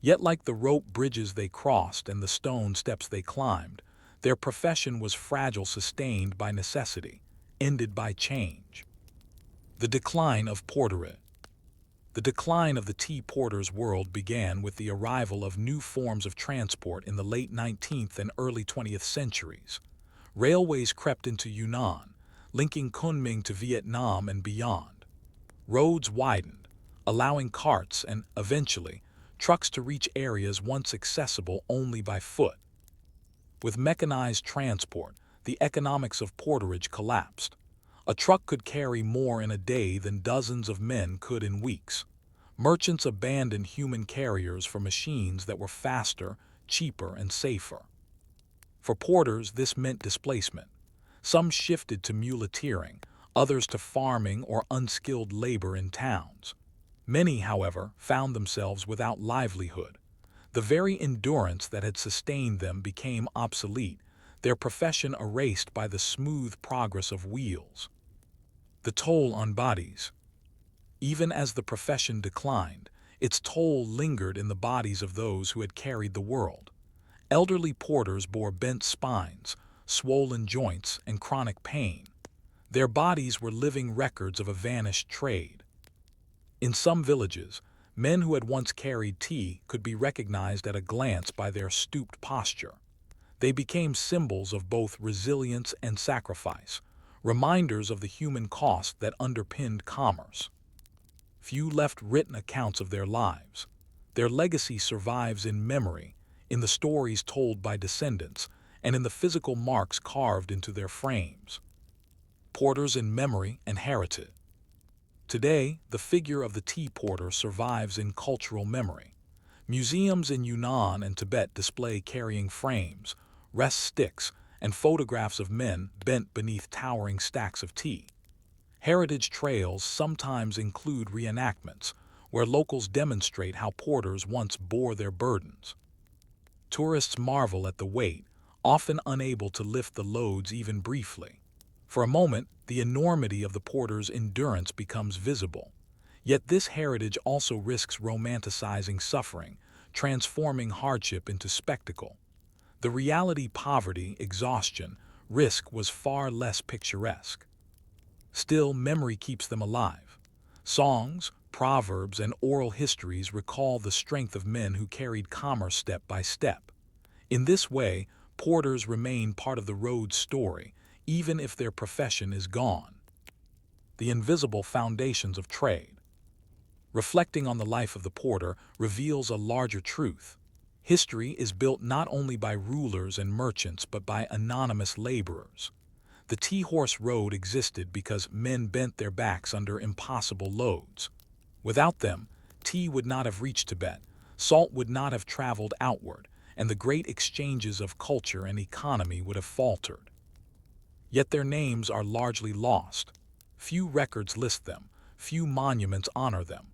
Yet like the rope bridges they crossed and the stone steps they climbed, their profession was fragile, sustained by necessity, ended by change. The decline of porterage. The decline of the tea porter's world began with the arrival of new forms of transport in the late 19th and early 20th centuries. Railways crept into Yunnan, linking Kunming to Vietnam and beyond. Roads widened, allowing carts and, eventually, trucks to reach areas once accessible only by foot. With mechanized transport, the economics of porterage collapsed. A truck could carry more in a day than dozens of men could in weeks. Merchants abandoned human carriers for machines that were faster, cheaper, and safer. For porters, this meant displacement. Some shifted to muleteering, others to farming or unskilled labor in towns. Many, however, found themselves without livelihood. The very endurance that had sustained them became obsolete, their profession erased by the smooth progress of wheels. The toll on bodies. Even as the profession declined, its toll lingered in the bodies of those who had carried the world. Elderly porters bore bent spines, swollen joints, and chronic pain. Their bodies were living records of a vanished trade. In some villages, men who had once carried tea could be recognized at a glance by their stooped posture. They became symbols of both resilience and sacrifice, reminders of the human cost that underpinned commerce. Few left written accounts of their lives. Their legacy survives in memory, in the stories told by descendants, and in the physical marks carved into their frames. Porters in memory and heritage. Today, the figure of the tea porter survives in cultural memory. Museums in Yunnan and Tibet display carrying frames, rest sticks, and photographs of men bent beneath towering stacks of tea. Heritage trails sometimes include reenactments, where locals demonstrate how porters once bore their burdens. Tourists marvel at the weight, often unable to lift the loads even briefly. For a moment, the enormity of the porter's endurance becomes visible. Yet this heritage also risks romanticizing suffering, transforming hardship into spectacle. The reality, poverty, exhaustion, risk was far less picturesque. Still, memory keeps them alive. Songs, proverbs, and oral histories recall the strength of men who carried commerce step by step. In this way, porters remain part of the road's story, even if their profession is gone. The invisible foundations of trade. Reflecting on the life of the porter reveals a larger truth. History is built not only by rulers and merchants but by anonymous laborers. The tea horse road existed because men bent their backs under impossible loads. Without them, tea would not have reached Tibet, salt would not have traveled outward, and the great exchanges of culture and economy would have faltered. Yet their names are largely lost. Few records list them, few monuments honor them.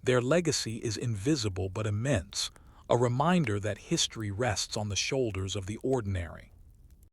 Their legacy is invisible but immense, a reminder that history rests on the shoulders of the ordinary.